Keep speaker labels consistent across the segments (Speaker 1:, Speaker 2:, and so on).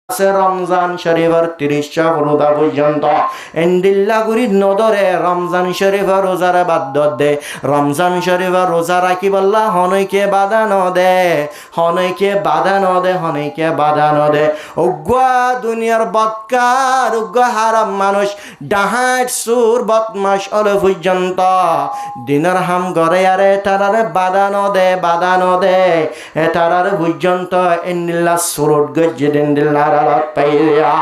Speaker 1: রমজান শরীফের 30 রোজা পর্যন্ত এন্ডিল্লা গুরি নদরে রমজান শরীফের রোজারে বাদ দে রমজান শরীফের রোজা রাখি বললা হনইকে বাধা ন দে হনইকে বাধা ন দে হনইকে বাধা ন দে উগ্গা দুনিয়ার বদকার উগ্গা হারাম মানুষ ডাহাট সুর বদমাস অল পর্যন্ত দিনের হাম গরে আরে তারারে বাধা ন দে বাধা ন দে এ তারারে পর্যন্ত এন্ডিল্লা সুরট গজ্জে দিল্লা পাইয়া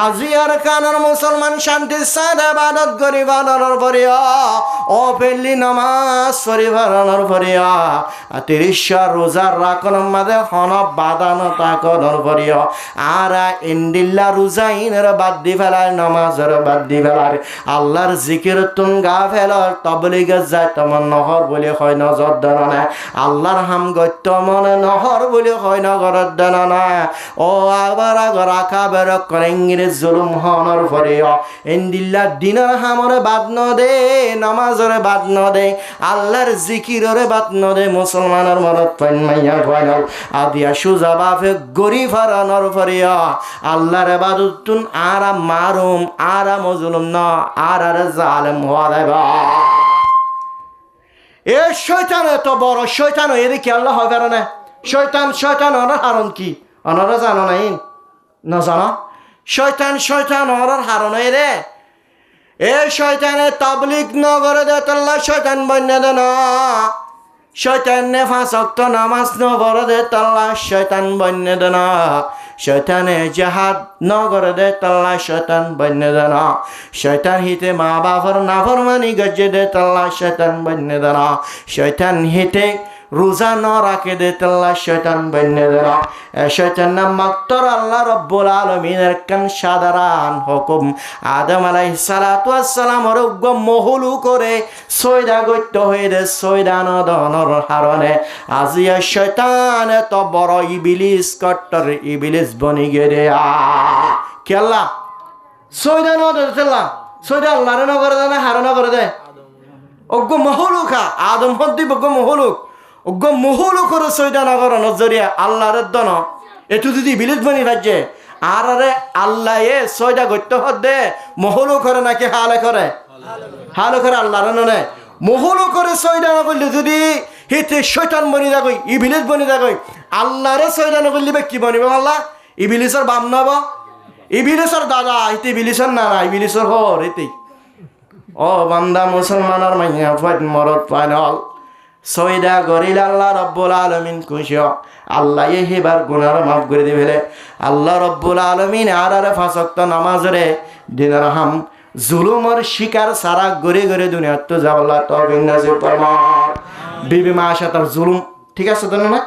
Speaker 1: আজিয়ার কানার মুসলমান শান্তি সাদা বাদত গরিবানোর ভরিয়া ও পেলি নামাজ শরীফানোর ভরিয়া 30 রোজার রাখনের মাঝে হন বাদানো তাকনোর ভরিয়া আর ইন্দিল্লা রোজাইনের বাদ দি ফেলার নামাজের বাদ দি ফেলার আল্লাহর জিকির তুন গা ফেলার তবলিগে যায় তোমার নহর বলে হয় নজর দেন না আল্লাহর হাম গত্য মনে নহর বলে হয় নগর দেন না ও আবার রাখা বের করে ইংরেজ জুলুম হনর পরে ইন্দিল্লা দিনের হামরে বাদ ন দে নামাজরে বাদ ন দে আল্লাহর জিকিররে বাদ ন দে মুসলমানের মরত পাইন মাইয়া ফাইনাল আদিয়া সুজা বাফে গরিব হারানোর পরে আল্লাহর ইবাদতুন আরা মারুম আরা মজলুম না আর জালেম হওয়া দেবা এ শয়তান এত বড় শয়তান এদিকে আল্লাহ হবে না শয়তান অনার হারণ কি অনারা জানো নাই না জানো শয়তান অনার হারণ রে এ শয়তানে তাবলিগ নগরে দে তাল্লা শয়তান বন্য দে না শয়তান নে 5 ওয়াক্ত নামাজ নগরে দে তাল্লা শয়তান বন্য দে না শয়তানে জিহাদ নগরে দে তাল্লা শয়তান বন্য দে না শয়তান হিতে মা বাবার নাফরমানি গজ্জে দে তাল্লা শয়তান বন্য দে না শয়তান হিতে রোজা ন রাখে দে তাল্লা শয়তান বন্য দে না শয়তান নাম মাত্র আল্লাহ রব্বুল আলামিনের কান সাধারণ হুকুম আদম আলাইহিস সালাতু ওয়াস সালাম ওর উগ্র মহলু করে সয়দা গত্য হয়ে দে সয়দা নদনর হারণে আজিয়া শয়তান এত বড় ইবলিস কট্টর ইবলিস বনি গেরে কেল্লা সয়দা নদর তেল্লা সয়দা আল্লাহর নগরে দে না হারণ করে দে উগ্র মহলু খা আদম হদ্দি উগ্র মহলু উগ্র মহলু করে সয়দা নগর নজরিয়া আল্লাহর দন এটু যদি ইবলিস বনি রাজ্যে আর আরে আল্লাহ এ সয়দা গত্য হদ্দে মহলু করে নাকি হালে করে আল্লাহর ননে মহলু করে সয়দা না করলে যদি হিতে শয়তান বনি যাগই ইবলিস বনি যাগই আল্লাহরে সয়দা না করলে কি বনিব আল্লাহ ইবলিসের বাম নব ইবলিসের দাদা হিতে ইবলিসের নানা ইবলিসের হর হিতে ও বান্দা মুসলমানের মাইয়া ফাইট মরদ ফাইনাল সয়দা গরিল আল্লাহ রব্বুল আলামিন খুশি আল্লাহ এবার গুনাহ মাফ করে দিবেলে আল্লাহ রব্বুল আলামিন আর 5 ওয়াক্ত নামাজরে দিনের হাম জুলুমর শিকার সারা গরে গরে দুনিয়াত তো যাওয়াল্লাহ তওফিক নসিব ফরমা বিবি মা সাথে জুলুম ঠিক আছে তো না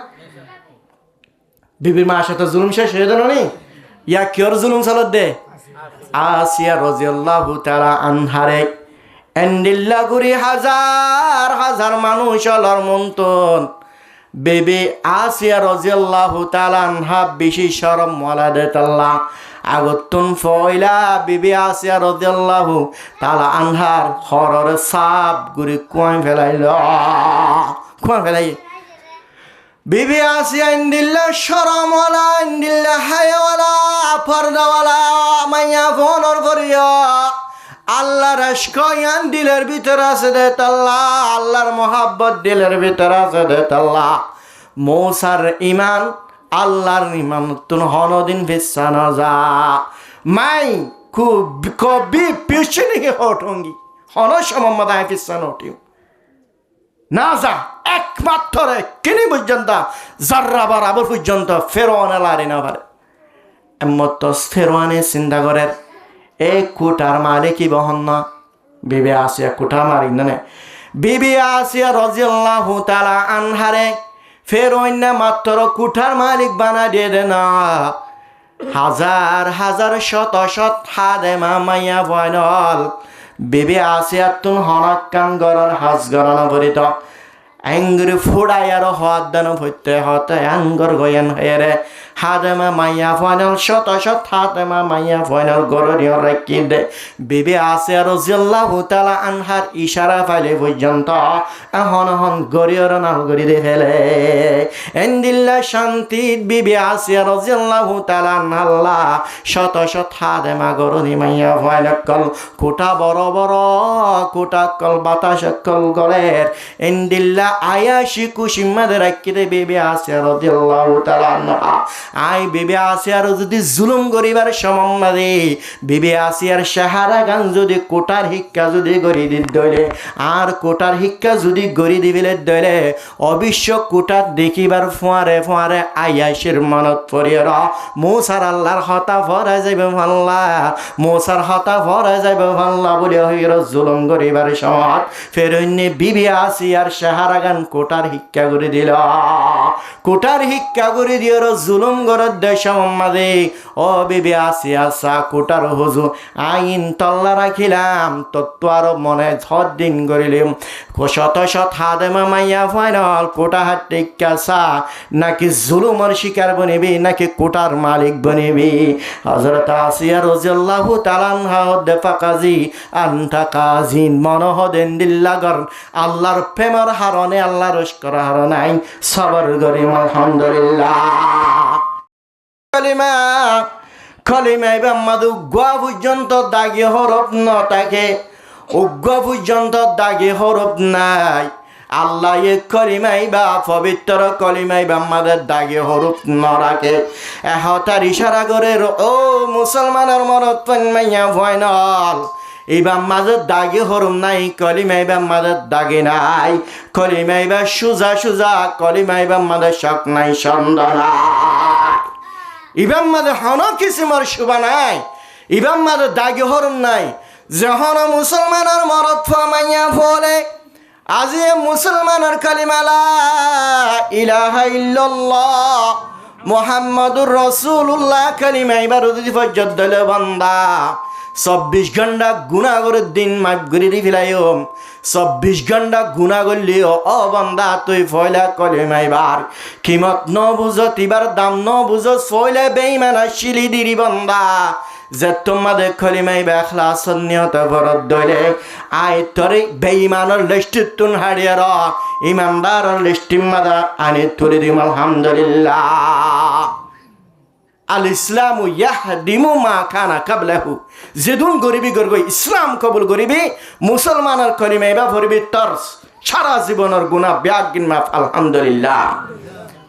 Speaker 1: বিবি মা সাথে জুলুম শেষ হয়ে গেল নি ইয়া কিয়র জুলুম চালত দে আসিয়া রাদিয়াল্লাহু তাআলা আনহারে এন্ডিল্লা গুরি হাজার মানুষ অলর মন্তন বেবি আসিয়া রাদিয়াল্লাহু তাআলা আনহা বেশি শরম ওয়ালা দে তাল্লা আগতুন ফয়লা বিবি আসিয়া রাদিয়াল্লাহু তাআলা আনহার হরর সাপ গুরি কোয় ফেলাই বিবি আসিয়া ইন্দিল্লা শরম ওয়ালা ইন্দিল্লা হায়াওয়ালা পর্দাওয়ালা মাইয়া ফোনর ভরিয়া আল্লাহর আশকায়ান দিলের ভিতরে আছে দে তাল্লা আল্লাহর মোহাব্বত দিলের ভিতরে আছে দে তাল্লা মৌসার ইমান আল্লাহর ইমান তুন হনদিন ফিসান যা মাই খুব কবি পিছনে হটঙ্গি হন সমম্মদায় ফিসান হটিম না যা একমাত্র কিনি পর্যন্ত জাররা বরাবর পর্যন্ত ফেরোয়ানে লারি না পারে এমত ফেরোয়ানে চিন্তা করেন এই কুটার মালিকই বহন না বিবি আসিয়া কুটা মারি না বিবি আসিয়া রাদিয়াল্লাহু তাআলা আনহারে ফেরোইনা মাত্র কুঠার মালিক বানা দিয়ে দে না হাজার শত হাদে মামাইয়া ভয়নল বিবি আসিয়া তুন হনাক্কান গরর হাজ গরনা ভরিত আঙ্গুরি ফুড়াই আর হাত দানো ভরতে হতে আঙ্গর গয়ান হয়ে হাদেমা মাইয়া ফাইনাল শত শত হাদেমা মাইয়া ফাইনাল গররিও রাখি দে বিবি আসিয়া রাদিয়াল্লাহু তাআলা আনহার ইশারা পাইলে পর্যন্ত এখন গরিয়র নাল গরি দে ফেলে এন্দিল্লা শান্তি বিবি আসিয়া রাদিয়াল্লাহু তাআলা আনহা শত শত হাদেমা গরনি মাইয়া ফাইনাল কল কোটা বড় বড় কোটা কল বাতাস কল গলের এন্দিল্লা আয়াশি কুশিমাদের রাখি দে বিবি আসিয়া রাদিয়াল্লাহু তাআলা আনহা আই বিবি আসিয়ার যদি জুলুম করিবার সম্মাদে বিবি আসিয়ার সাহারা গান যদি কোটার হিক্কা যদি গড়ি দি দইলে আর কোটার হিক্কা যদি গড়ি দিবিলে দইলে অবশ্য কোটার দেখিবার ফোয়ারে ফোয়ারে আয়াশের মনত পড়িয়ার মৌসার আল্লাহর হতা ভরা যাইবে ভাল্লা মৌসার হতা ভরা যাইবে ভাল্লা বলে হইর জুলুম করিবার সময় ফেরইনে বিবি আসিয়ার সাহারা গান কোটার হিক্কা করে দিল কোটার হিক্কা করে দিয়ার জুলুম গরদ দেশ মাঝে ও বিবি আসিয়া সা কোটার হুজু আইন তল্লা রাখিলাম তত্ত্ব আরো মনে ঝড় দিন করিলাম শত শত হাদেমা মাইয়া ফাইনাল কোটা হাত টেক্কা সা নাকি জুলুমর শিকার বনিবি নাকি কোটার মালিক বনিবি হযরত আসিয়া রাদিয়াল্লাহু তাআলা আনহা দেফা কাজী আনতা কাজিন মনহদেন দিল্লাগর আল্লাহর প্রেমের হারনে আল্লাহর রশকর হারনাই সবর গরিম আলহামদুলিল্লাহ কলিমা কলিমা এবার মাদু গোয়া পর্যন্ত দাগি হরফ ন থাকে উগ্র পর্যন্ত দাগি হরফ নাই আল্লাহ এ কলিমাই বা পবিত্র কলিমাই বা আমাদের দাগে হরফ ন রাখে এহতার ইশারা করে ও মুসলমানের মরত মাইয়া ফাইনাল এইবার মাঝে দাগে হরম নাই কলিমাইবা মাঝে দাগে নাই কলিমাইবা সুজা সুজা কলিমাইবা মাঝে শক নাই সন্দেহ ইবাম মাঝে হন কিসিমর শুভা নাই ইবাম মাঝে দাগে হরম নাই যখন মুসলমানের মরদ ফামাইয়া ফলে আজি মুসলমানের কালিমা লা ইলাহা ইল্লাল্লাহ মুহাম্মাদুর রাসূলুল্লাহ কালিমা এবার যদি পর্যন্ত বান্দা 24 ঘন্টা গুনাহ করে দিন মাফ করে দি ফেলাইও 24 ঘন্টা গুনাহ করলিও ও বান্দা তুই ফয়লা কলিমা এবার কিমত ন বুঝো তিবার দাম ন বুঝো ফয়লা বেঈমান আসিলি দিরি বান্দা যে তোমাদের কলিমা ইখলাস নিয়ত ভরত দইলে আই তরে বেঈমানের লিস্টতুন হাড়িয়ার ইমানদারের লিস্টিমাদা আনি তুলি দিম আলহামদুলিল্লাহ আল ইসলামু ইয়াহদিমু মা কানা কাবলাহু যেদুন গরিবি গরগই ইসলাম কবুল গরিবি মুসলমানের কলিমা ইবা ভরবি তরস সারা জীবনের গুনাহ ব্যাগিন মাফ আলহামদুলিল্লাহ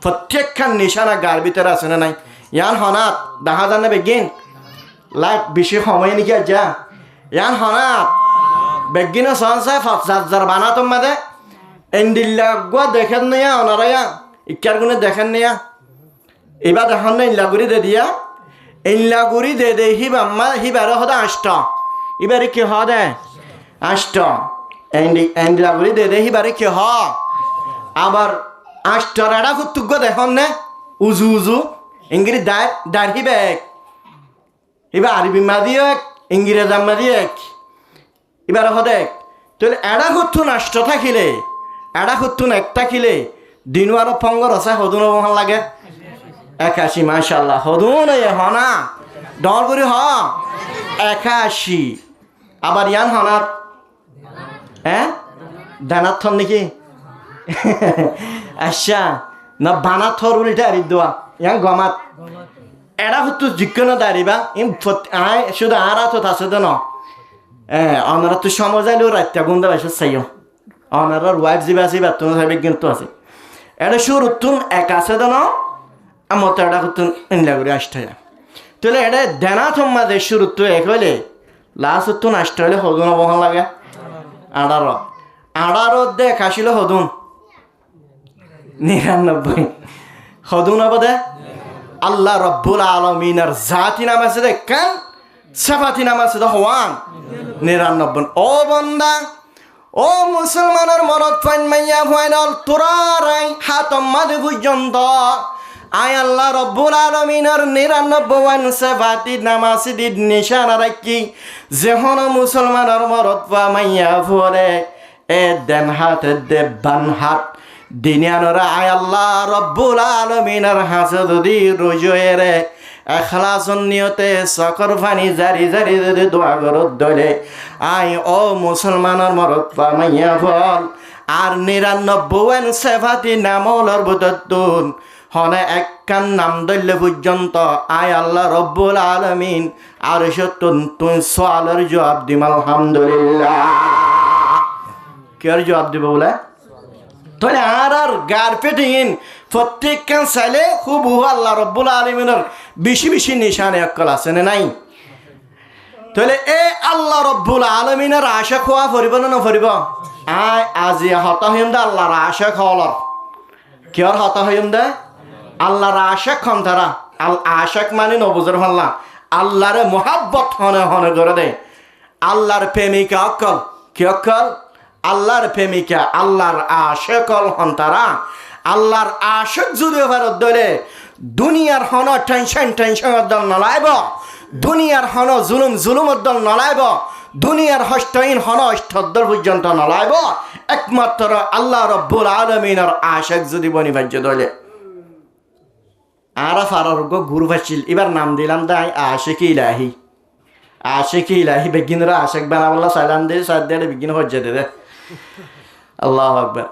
Speaker 1: প্রত্যেকখান নিশানা গার ভিতরে আছে না নাই ইয়ান হনাত দেখা জানে বেগিন লাইট বেশি সময় নাকি যা ইয়ান হনাত বেগিন সনসাই ফজার বানাতো মাদে এন্ডিল্লা গো দেখেন না ওনারা ইকার গুনে দেখেন না এবার দেখুন না ইল্লাগুড়ি দে দিয়া ইল্লাগুড়ি দে হিবারে হদা আষ্ট এবারে কি দে আষ্ট ইল্লাগুড়ি দে হিবারে কি আবার আষ্টর এড়া ফুতুগ্য দেখুন না উজু উজু ইংরি দাঁড় হিবেক এবার আরবি মাদি এক ইংরেজ মাদি এক এবার হদেক তাহলে এড়া ফুতুন আষ্ট থাকিলে এড়া ফুতুন এক থাকিলে দিনু আরো পঙ্গর আছে হদুন ভাল লাগে 81 মাশাআল্লাহ হদুন এ হনা ডর করি 81 আবার ইয়ান হনাত দানাত থন নাকি আচ্ছা না বানা থর উল্টা আরি দোয়া ইয়ান গমাত এড়া হতো জিজ্ঞান দাঁড়িবা শুধু আর হাতত আছে তো ন অনারা তো সমজাইলেও রাত্তা গুন্দা বাইসে চাইও অনারার ওয়াইফ যিবা আছে বাতুন সাহেব কিন্তু আছে এটা সুর উত্তুন এক আছে তো ন মতো এটা উত্তুন ইনলা করে আসতে হয় তাহলে এটা দেনা থম্মা দেশ সুর উত্তু এক হইলে লাস্ট উত্তুন আসতে হইলে হদুন বহন লাগে 18 দেখ আসিল হদুন 99 হদুন হব দে আল্লাহ রব্বুল আলমিনের জাতি নাম আছে দেখেন সাফাতি নাম আছে হওয়ান 99 ও বন্দা ও মুসলমানের মরদ ফাইন মাইয়া ফাইনাল তোরারাই হাতম মাদে পর্যন্ত আয় আল্লাহ রব্বুল আলমিনের 99 সাফাতি নাম আছে দিদ নিশানা রাখি যেহন মুসলমানের মরদ ফা মাইয়া ফুরে এ দেন হাত দে বান হাত দিনিয়ানরা আয় আল্লাহ রব্বুল আলমিনের হাসে যদি রোজয়েরে এখলাসন নিয়তে চকর পানি জারি জারি যদি দোয়া করত দলে আই ও মুসলমানের মরত পামাইয়া ফল আর 99 সেফাতি নামলর বুততুন হনে একখান নাম দল্লে পর্যন্ত আয় আল্লাহ রব্বুল আলমিন আর সত্যুন তুই সোয়ালের জবাব দিম আলহামদুলিল্লাহ। কের জবাব দিব বলে তাহলে আর গার পেটিন প্রত্যেকখান চাইলে খুব আল্লাহ রব্বুল আলমিনের বেশি বেশি নিশানে অক্কল আছে না নাই? তাহলে এ আল্লাহ রব্বুল আলমিনের আশা খোয়া ফুরিব না নফরিব? আয় আজি হত হইম দে আল্লাহর আশা খলর কিয়র হত হইম দে আল্লাহর আশা খন তারা আল আশাক মানে নবুজর হল্লা আল্লাহরে মোহাব্বত হনে হনে করে দে আল্লাহর প্রেমিকা অক্কল কি অক্কল আল্লাহর প্রেমিকা আল্লাহর আশাকল হন তারা আল্লাহর আশাক যদি ফেরত দলে দুনিয়ার হন টেনশন টেনশনের দল নলাইব দুনিয়ার হন জুলুম জুলুমের দল নলাইব দুনিয়ার হস্তহীন হন অষ্টদল পর্যন্ত নলাইব একমাত্র আল্লাহ রব্বুল আলমিনের আশাক যদি বনিবাজ্য দলে আর ফারোগ্য গুরু ভাছিল এবার নাম দিলাম তাই আশিকি ইলাহি আশিকি ইলাহি বেগিনরা আশেক বানাবল্লা সাইলাম দিয়ে সাদ দিয়ে বিজ্ঞান হজ্জা দে আল্লাহু আকবার।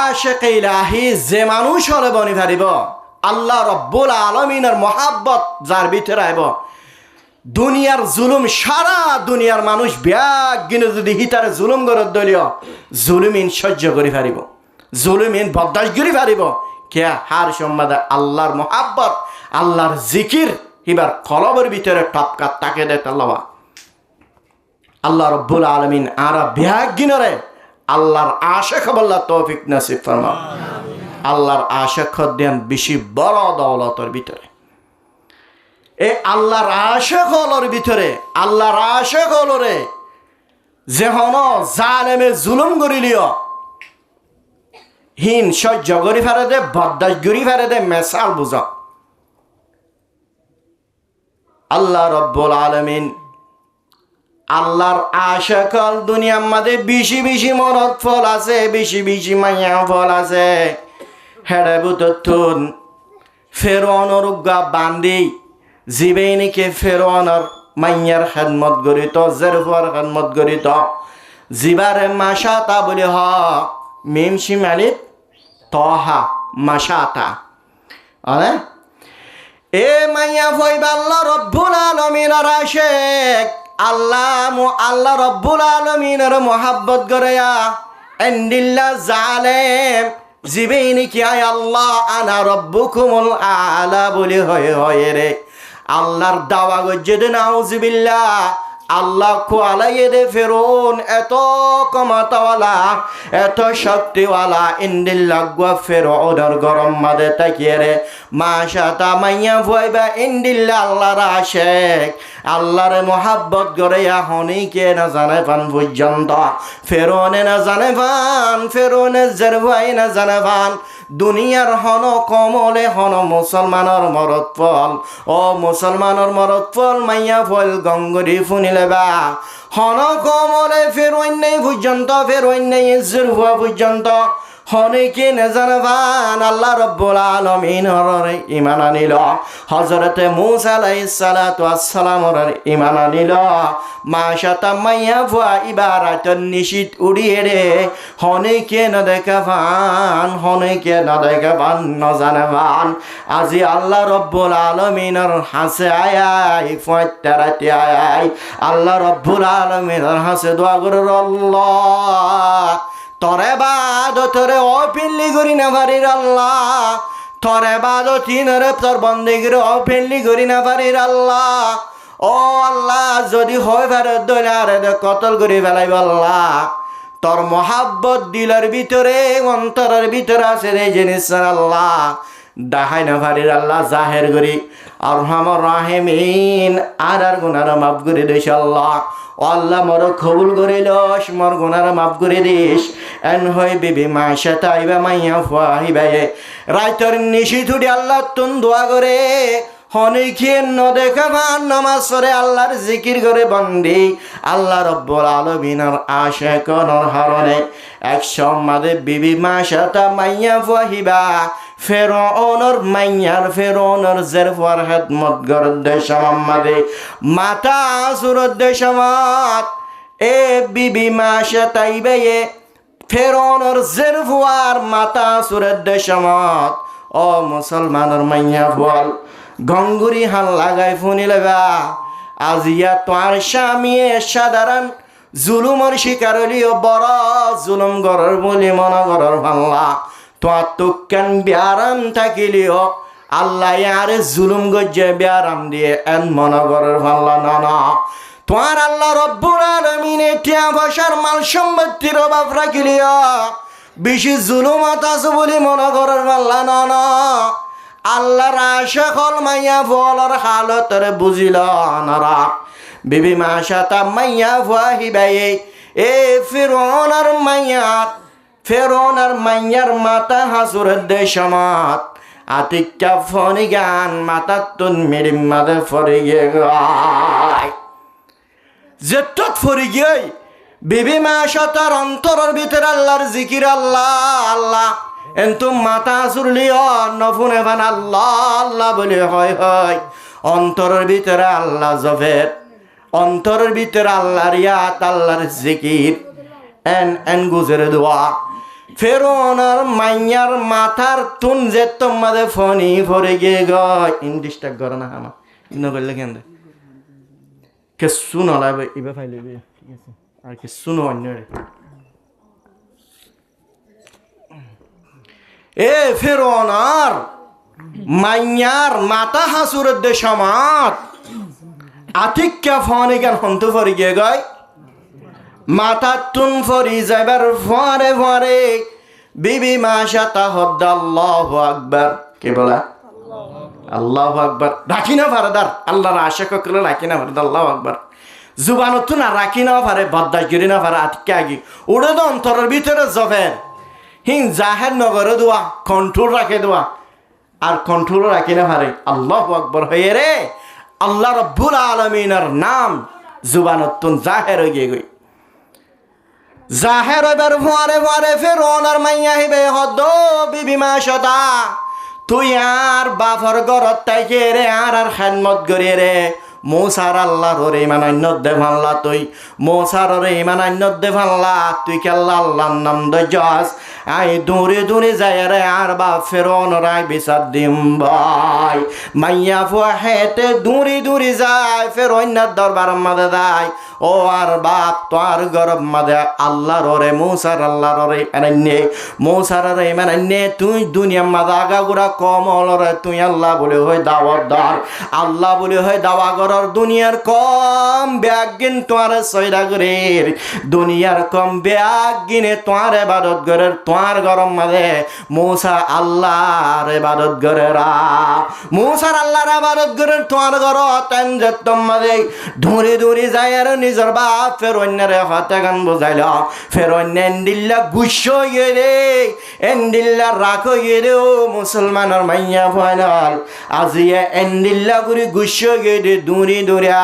Speaker 1: আশিকি ইলাহি যে মানুষ হলে বনি পারিব আল্লাহ রব্বুল আলমিনের মহাব্বত যার ভিতরে আইব দুনিয়ার জুলুম সারা দুনিয়ার মানুষ ব্যাগিনে যদি হিতারে জুলুম করে দলীয় জুলুমিন সহ্য করে পারিব জুলুমিন বরদাস্ত করে পারিব কে হার সম্বাদে আল্লাহর মহাব্বত আল্লাহর জিকির এবার কলবের ভিতরে টপকা তাকে দেয় আল্লাহ আল্লাহ রব্বুল আলমিন আর ব্যাগিনরে আল্লাহর আশেখ বল্লা তৌফিক নসিব ফরমাও আল্লাহর আশেখ দেন বেশি বড় দৌলতের ভিতরে এই আল্লাহর আশেখ হলর ভিতরে আল্লাহর আশেখ হলরে যে হন জালেমে জুলুম করিলিও হিন সহ্য করি ফেরে দে বরদাস্ত করি ফেরে দে মেসাল বুঝ আল্লাহ রব্বুল আলমিন আল্লাহর আশাকল দুনিয়ার মাঝে বেশি বেশি মরদ ফল আছে বেশি বেশি মাইয়া ফল আছে হেড়ে বুতন ফেরোয়ানোর উগা বান্দি জীবেনিকে ফেরোয়ানোর মাইয়ার খেদমত গরিত জেরফার খেদমত গরিত জিবারে মাসাতা বলি হ মিম শিমালিত তহা মাসাতা আরে এ মাইয়া ফইবা আল্লাহ রব্বুল আলমিনের আশেক আল্লাহ রব্বুল আলমিনের মোহাব্বত গড়েয়া এন্দিল্লা জালেম জিবেইনি কি আয় আল্লাহ আনা রব্বুকুমুল আলা বলি হয়ে রে আল্লাহর দাওয়া গজ্জে দে নাউজুবিল্লাহ আল্লাহ কোয়ালাইয়ে দে ফেরুন এত কমাতাওয়ালা এত শক্তিওয়ালা ইন্দিল্লাহ গুয়া ফেরুনের গরম মাদে তাকিয়ে রে মাশাতা মাইয়া ভয়বা ইন্দিল্লাহ আল্লাহর আশেক আল্লাহর মোহাব্বত গড়েয়া হনিকে না জানে পান পর্যন্ত ফেরোনে না জানে পান ফেরোনে জেরভাই না জানে পান দুনিয়ার হন কমলে হন মুসলমানের মরত ফল ও মুসলমানের মরত ফল মাইয়া ফল গঙ্গরি ফুনিলে বা হন কমলে ফেরোইন নেই পর্যন্ত ফেরোইন নেই জেরভা পর্যন্ত হনিকে নেজানবান আল্লাহ রব্বুল আলামিন হরে ঈমান আনিল হযরতে মূসা আলাইহিস সালাতু ওয়াস সালামর ঈমান আনিল মাশাতা মাইয়া ফুয়া ইবারাতন নিশিত উড়িয়ে রে হনিকে না দেখাবান হনিকে না দেখাবান না জানাবান আজি আল্লাহ রব্বুল আলামিনের হাসে আয় ফুয়াতারাতি আয় আল্লাহ রব্বুল আলামিনের হাসে দোয়া করে আল্লাহ তরে বাদ তোরে অপিল্লি করি না পারির আল্লাহ তরে বাদ তিনরে তোর বন্দিগির অপিল্লি করি না পারির আল্লাহ ও আল্লাহ যদি হয় ভারত দলে আরে কতল করি ফেলাইব আল্লাহ তোর মহাব্বত দিলের ভিতরে অন্তরের ভিতরে আছে রে জিনিস আল্লাহ দাহাই না পারির আল্লাহ জাহের করি আরহামুর রাহিমিন আর গুনার মাফ করে দিস আল্লাহ আল্লাহ মোর কবুল করে লস মোর গুনার মাফ করে দিস এন হই বিবি মাইশা তাইবা মাইয়া ফুয়াহিবায়ে রাইতর নিশি থুড়ি আল্লাহ তুন দোয়া করে হনিকে নদেখা ভান নামাজ পড়ে আল্লাহর জিকির করে বন্দি আল্লাহ রব্বুল আলামিনের আশিকনের হারনে এক সমাদে বিবি মাশাতা মাইয়া ফাহিবা ফেরৌনের মাইয়ার ফেরৌনের জেরফার খেদমত গরদে সমাদে মাতা সুরদে সমাদ এ বিবি মাশাতা ইবে ফেরৌনের জেরফার মাতা সুরদে সমাদ ও মুসলমানের মাইয়া বল গঙ্গুরি হাল লাগাই ফুনিলে বা আজিয়া তোর স্বামী সাধারণ জুলুমর শিকার হলিও বড় জুলুম গরর বলি মন গরর ভাল্লা তোর তুকান ব্যারাম থাকিলিও আল্লাহ আরে জুলুম গজ্জে ব্যারাম দিয়ে এন মন গরর ভাল্লা না তোর আল্লাহ রব্বুল আলামিন টিয়া ভাষার মাল সম্পত্তির অভাব রাখিলিও বেশি জুলুমত আছে বলি মন গরর ভাল্লা না আল্লাহর আশিক হল মাইয়া বলার হালতরে বুঝিল নারা বিবি মাশাতা মাইয়া ফাহিবাই এ ফিরৌনের মাইয়ার মাতা হাসুরের দেশমাত আতিকা ফনি গান মাতা তুন মেরিম মাদে ফরি গায় যেটত ফরি গিয়ে বিবি মাশাতার অন্তরের ভিতরে আল্লাহর জিকির আল্লাহ এন্তু মাতা চুরলিও নফুনে ভান আল্লাহ আল্লাহ বলে হয় অন্তরের ভিতরে আল্লাহ জফের অন্তরের ভিতরে আল্লাহর ইয়াত আল্লাহর জিকির এন গুজরে দোয়া ফেরৌনের মাইয়ার মাথার তুন যে তোমাদের ফনি ফরে গিয়ে গয় ইন্ডিস্টাক করে না আমার ইন্ন করলে কেন কে শুনো লাগবে ইবে ফাইলে ঠিক আছে আর কি শুনো অন্য এ ফেরৌনের মাইয়ার মাতা হাসুরের দেশমাত আতিক্যা ফনি গান হন্তু ফরি গিয়ে গয় মাথা তুন ফরি যাইবার ফরে বিবি মাশাতা হদ্দ আল্লাহু আকবার কে বলা আল্লাহু আকবার রাখি না ফারদার আল্লাহর আশিক করে রাখি না ফারদার আল্লাহু আকবার জুবানত না রাখি না পারে বদদাস গিরি না পারে আতিক্যা আগি ওড়ে তো অন্তরের ভিতরে জফের হিং জাহের নগরে দোয়া কন্ট্রোল রাখে দোয়া আর কন্ট্রোল রাখি না পারে আল্লাহু আকবার হয়ে রে আল্লাহ রব্বুল আলামিনের নাম জুবানতুন জাহের হয়ে গই জাহের হইবার ফরে ফেরৌনের মাইয়া হিবে হদ বিবি মাশাতা তুই আর বাফর গরত তাইকে রে আর খেদমত করি রে মৌসার আল্লাহর ইমানান্য দে ভাল্লা তুই মৌসার ইমানান্য দে ভাল্লা তুই কেল্লা আল্লাহর নাম দজাস আই দূরে যায় রে আর বা ফেরৌন রায় বিচার দিম ভাই মাইয়া ফুয়া হেতে দূরে যায় ফেরৌনের দরবার মাদে যায় ও আর বাপ তোর গরব মাদে আল্লাহর রে মৌসার আল্লাহর ইমানান্যে মৌসার ইমানান্যে তুই দুনিয়া মাদা আগাগুড়া কমল রে তুই আল্লাহ বলে হয় দাওয়াত দার আল্লাহ বলে হয় দাওয়া দুনিয়ার কম ব্যাগিন তোমার সৈরা গরের দুনিয়ার কম ব্যাগিনে তোমার ইবাদত গরের তোমার গরম মাঝে মূসা আল্লাহর ইবাদত গরেরা মূসার আল্লাহর ইবাদত গরের তোমার গর তেন যেতম মাঝে দূরে যায় আর নিজের বাপ ফেরৌনের হাতে গান বুঝাইল ফেরৌন এন্ডিল্লা গুস্স হয়ে রে এন্ডিল্লা রাখ হয়ে রে ও মুসলমানের মাইয়া ফাইনাল আজিয়া এন্ডিল্লা করে গুস্স হয়ে রে দূরে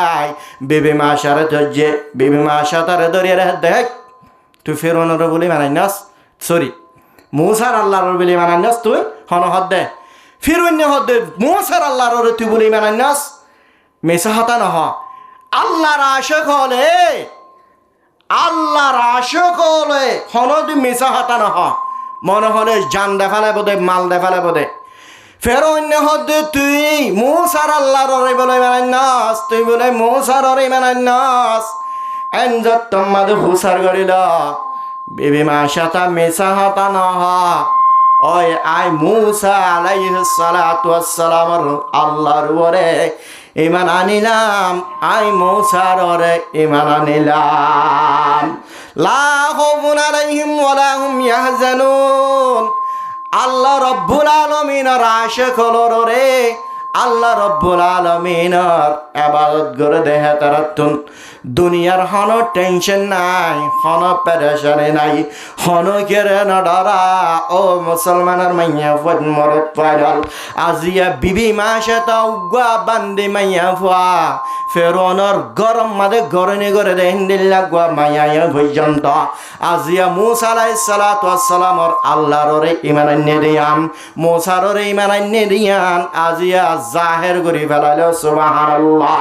Speaker 1: আয় বেবি মাশারে ধরছে বেবি মাশা তারে ধরিয়ে রে দেখ তুই ফেরৌনের বলি মানাই নাস সরি মূসার আল্লাহর বলি মানাই নাস তুই হন হদ দে ফিরৌন হদ দে মূসার আল্লাহর তুই বলি মানাই নাস মেসা হতা নহ আল্লাহর আশিক হলে হন তুই মেসা হতা নহ মনে হলে জান দেখালে বোধে মাল দেখালে বোধে ফেরৌন হদে তুই মূসার আল্লাহর বলে মানান্নাস তুই বলে মূসার মানান্নাস এনজত তোমাদের হুসার গড়িল বিবি মাশাতা মেসা হতা নহ ওই আই মূসা আলাইহিস সালাতু ওয়াস সালাম আল্লাহর ওরে ইমান আনিলাম আই মূসার ওরে ইমান আনিলাম লা খাউফুন আলাইহিম ওয়ালা হুম ইয়াহজানুন আল্লাহ রব্বুল আলামিনের আশিক হলো রে আল্লাহ রব্বুল আলামিনের ইবাদত করে দেহে তারাতুন দুনিয়ার হন টেনশন নাই, হন পেরেশানি নাই, হন কেরে না ডরা। ও মুসলমানের মাইয়া ফুয়াত মরদ পাইল আজিয়া বিবি মাসে তো উগা বান্দি মাইয়া ফুয়া ফেরোনর গরম মাদে গরনে করে দেন দিল্লা গুয়া মাইয়া পর্যন্ত আজিয়া মুসা আলাইহিস সালাতু ওয়াস সালামর আল্লাহর ঈমান আননে দিয়ান, মুসার ঈমান আননে দিয়ান আজিয়া জাহের করি ফেলাইল। সুবহানাল্লাহ।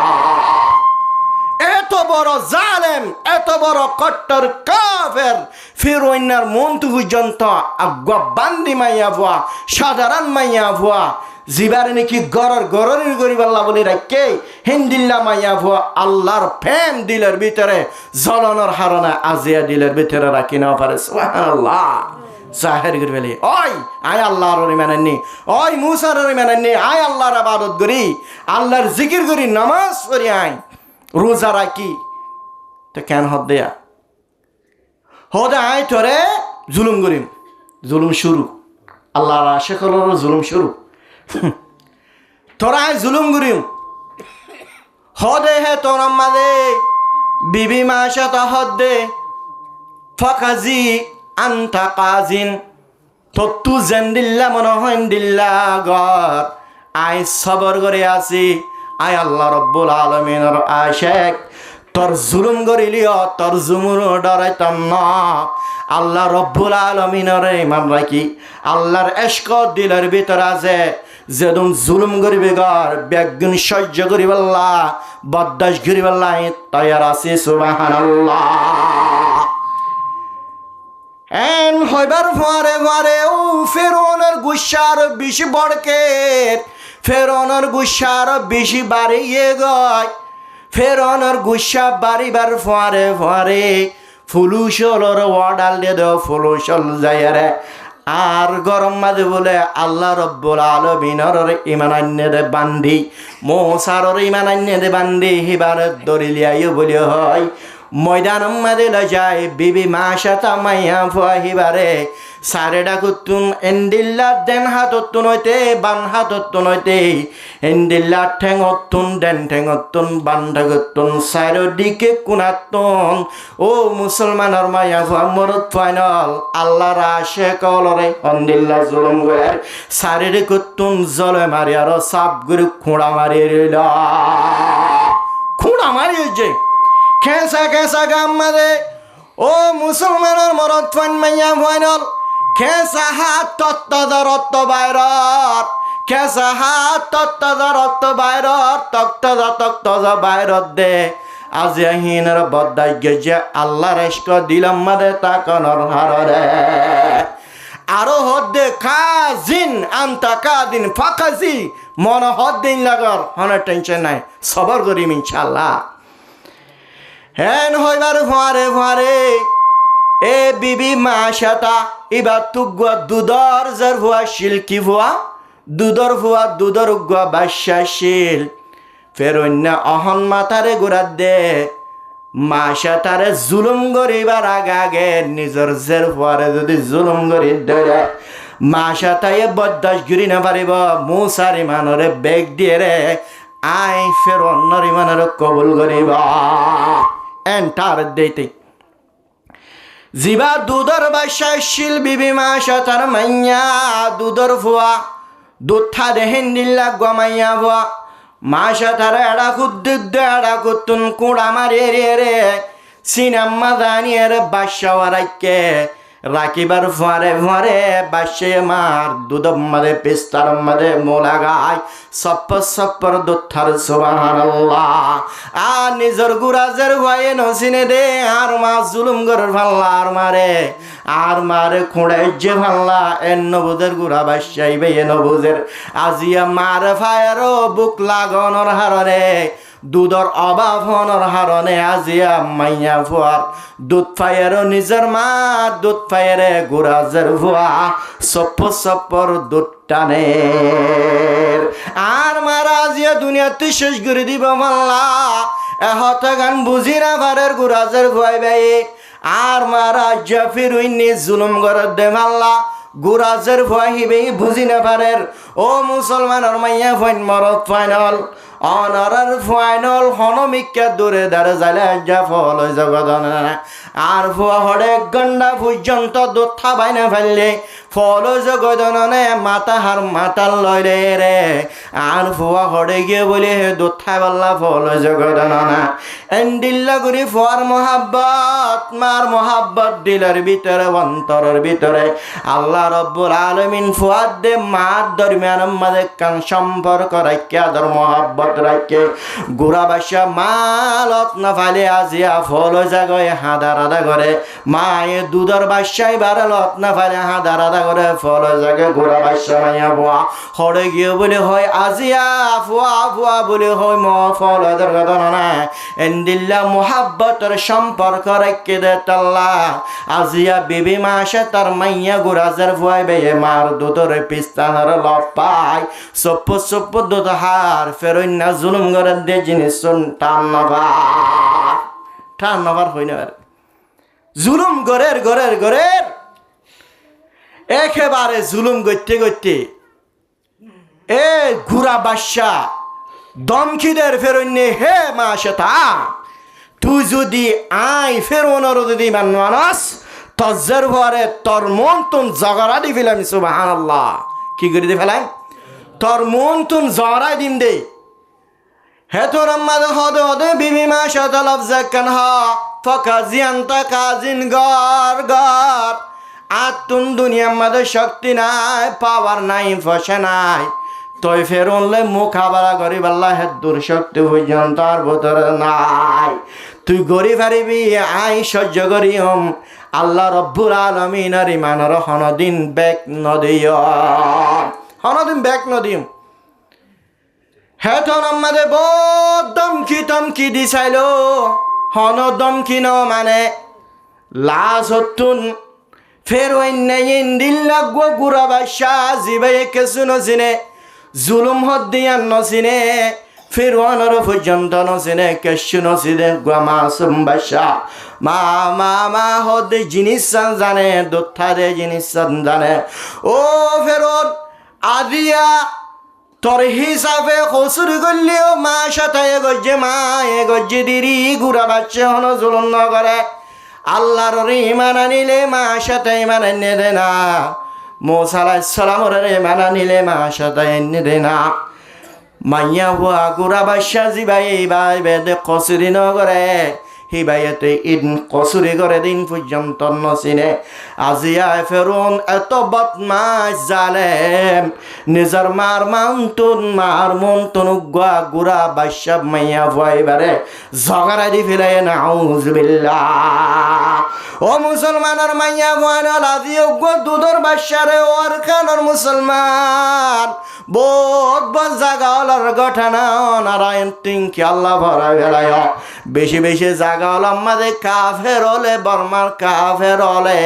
Speaker 1: এত বড় জালেম, এত বড় কট্টর কাফের ফিরৌনের মন্তু পর্যন্ত আগুয়া বান্দি মাইয়া ভুয়া, সাধারণ মাইয়া ভুয়া জিবার নাকি গরর গরিব আল্লাহ বলে রাখে হিন্দিল্লা মাইয়া ভুয়া আল্লাহর ফেম দিলের ভিতরে জ্বলনের হারনা আজিয়া দিলের ভিতরে রাখি না পারে। সুবহানাল্লাহ। জাহের করে ফেলি ওই আয় আল্লাহর ইমানান্নি, ওই মুসার ইমানান্নি, আয় আল্লাহর ইবাদত করি, আল্লাহর জিকির করি, নামাজ পড়ি, আয় রোজা রাখি। তো কেন হদ দেয়া হদে আয় তোরে জুলুম করিম, জুলুম শুরু, আল্লাহর আশেখলের জুলুম শুরু। তোরা আয় জুলুম করিম হদে হে তোর মাদে বিবি মাসা তো হদ দে ফকাজি আন্তা কাজিন তু জেন্দিল্লা মনে হয় দিল্লা গর আই সবর করে আসি। আয় আল্লাহ রব্বুল আলামিনের আশেক তোর জুলুম করিলিও তোর জুমুর ডরাইতাম না। আল্লাহ রব্বুল আলামিনের ইমান রাখি আল্লাহর ইশক দিলের ভিতর আছে, যেদুন জুলুম করিবে গর বেগুন সহ্য করিবাল্লা বরদাস্ত করিবাল্লা তৈয়ার আছি। সুবহানাল্লাহ। এন হইবার ফারে ফারে ও ফেরৌনের গুসার বেশি বড়কের, ফেরৌনের গুসার বেশি বাড়িয়ে গয়, ফেরৌনের গুসা বাড়িবার ফারে ফারে ফুলুসলর ওয়াডাল দিয়ে দেও ফুলুসল যাইয়ারে আর গরম মাঝে বলে আল্লাহ রব্বুল আলামিনের ঈমান আননে দে বান্দি, মুসার ঈমান আননে দে বান্দি হিবার দরিলিয়াইও বলি হয় ময়দান মাঝে যায় বিবি মাসাতা মাইয়া ফুয়াহিবারে সারে ডাকুতুন এন্দিল্লা দেন হাততুন হইতে বান হাততুন হইতে এন্দিল্লা ঠেঙতুন দেন ঠেঙতুন বান ঠেঙতুন চারিদিকে কুনাতুন। ও মুসলমানের মাইয়া ফুয়া মরদ ফাইনাল আল্লাহর আশেকলরে এন্দিল্লা জুলুম করে চারিদিকুতুন জলে মারি আর সাপ গুরু খুঁড়া মারি রইল, খুঁড়া মারি যে খেসা খেসা গাম মারে। ও মুসলমানের মরদ ফান মাইয়া ফাইনাল খেসা হাত তত্তা রক্ত বাইরত, খেসা হাত তত্তা রক্ত বাইরত তক্ত বাইরত দে আজি হিনের বদাই গেছে আল্লাহর ইশক দিলাম মাদে তাকনর হারে আরো হদ্দে কাজিন আন্তা কাদিন ফাকাজি মন হদ্দিন লাগর হনে টেনশন নাই সবর করিম ইনশাআল্লাহ। হেন হইবার ফারে ফারে এ বিবি মাসাতা এবার তুগুয়া দুধর যার ভুয়া শিলকি ভুয়া দুধর ভুয়া দুধর গুয়া বাদশাশীল ফেরন্যা অহন মাতারে গোড়াত দে মাসাতারে জুলুম করিবার আগে নিজের জের ভুয়ারে যদি জুলুম করি ধরে মাসাতায় বদাস গিরি না পারিব মুসার ইমানরে বেগ দিয়ে রে আই ফেরন্নর ইমানের কবুল করিব এন্টার দিতে জিবা দুধর বাদশাশীল বিবি মাসাতার মাইয়া দুধর ভুয়া দুধা দেহেন দিল্লা গমাইয়া ভুয়া মাসাতার এড়া এড়া কুতুন কুড়া মারি রে সিনেমা জানিয়ে রে বাদশাওয়ারাইকে রাখিবার ফারে ফারে বাসে মার দুধম মাদে পিস্তার মাদে মোলা গায় সপ্পর দুথার। সুবহানাল্লাহ। আর নিজর গুরাজের ভয়ে নসিনে দে আর মা জুলুম গরের ফাল্লা আর মারে খুঁড়াই যে ফাল্লা এন নবুদের গুড়া বাসাইবে এ নবুদের আজিয়া মার ফায়ারও বুক লাগনর হাররে দুধর অভাব হনর হারণে আজিয়া মাইয়া ফুয়ার দুধ ফায়ারও নিজের মা দুধ ফায়ারে গুরাজের ফুয়া সপ্পর দুধ টানে আর মারা আজিয়া দুনিয়াতে শেষ করে দিব মাল্লা এহত গান বুঝি না ভারের গুরাজের ফুয়াই ভাই আর মারা জাফির উইনি জুলুম করে দে মাল্লা গুরাজের ভয় হিবে বুঝি না পারের ও মুসলমানের মাইয়া ফাইন মরত ফাইনাল অনারার ফাইনাল হনমিকা দূরে দাঁড়ে যাইলে যা ফল হয়ে জগৎ আর ফুয়া হরে 1 ঘন্টা পর্যন্ত দুধ খাবাই না ফেললে ফল জগদনে মাথা হার মাতাল লইলে রে আর ফুয়া হরে গিয়ে বলে হে দুধ খাই পাল্লা ফল জগদনা এন্ডিল্লা করি ফুয়ার মোহাব্বত মার মোহাব্বত দিলের ভিতরে অন্তরের ভিতরে আল্লাহ রব্বুল আলামিন ফুয়াদ দে মার দরমিয়ান মাঝে কান সম্পর্ক রাখিয়া ধর মোহাব্বত রাখে গুড়া বাসা মালত না ফালে আজিয়া ফল জাগয় হাদা রাধা করে মায়ে দুধর বাসায় বারালত না ফালে হাদা রাধা করে ফল জাগে গুড়া বাসা মাইয়া বুয়া হরে গিয়ে বলে হয় আজিয়া ফুয়া ফুয়া বলে হয় ম ফল না এন্দিল্লা মোহাব্বতের সম্পর্ক রেখে দে তাল্লা আজিয়া বিবি মাসে তার মাইয়া গুরাজের ফুয়াই বেয়ে মার দুধর পিস্তানার লপাই সপ্প সপ্প দুধ হার ফেরইনা জুলুম করে দে জিনিস টান নবার হই না জুলুম গরের গরের গরের একেবারে জুলুম করতে করতে এ গুড়া বাদশা দমকিদের ফেরইনে হে মাসে তা তুই যদি আই ফেরোনার যদি মানুষ তজ্জের ভরে তোর মন তুম জগরা দি ফেলাম সুবহানাল্লাহ কি করে দি ফেলাম তোর মন তুম জগরা দিন দে হে তোর আম্মাদ হদে হদে বিবি মাসা তলব জাকান হা ফকাজিয়ান্তা কাজিন গর গর আর তুম দুনিয়ার মধ্যে শক্তি নাই পাওয়ার নাই ফসে নাই তই ফেরনলে মুখ আবারা গরিব আল্লাহ হেদুর শক্তি পর্যন্ত আর ভেতরে নাই তুই গরি পারিবি আই সহ্য করি আল্লাহ রব্বুল আলামিনের ইমানের হনদিন ব্যাক নদিও হনদিন ব্যাক নদিম হেতন আমাদের বহুত দমকি দিছাইল হন দমকি ন মানে লাশ হতুন ফের অন্যায় দিল্লা গুড়া বাসা জিবাই কেসু নচিনে জুলুম হদ্দিয়ান নচিনে ফেরওয়ানোর পর্যন্ত নচিনে কেসু নচিনে মাসুম বাসা মা মা মা হদে জিনিস জানে দোথা দে জিনিস জানে ও ফেরত আদিয়া তোর হিসাবে কসুরি করলেও মা সাথে গজ্জে মা এ গজ্জে দিরি গুড়া বাচ্চা হন জুলুম ন করে আল্লাহর ইমান আনিলে মা সাথে ইমান এনে দে না মুসা আলাইহিস সালামের ইমান আনিলে মা সাথে এনে দে না মাইয়া হুয়া গুড়া বাদশা জিবাই বাই বেদে কসুরি ন করে হিবাইতে ইন কসুরি করে দিন পর্যন্ত নচিনে আজিয়া ফেরুন এত বদমাশ জালেম নিজের মার মন্তন গুড়া বাদশা মাইয়া ভয়বারে ঝগড়া দি ফেলে নাউজুবিল্লাহ ও মুসলমানের মাইয়া ভয় আজি দুধর বাদশারে ওর খানোর মুসলমান বহুত জাগাওয়ালার ঘটনা নারায়ণ তিনকি আল্লাহ ভরা বেলায় বেশি বেশি জাগাওয়াল আমাদের কাফের হলে বর্মার কাফের হলে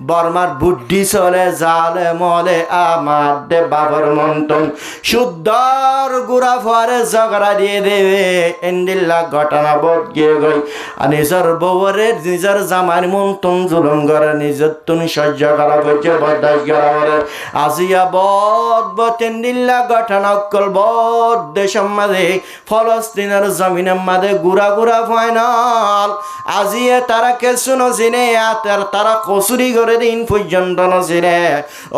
Speaker 1: বর্মার বুদ্ধি চলে জালে মলে আমার দে বাবার মন্তন শুদ্ধর গুড়া ফরে ঝগড়া দিয়ে দেবে এন্ডিল্লা ঘটনা বোধ গিয়ে গই নিজের বউরে নিজের জামার মন্তন জুলুম করে নিজের তুন সহ্য করা করছে বদাস করা আজিয়া বদ এন্ডিল্লা ঘটনা কল বদ দেশের মাঝে ফলস্তিনের জমিনের মাঝে গুড়া গুড়া ফাইনাল আজিয়ে তারা কেসু নচিনে তারা কসুরি করে দিন পর্যন্ত নচিনে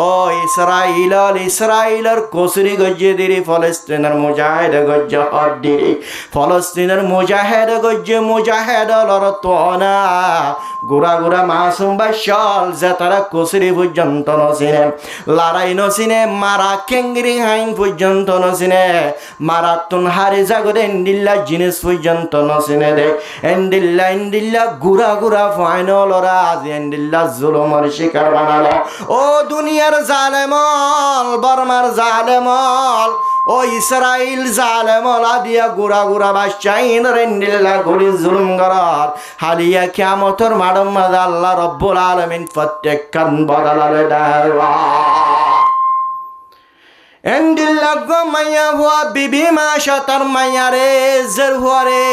Speaker 1: ও ইসরাইলের কসুরি গজ্জে দিরি ফলস্তিনের মুজাহিদ গজ্জ হদ দিরি ফলস্তিনের মুজাহিদ গজ্জে মুজাহিদ লড়ত না গুড়া গুড়া মাসুম বাসল যে তারা কসুরি পর্যন্ত নচিনে লড়াই নচিনে মারা কেঙ্গরি হাইন পর্যন্ত নচিনে মারা তুন হারি জাগরে এন্ডিল্লা জিনিস পর্যন্ত নচিনে দে এন্ডিল্লা গুড়া গুড়া ফাইনাল ওরা আজ এন্ডিল্লা জুলুমের শিকার বানালো ও দুনিয়ার জালেমল বর্মার জালেমল ও ইসরাইল জালেমল আদিয়া গুড়া গুড়া বাদশাইন এন্ডিল্লা গুড়ি জুলুম করার হালিয়া কিয়ামতের মাডম মাদা আল্লাহ রব্বুল আলামিন প্রত্যেক কান বদলালে দেওয়া এন্ডিল্লা গো মাইয়া হুয়া বিবি মাশা তার মাইয়া রে জের হুয়া রে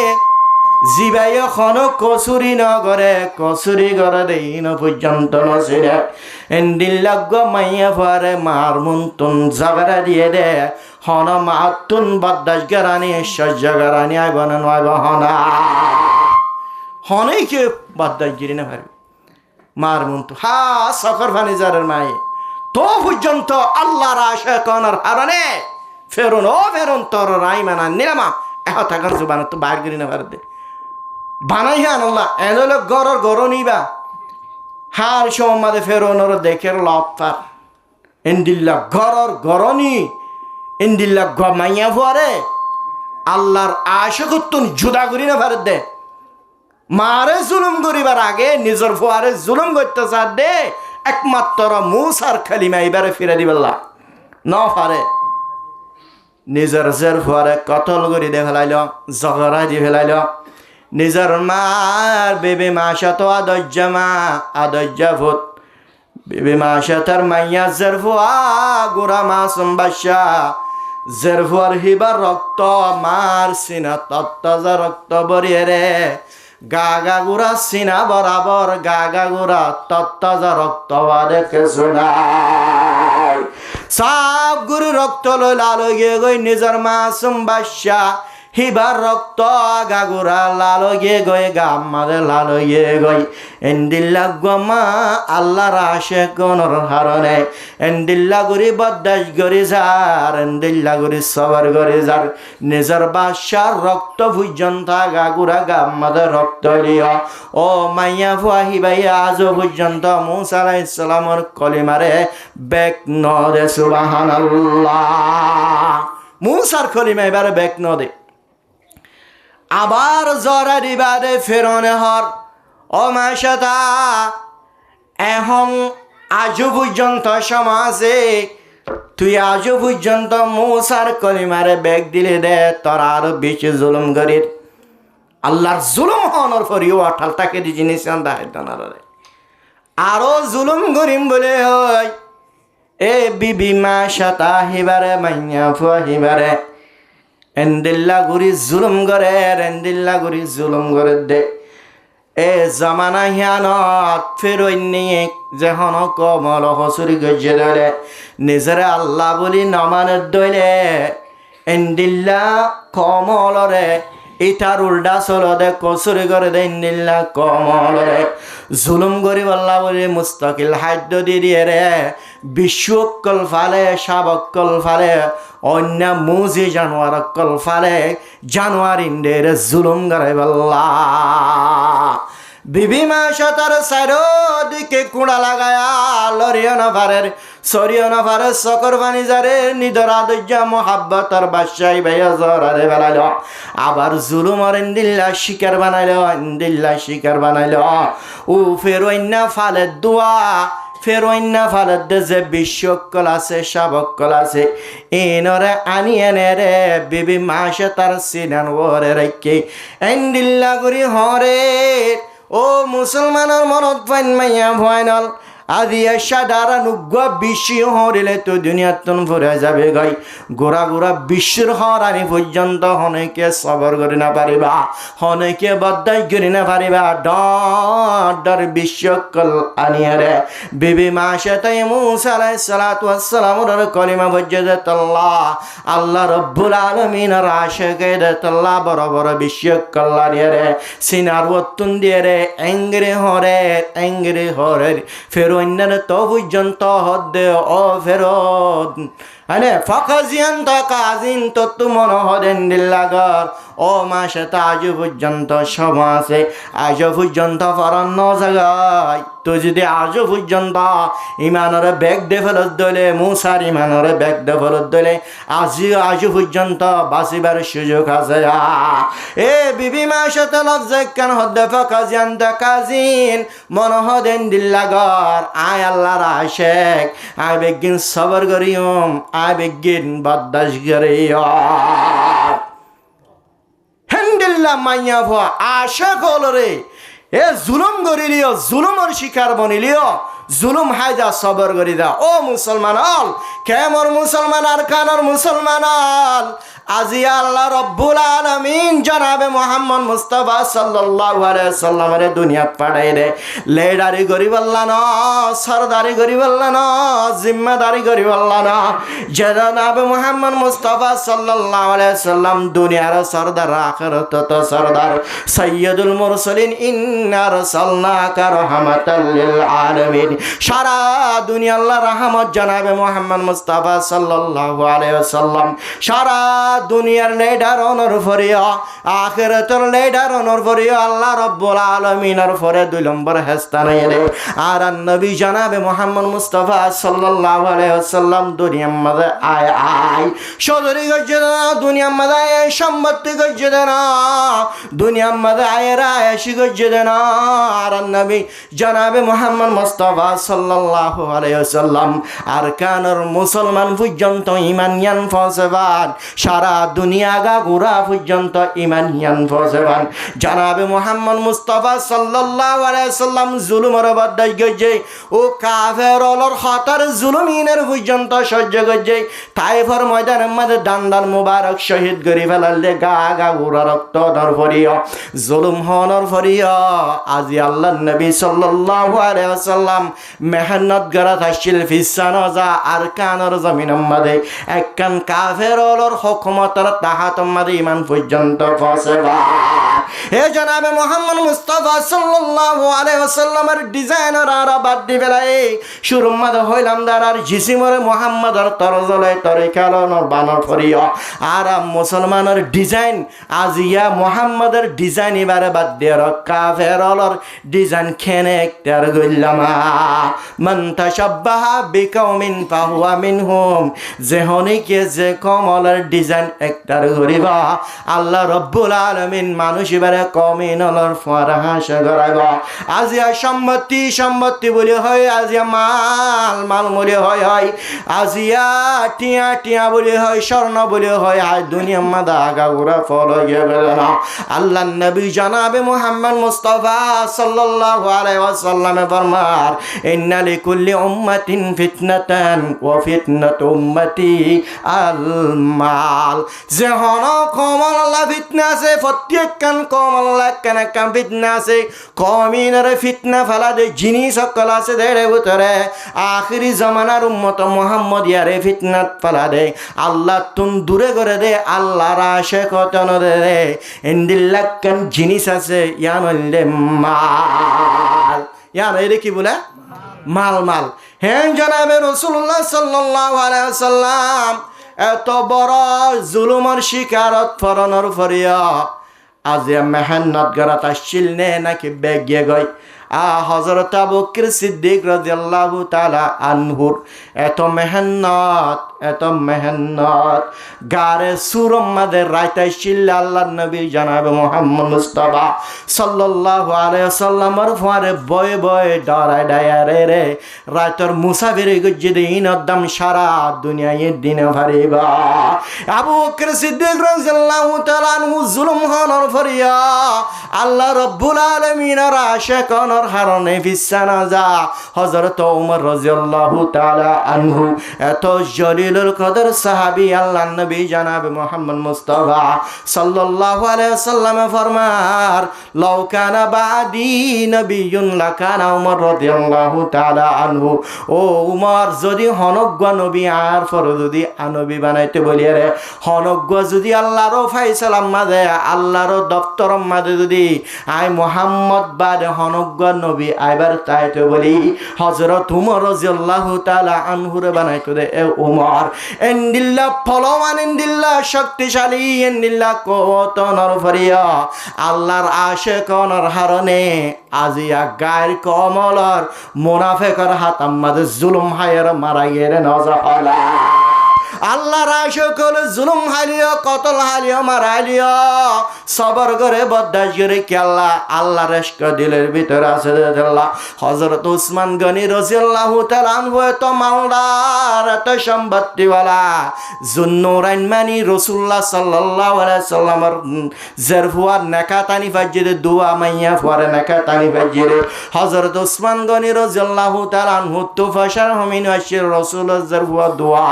Speaker 1: জিবাই খন কচুরি নগরে কচুরি গড়ে দেইন পর্যন্ত নচিরে এন্দিল্লাগ মাইয়া ফুয়ারে মার মুন্তুন জাগরা দিয়ে দে হন মাতুন বদাস গরানি সহ্য গরানি আইবন নয় হনা হনেই কে বদাস গিরি না পারবি মার মুন্তু হা সকর ফানিজারের মায়ে তো পর্যন্ত আল্লাহর আশা কনার হারনে ফেরুন ও ফেরুন তোর রাই মানা নিলামা এহ থাকার জুবান তো বার গিরি না পারবে বানাই হ্যাঁ আল্লাহ এনলে গরর গর নিবা হার সোমাদে ফেরোনর দেখের লফার ইন্দিল্লা গরর গরনি ইন্দিল্লা মাইয়া ফুয়ারে আল্লাহর আশাকুত্তুন জুদা করি না ভারত দে মারে জুলুম করিবার আগে নিজের ফুয়ারে জুলুম করতে চার দে একমাত্র মুসার খালিমা এবারে ফিরে দিবেল্লা ন পারে নিজের জের ফুয়ারে কতল করি দে ফেলাইল জগরা দি ফেলাইল নিজের মার বেবি মাসা তো আদর্যা মা আদর্যা ভূত বেবি মাসা তার মাইয়া জের ফুয়া গুড়া মাসুম বাসা জের ফুয়ার হিবার রক্ত মার সিনা তত্তাজা রক্ত বরিয়ে রে গাগা গুড়া সিনা বরাবর গাগা গুড়া তত্তাজা রক্ত দেখে শোনায় সাপ গুরু রক্ত লই লালো গিয়ে গই নিজের মাসুম বাসা হিবার রক্ত গাগুরা লালো গিয়ে গই গাম্মারে লালো গিয়ে গই এন্দিল্লা গমা আল্লাহর আশে কোনর হারনে এন্দিল্লা গুরি বদাস গরি যার এন্দিল্লা গুরি সবার গরি যার নিজের বাসার রক্ত পর্যন্ত গাগুরা গাম্মারে রক্ত লিয়া ও মাইয়া ফুয়া হিবাই আজ পর্যন্ত মুসা আলাইহিস সালামের কলিমারে বেক ন দে সুবহানাল্লাহ মুসার কলিমা এবারে বেক ন দে আবার জরা দিবাদে ফেরনে হর ও মাসাতা এখন আজও পর্যন্ত সমাজে তুই আজও পর্যন্ত মুসার কলিমারে বেগ দিলে দে তোর আরো বেশি জুলুম করির আল্লাহর জুলুম হনর ফরিও আঠাল তাকে দি জিনিস দানারে আরো জুলুম করিম বলে হয় এ বিবি মাসাতা হিবারে মাইয়া ফুয়া হিবারে এন্দিল্লা গুরি জুলুম করে এন্দিল্লা গুরি জুলুম করে দে এ জামানা হিয়ানত ফেরই নিয়ে যেহন কমল হসুরি গজে ধরে নিজেরে আল্লাহ বলি নমানের দইলে এন্দিল্লা কমলরে ইটার উল্টা চল দে কচুরি করে দে এন্দিল্লা কমলরে জুলুম করি আল্লাহ বলি মুস্তাকিল খাদ্য দি দিয়ে রে বিশ্বকল ফালে শাবকল ফালে অন্য মুজি জানোয়ার কল ফালে জানোয়ার ইন্দের জুলুম করে বল্লা বিবি মাসা তার চারিদিকে কুড়া লাগায়া লরিও নফারের সরিও নফারের সকর বানি যারে নিদর আদর্যা মোহাব্বতর বাদশাহী ভাইয়া জরারে বেলাইল আবার জুলুমর ইন্দিল্লা শিকার বানাইল ইন্দিল্লা শিকার বানাইল ও ফের অন্য ফালের দোয়া ফের অন্য ফালের যে বিশ্বকল আছে শাবকল আছে এনরে আনি এনে রে বিবি মাসে তার সিনান ওরে রেখে ইন্দিল্লা করি হরে ও মুসলমানের মনত ফাইন মাইয়া ফাইনাল আদিয়া সাদারা নুগ্গা বিশ্ব হরিলে তো দুনিয়াতন ফুরে যাবে গাই গোড়া গোড়া বিশ্বের হরানি পর্যন্ত হনেকে সবর করে না পারিবা হনেকে বদাই করে না পারিবা ডর বিশ্বকল আনিয়ারে বিবি মাসে তাই মুসা আলাইহিস সালাতু ওয়াস সালামের কলিমা বজ্জাত আল্লাহ রব্বুল আলামিনের আশিকে দেতল্লাহ বড় বড় বিশ্বকল আনিয়ারে সিনার ওতুন দিয়ে রে এঙ্গরে হরে ফের অন্যান্য তো পর্যন্ত হদে ও ফেরত আরে ফকাজিয়ান তা কাজিন তো তু মনে হদেন দিল্লাগর ও মাসে তা আজ পর্যন্ত সমাসে আজ পর্যন্ত ফরান্ন জায়গায় তো যদি আজ পর্যন্ত ইমানরে ব্যাগ দে ফেরত দলে মুসার ইমানরে ব্যাগ দে ফেরত দলে আজ পর্যন্ত বাঁচিবার সুযোগ আছে এ বিবি মাসে তো লজ্জায় কেন হদে ফকাজিয়ান তা কাজিন মনে হদেন দিল্লাগর আয় আল্লাহর আশেক আয় বেগিন সবর করিম আয় বেগিন বদাস করিয়া হেন্দিল্লা মাইয়া ভুয়া আশা কলরে এ জুলুম করিলিও জুলুমর শিকার বনিলিও জুলুম হায়দা সবর করি দা ও মুসলমান হল কেমন মুসলমান আর কানর মুসলমান হল আজি আল্লাহ রব্বুল আলামিন জনাবে মুহাম্মদ মুস্তাফা সাল্লাল্লাহু আলাইহি সাল্লামের দুনিয়া পাঠাই দে লেডারি গরিব আল্লাহ না সরদারি গরিব আল্লাহ না জিম্মাদারি গরিব আল্লাহ না জনাবে মুহাম্মদ মুস্তাফা সাল্লাল্লাহু আলাইহি সাল্লাম দুনিয়ার সরদার আখিরাত তো সরদার সাইয়্যিদুল মুরসালিন ইন্না আরসালনাকা রাহমাতাল লিল আলামিন সারা দুনিয়া আল্লাহ রহমত জনাবে মুহাম্মদ মুস্তাফা সাল্লাল্লাহু আলাইহি ওয়াসাল্লাম সারা দুনিয়ার লিডার অনর ফরিয়া আখিরাতের লিডার অনর ফরিয়া আল্লাহ রাব্বুল আলামিনের পরে দুই নম্বর স্থানে এলে আর নবী জনাবে মুহাম্মদ মুস্তাফা সাল্লাল্লাহু আলাইহি ওয়াসাল্লাম দুনিয়ার মধ্যে আয় সদরি গজ্জে না দুনিয়ার মধ্যে আয় সম্পত্তি গজ্জে না দুনিয়ার মধ্যে আয় রায়শি গজ্জে না আর নবী জনাবে মুহাম্মদ মুস্তাফা সাল্লাল্লাহু আলাইহি ওয়াসাল্লাম আর কানর মুসলমান পর্যন্ত ইমানিয়ান ফসবান সারা দুনিয়া গা গোরা পর্যন্ত ইমানিয়ান ফসবান জনাবে মুহাম্মদ মুস্তাফা সাল্লাল্লাহু আলাইহি ওয়াসাল্লাম জুলুমের বাদ্দাই গজে ও কাফেরর খাতার জুলুমিনের পর্যন্ত সহ্য গজে তাইফর ময়দানের মধ্যে দান্দান মুবারক শহীদ করি ফেলালে গা গা গোরা রক্ত নর ফরিয়া জুলুম হনর ফরিয়া আজি আল্লাহর নবী সাল্লাল্লাহু আলাইহি ওয়াসাল্লাম মেহনত গরা তাশিল ফিসানো যা আর কানর জমিনের মধ্যে একখান কাফেরর হুকুমতের তাহাতর মধ্যে ইমান পর্যন্ত ফসবা হে জনাবে মুহাম্মদ মুস্তাফা সাল্লাল্লাহু আলাইহি ওয়াসাল্লামের ডিজাইনার আর বাদ দিবেলাই শুরুর মধ্যে হইলাম দারার জিসিমরে মুহাম্মদর তরজলে তরিকালনর বানর ফরিয়া আর মুসলমানের ডিজাইন আজিয়া মুহাম্মদের ডিজাইন এবারে বাদ দিয়ে কাফেরর ডিজাইন খেনে একটার গইলামা মান তাশাব্বাহা বিকাউমিন ফাহুয়া মিনহুম যেহনিকে যে কমলের ডিজাইন একটার গরিবা আল্লাহ রব্বুল আলামিন মানুষ এবারে কমিনলর ফরাহাস গরাইবা আজিয়া সম্পত্তি বলি হয় আজিয়া মাল বলি হয় আজিয়া টিয়া বলি হয় স্বর্ণ বলি হয় আজ দুনিয়ার মাদা আগা গোড়া ফল গেবে না আল্লাহ নবী জনাবে মুহাম্মদ মুস্তাফা সাল্লাল্লাহু আলাইহি ওয়াসাল্লামে ফরমার ইন্না লিকুল্লি উম্মাতিন ফিতনাতান ওয়া ফিতনাতু উম্মতি আল মাল যে হন কমল আল্লাহ ফিতনা আছে প্রত্যেকখান কমল আল্লাহ কান ফিতনা আছে কমিনের ফিতনা ফেলা দে জিনিস সকল আছে দেড়ে ভিতরে আখিরি জামানার উম্মত মুহাম্মদিয়ারে ফিতনাত ফেলা দে আল্লাহ তুন দূরে করে দে আল্লাহর আশিক হতন দে ইন্দিল্লাকান জিনিস আছে ইয়ানলে মাল ইয়ান এর কি বলে মাল হ্যাঁ জনাবে রাসূলুল্লাহ সাল্লাল্লাহু আলাইহি ওয়াসাল্লাম এত বড় জুলুমের শিকারত ফরনর ফরিয়া আজ মেহনত গরা তাশিল নে নাকি বেগে গই হযরত আবু বকর সিদ্দিক রাদিয়াল্লাহু তাআলা আনহুর এত মেহনত গারে সুরম মাদে রাইতাই শিল আল্লাহর নবী জনাবে মুহাম্মদ মুস্তাফা সাল্লাল্লাহু আলাইহি ওয়াসাল্লামের ফারে বয়ে ডরাই ডায়ারে রে রাতর মুসাফিরে গজ্জে দিন আদম সারা দুনিয়ায় দিনে ভারিবা আবু বকর সিদ্দিক রাদিয়াল্লাহু তাআলা আনহু জুলুম হনর ফরিয়া আল্লাহ রাব্বুল আলামিনের আশিকনর হারনে ফিসানা যা হযরত ওমর রাদিয়াল্লাহু তাআলা আনহু এত জলিলুল কদর সাহাবী আল্লাহর নবী জনাবে মুহাম্মদ মুস্তাফা সাল্লাল্লাহু আলাইহি ওয়াসাল্লাম ফরমার লাউ কানা বাদি নবিয়ুন লাকানা ওমর রাদিয়াল্লাহু তাআলা আনহু ও ওমর যদি হনজ্ঞ নবী আর পর যদি আনবী বানাইতে বলি রে হনজ্ঞ যদি আল্লাহর ফায়সালার মাঝে আল্লাহর দপ্তর মাঝে যদি আই মুহাম্মদ বাদে হনজ্ঞ নবী আইবার তাইতে বলি হযরত ওমর রাদিয়াল্লাহু তাআলা আনহুরে বানাইতে দে এ ওমর এন্দিল্লাহ ফলওয়ান এন্দিল্লাহ শক্তিশালী এন্দিল্লাহ কোতনর ফরিয়া আল্লাহর আশিকনর হারনে আজিয়া গায়ের কমলর মুনাফিকর হাত আমাদের জুলুম হায়ের মারা গেরে নজর আল্লাহর আশিক হলে জুলুম হালিও কতল হালিও মারালিও সবর করে বরদাস করে কি আল্লাহ রেস্ক দিলের ভিতরে আছে আল্লাহ। হযরত উসমান গনি রাদিয়াল্লাহু তাআলা আনহু এত মালদার এত সম্পত্তিওয়ালা জুন্নুরাইন মানি রাসূলুল্লাহ সাল্লাল্লাহু আলাইহি সাল্লামের জারফুয়ার নাকাতানি ফাজিরে দোয়া মাইয়া ফুয়ারে নাকাতানি ফাজিরে হযরত উসমান গনি রাদিয়াল্লাহু তাআলা আনহু তুফাশার হমিন ওয়াশির রাসূলের জারফুয়া দোয়া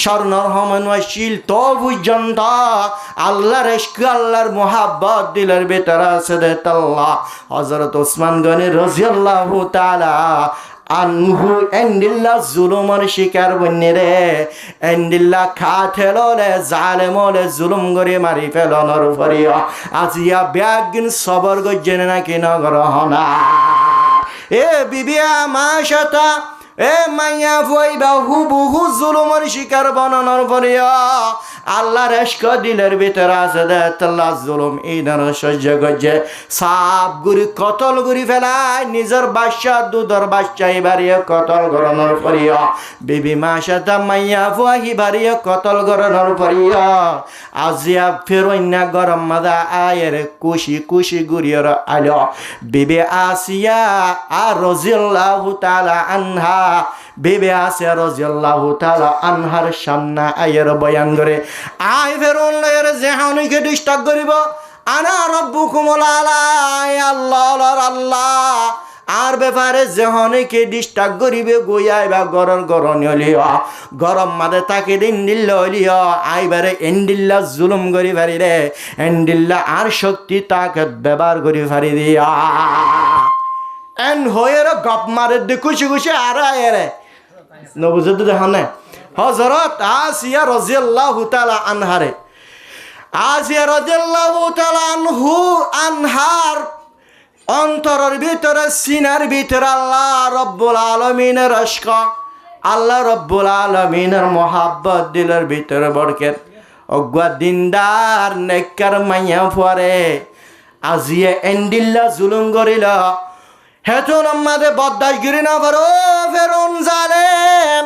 Speaker 1: স্বর্ণর হমিন ওয়াশিল তো পর্যন্ত আল্লাহর ইশক আল্লাহর মুহাব্বত দিলের ভিতরে আছে আল্লাহ। হযরত উসমান গনি রাদিয়াল্লাহু তাআলা আনহু এন্ডিল্লা জুলুমের শিকার বন্যে রে এন্ডিল্লা খাথেললে জালেমলে জুলুম করে মারি ফেলনর ফরিয়া আজিয়া ব্যাগিন সবর গজেনে নাকি নগর হনা এ বিবিয়া মাশাতা এ মাইয়া ফইবা হুবহু জুলুমের শিকার বননর ফরিয়া আল্লাহর ইশক দিলের ভিতরে আছে আল্লাহ জুলুম ইনার সহ্য গজে সাপ গুরি কতল গুরি ফেলায় নিজের বাদশা দুধর বাদশা বাড়িয়ে কতল গরনর ফরিয়া বিবি মাশাতা মাইয়া ফুয়াহি বাড়িয়ে কতল গরনর ফরিয়া আজিয়া ফেরোইনা গরম মাদা আয়ের কুশি কুশি গুরিয়র আলো বিবি আসিয়া আর রাদিয়াল্লাহু তাআলা আনহা বিবি আসিয়া রাদিয়াল্লাহু তাআলা আনহার সামনে আয়ের বয়ান করে আয় ফেরোন লয়ের জেহানিকে ডিস্টার্ব করিব আনা রব্বুকুমুল আলা আল্লাহ আর ব্যাপারে জেহানিকে ডিস্টার্ব করিবে গোয়াইবা গরর গরনি হলিয়া গরম মাদে তাকে দিন দিল্ল হলিয়া আইবারে এন্ডিল্লা জুলুম করি পারি রে এন্ডিল্লা আর শক্তি তাকে ব্যবহার করি পারি দিয়া এন হয়ের গপ মারে দি খুশি খুশি আর আয়েরে নবুজত দেখানে হযরত আসিয়া রাদিয়াল্লাহু তাআলা আনহারে আসিয়া রাদিয়াল্লাহু তাআলা আনহার অন্তরের ভিতরে সিনার ভিতরে আল্লাহ রব্বুল আলামিনের ইশক আল্লাহ রব্বুল আলামিনের মোহাব্বত দিলের ভিতরে বরকত অগুয়া দিনদার নেককার মাইয়া ফুয়ারে আজিয়া এন্ডিল্লা জুলুম করিল হেতুন আমাদের বরদাস্ত করি না পারো ফেরুন জালেম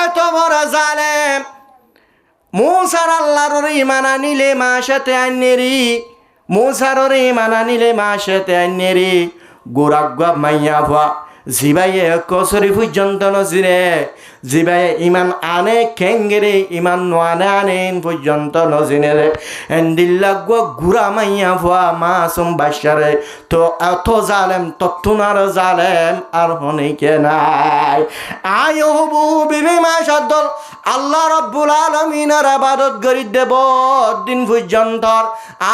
Speaker 1: এত বড় জালেম মুসার আল্লাহর ঈমান আনিলে মাশাতে আন্নেরি মুসার ঈমান আনিলে মাশাতে আন্নেরি গোরাগ্বা মাইয়া ফুয়া জিবাইয়ে কসরি পর্যন্ত নজিরে জিবাইয়ে ইমান আনে কেঙ্গেরে ইমান নোয়ানে আনেন পর্যন্ত নজিনে রে এন্দিল্লাগুয়া গুড়া মাইয়া ফুয়া মাসুম বাসারে তো এত জালেম তত্তুনার জালেম আর হনিকে নাই আয় হবু বিবি মাশাদ্দল আল্লাহ রব্বুল আলামিনের ইবাদত করি দেব দিন পর্যন্ত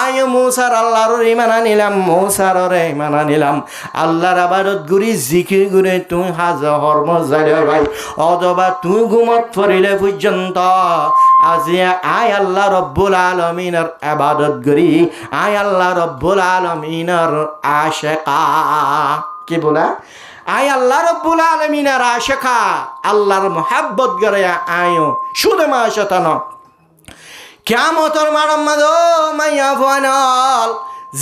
Speaker 1: আয় মুসার আল্লাহর ঈমান আনিলাম মুসার ঈমান আনিলাম আল্লাহর ইবাদত করি জিকির করে তুই হাজা হরম যাইলে ভাই অথবা তুই ঘুমত পড়িলে পর্যন্ত আজিয়া আয় আল্লাহ রব্বুল আলামিনের ইবাদত করি আয় আল্লাহ রব্বুল আলামিনের আশিকা কি বলা আয় আল্লাহ রব্বুল আলামিনের আশিকা আল্লাহর মুহাব্বত করে আয়ো শুধু মাশাতান কিয়ামতের মারাম্মাদ মাইয়া ফানাল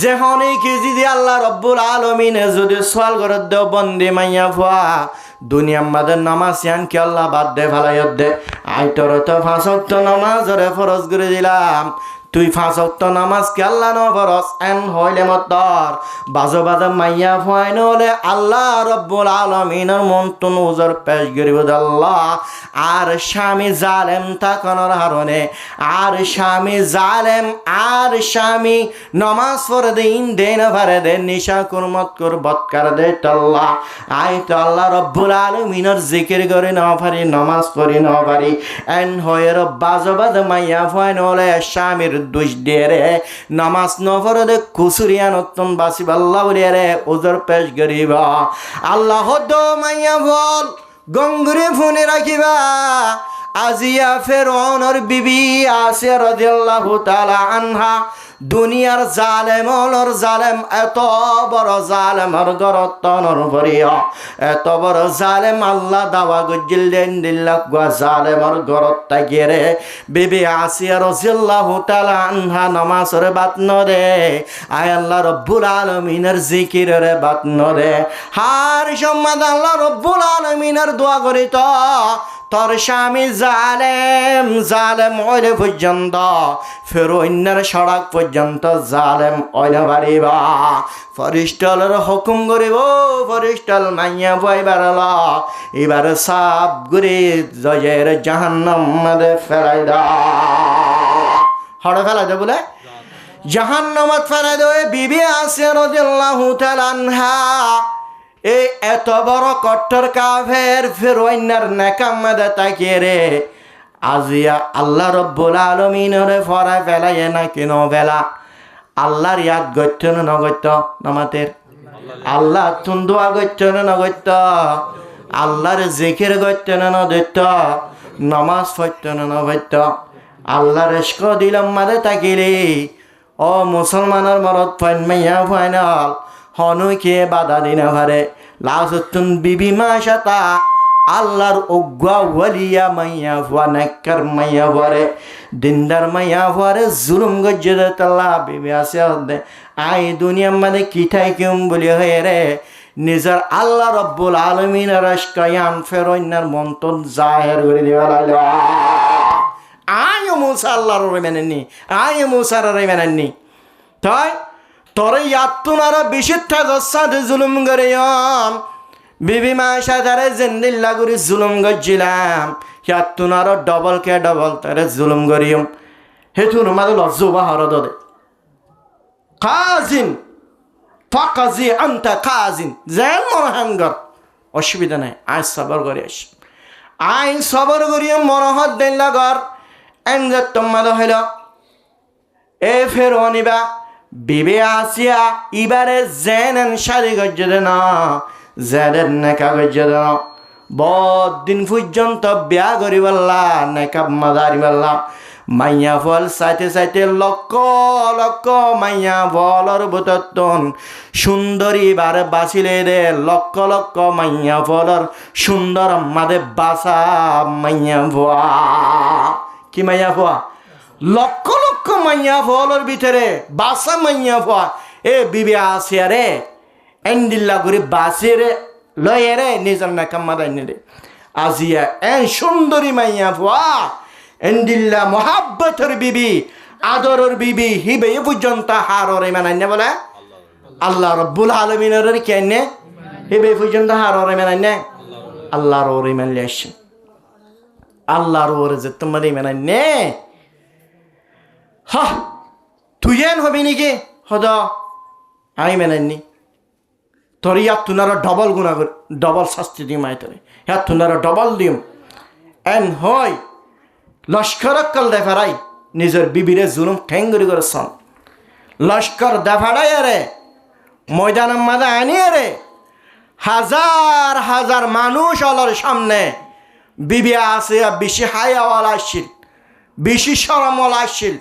Speaker 1: যেহনে কেজি দি আল্লাহ রব্বুল আলামিনে যদি সওয়াল করে দেও বন্দে মাইয়া ফুয়া দুনিয়ার মাদের নামাজ ইয়ান কি আল্লাহ বাদ দে ফালাইত দে আই তোর তো 5 ওয়াক্ত নামাজরে ফরজ করে দিলাম তুই 5 ওয়াক্ত নামাজ কি আল্লাহ ন ফরজ এন হইলে মতর বাজো বাজা মাইয়া ফুয়াই নলে আল্লাহ রব্বুল আলামিনের মন তো নজর পেশ করিব আল্লাহ আর স্বামী জালেম তাকনর হারনে আর স্বামী জালেম আর স্বামী নামাজ পড়ে দিন দেন পারে দে নিশা কুরমত কর বৎকার দে আল্লাহ আই তো আল্লাহ রব্বুল আলামিনের জিকির করে না পারি নামাজ পড়ি না পারি এন হয়ের বাজো বাজা মাইয়া ফুয়াই নলে স্বামীর দুষ দিয়ে রে নামাজ নফর দে কুসুরিয়া নতুন বাসিব আল্লাহ বলিয়া রে ওজর পেশ করিবা আল্লাহ দো মাইয়া বল গঙ্গুরে ফোনে রাখিবা আজিয়া ফেরৌনের বিবি আসিয়া রাদিয়াল্লাহু তাআলা আনহা দুনিয়ার জালেম অলর জালেম এত বড় জালেমর গরতনর ভরিয়া এত বড় জালেম আল্লাহ দাওয়া গজিল দেন দিল্লাহ গা জালেমর গরত তাগিরে বিবি আসিয়া রাদিয়াল্লাহু তাআলা আনহা নামাজের বাত নদে আয় আল্লাহ রব্বুল আলামিনের জিকিরের বাত নদে হার সম্মাদ আল্লাহ রব্বুল আলামিনের দোয়া করিত তোর স্বামী জালেম জালেম ওইলে পর্যন্ত ফেরোইনার সড়ক পর্যন্ত জালেম ওইলে বাড়িবা ফরিস্টলের হুকুম করিব ফরিস্টল মাইয়া বই বাড়ল এবার সাপ গুড়ি জয়ের জাহান্নাম মধ্যে ফেলাই দাও হড়ে ফেলাই দে বলে জাহান্নামত ফেলাই দে বিবি আসিয়া রাদিয়াল্লাহু তাআলা আনহা এই এত বড় কট্টর কাফের ফিরওয়াইনার নেকাম মধ্যে তাকিয়ে রে আজিয়া আল্লাহ রব্বুল আলামিনের ফরা ফেলাই না কেন ফেলা আল্লাহর ইয়াদ গত্য না নগত্য নামাতের আল্লাহ তুন্দুয়া গত্য না নগত্য আল্লাহর জিকির গত্য না নদত্য নামাজ পড়তে না নগত্য আল্লাহর ইশক দিলাম মাঝে তাকিলে ও মুসলমানের মরদ ফাইন মাইয়া ফাইনাল হনুকে বাধা দিনা ভারে লাজতুন বিবি মাশাতা আল্লাহর উগ্গা ওয়ালিয়া মাইয়া ফুয়া নেকর মাইয়া ফুয়ারে দিনদার মাইয়া ফুয়ারে জুলুম গজ্জে তাল্লা বিবি আছে আই দুনিয়া মানে কিঠাই কেম বলি হয়ে রে নিজের আল্লাহ রব্বুল আলমিনের আশকায়ান ফেরোইনার মন্তন জাহের করে দেওয়া লাগলো আয় মুসা আল্লাহর মেনেননি আয় মুসার মেনেননি তাই তোর ইয়াতুন আরো বিশুদ্ধ গসাদ জুলুম গরিয়ম বিবি মাশা তারে জিন্দিল্লা গুরি জুলুম গজ্জিলাম ইয়াতুন আরো ডবল কে ডবল তারে জুলুম গরিয়ম হেতুন মাদে লজ্জুবা হরদ দে কাজিন ফাকাজি আনতা কাজিন যেন মরহামগর অসুবিধা নাই আই সবর করি আস আই সবর করিয়ম মরহত দিল্লা গর এনজে তোমাদ হইল এ ফেরোনিবা বিবে আসিয়া ইবারে জেনেন শাড়ি গজ্জে না জেনের নেকা গজ্জে না বদিন পর্যন্ত বিয়া করি বললা নেকাব মাদারি বললা মাইয়া ফল চাইতে চাইতে লক্ষ লক্ষ মাইয়া ফলর বুতন সুন্দরী বারে বাঁচিলে রে লক্ষ লক্ষ মাইয়া ফলর সুন্দর মাদে বাসা মাইয়া ভুয়া কি মাইয়া ভুয়া লক্ষ লক্ষ মাইয়া ফলর ভিতরে বাসা মাইয়া ফোয়া এ বিবি আসিয়া রে এন্ডিল্লা করে বাসে রে লয়ে রে নিজের নাকাম মাদাইনি রে আজিয়া এন সুন্দরী মাইয়া ফোয়া এন্ডিল্লা মহাব্বতের বিবি আদরের বিবি হিবে এ পর্যন্ত হাররে মানাইনে বলে আল্লাহ রব্বুল আলমিনের কেনে হিবে পর্যন্ত হাররে মানাইনে আল্লাহর ওরে মানলে আসে আল্লাহর ওরে যে তোমার মানাইনে হা তুই এন হবি নাকি হদ আমি মেনেননি তোর ইয়াত তুনারা ডবল গুণা ডবল শাস্তি দিম আই তোরে ইয়াত তুনারা ডবল দিম এন হয় লস্কর কল দেফারাই নিজের বিবিরে জুলুম ঠেঙ্গুরি করেছেন লস্কর দেফারাই আরে ময়দানের মাঝে আনি আরে হাজার হাজার মানুষ অলর সামনে বিবি আছে বেশি হায়াওয়ালা আসছিল বেশি শরমওয়ালা আসছিল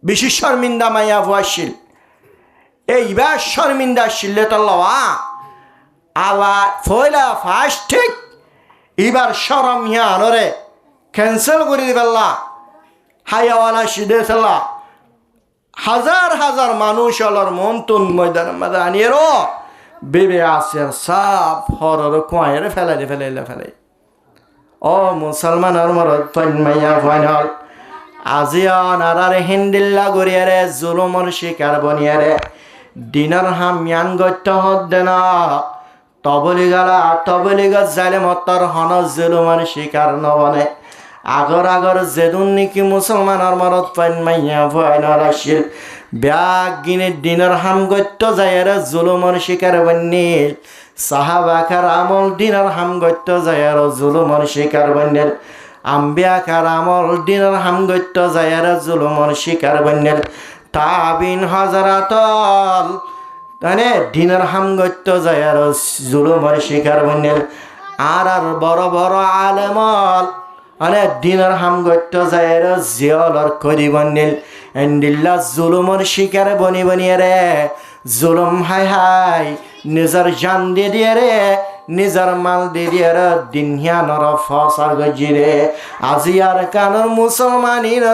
Speaker 1: বেশি শর্মিন্দা মাইয়া ভুয়াশিল এইবার শর্মিন্দা শিল্লে তো লওয়া আবার ফয়লা ফার্স্ট ঠিক এবার শরম ইয়া আনরে ক্যান্সেল করে দিবেল্লা হায়াওয়ালা সিদে ফেলা হাজার হাজার মানুষ অলর মন তুন ময়দানের মাঝে আনিয়ে রো বেবে আসে সাপ হরর কোয়ারে ফেলে ও মুসলমানের মরদ ফাইন মাইয়া ফাইনাল আজিয়া নারারে হিন্দিল্লা গড়িয়ারে জুলুমর শিকার বনিয়ারে দিনার হাম ইয়ান গত্য হদ্দে না তবলিগা জালেমতর হন জুলুমর শিকার নবনে আগর যেদুন নাকি মুসলমানের মরদ পাইন মাইয়া ভয়নার আসিল ব্যাগ গিনে দিনার হাম গত্য যায়ারে জুলুমর শিকার বন্যিল সাহাবাকার আমল দিনার হাম গত্য যায়ারে জুলুমর শিকার বন্যিল আম্বিয়া কার আমল দিনের হামগত্য যায়ার জুলুমর শিকার বন্যের তাবিন হাজারাতল তানে দিনের হামগত্য যায়ার জুলুমর শিকার বন্যের আর বড় বড় আলেমল মানে দিনের হামগত্য যায়ার জিয়লর করি বন্যের এন্ডিল্লা জুলুমর শিকার বনিয়ে রে জুলুম হাই নিজের জান দিয়ে রে নিজের মাল দিয়ে দিনহিয়ানর ফসার গজিরে আজিয়ার কানর মুসলমানির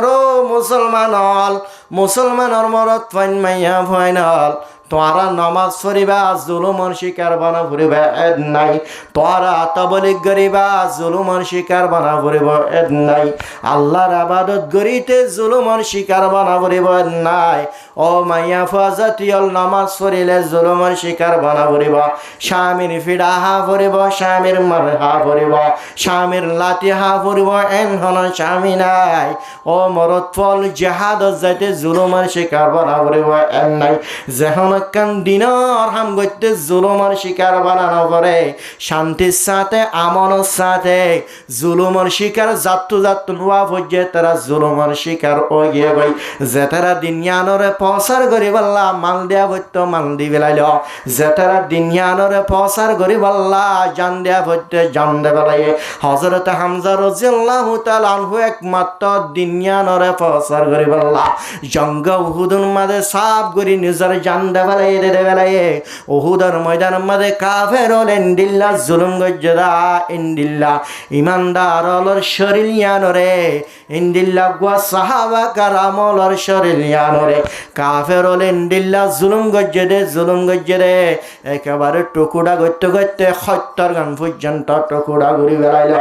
Speaker 1: মুসলমানর মরত ফাইন মাইয়া ফাইনাল তোরা নামাজ পড়িবা জুলুমের শিকার বানা ফুরিবা এদ নাই, তোরা তাবলীগ করিবা জুলুমের শিকার বানা ফুরিব এদ নাই, আল্লাহর ইবাদত করিতে জুলুমের শিকার বানা ফুরিব এদ নাই। ও মাইয়া ফাজাতিয়াল নামাজ পড়িলে জুলুমের শিকার বানা ফুরিব, স্বামীর ফিডা হা ফুরিব, স্বামীর মার হা ফুরিব, স্বামীর লাঠি হা ফুরিব, এন হন স্বামী নাই। ও মরদ ফল জেহাদত যাইতে জুলুমের শিকার বানা ফুরিব এদ নাই। যেহন কান দিনর হাম গইতে জুলুমের শিকার বানানো পরে শান্তির সাথে আমনের সাথে জুলুমের শিকার যাত্তু হওয়া পর্যায়ে তারা জুলুমের শিকার ও গিয়ে গই যে তারা দিনয়ানরে প্রচার করি বললা মাল দেয়া বৈত্য মাল দি বেলাইল, যে তারা দিনয়ানরে প্রচার করি বললা জান দেয়া বৈত্য জান দে বেলাইয়ে। হযরত হামজা রাদিয়াল্লাহু তাআলা আনহু একমাত্র দিনয়ানরে প্রচার করি বললা জঙ্গ উহুদের মাঝে সাফ করি নিজের জান দে বেলাইয়ে দে বেলাইয়ে। উহুদের ময়দানের মাঝে কাফের হলেন দিল্লা জুলুম গজ্জরা ইন্দিল্লা ইমানদার হলর শরীর ইয়ানরে ইন্দিল্লা গুয়া সাহাবা কারামলর শরীর ইয়ানরে কাফের হলেন দিল্লা জুলুম গজ্জে একেবারে টুকুডা গত্য গত্যে সত্যর গান পর্যন্ত টুকুডা ঘুরি বেড়াইল।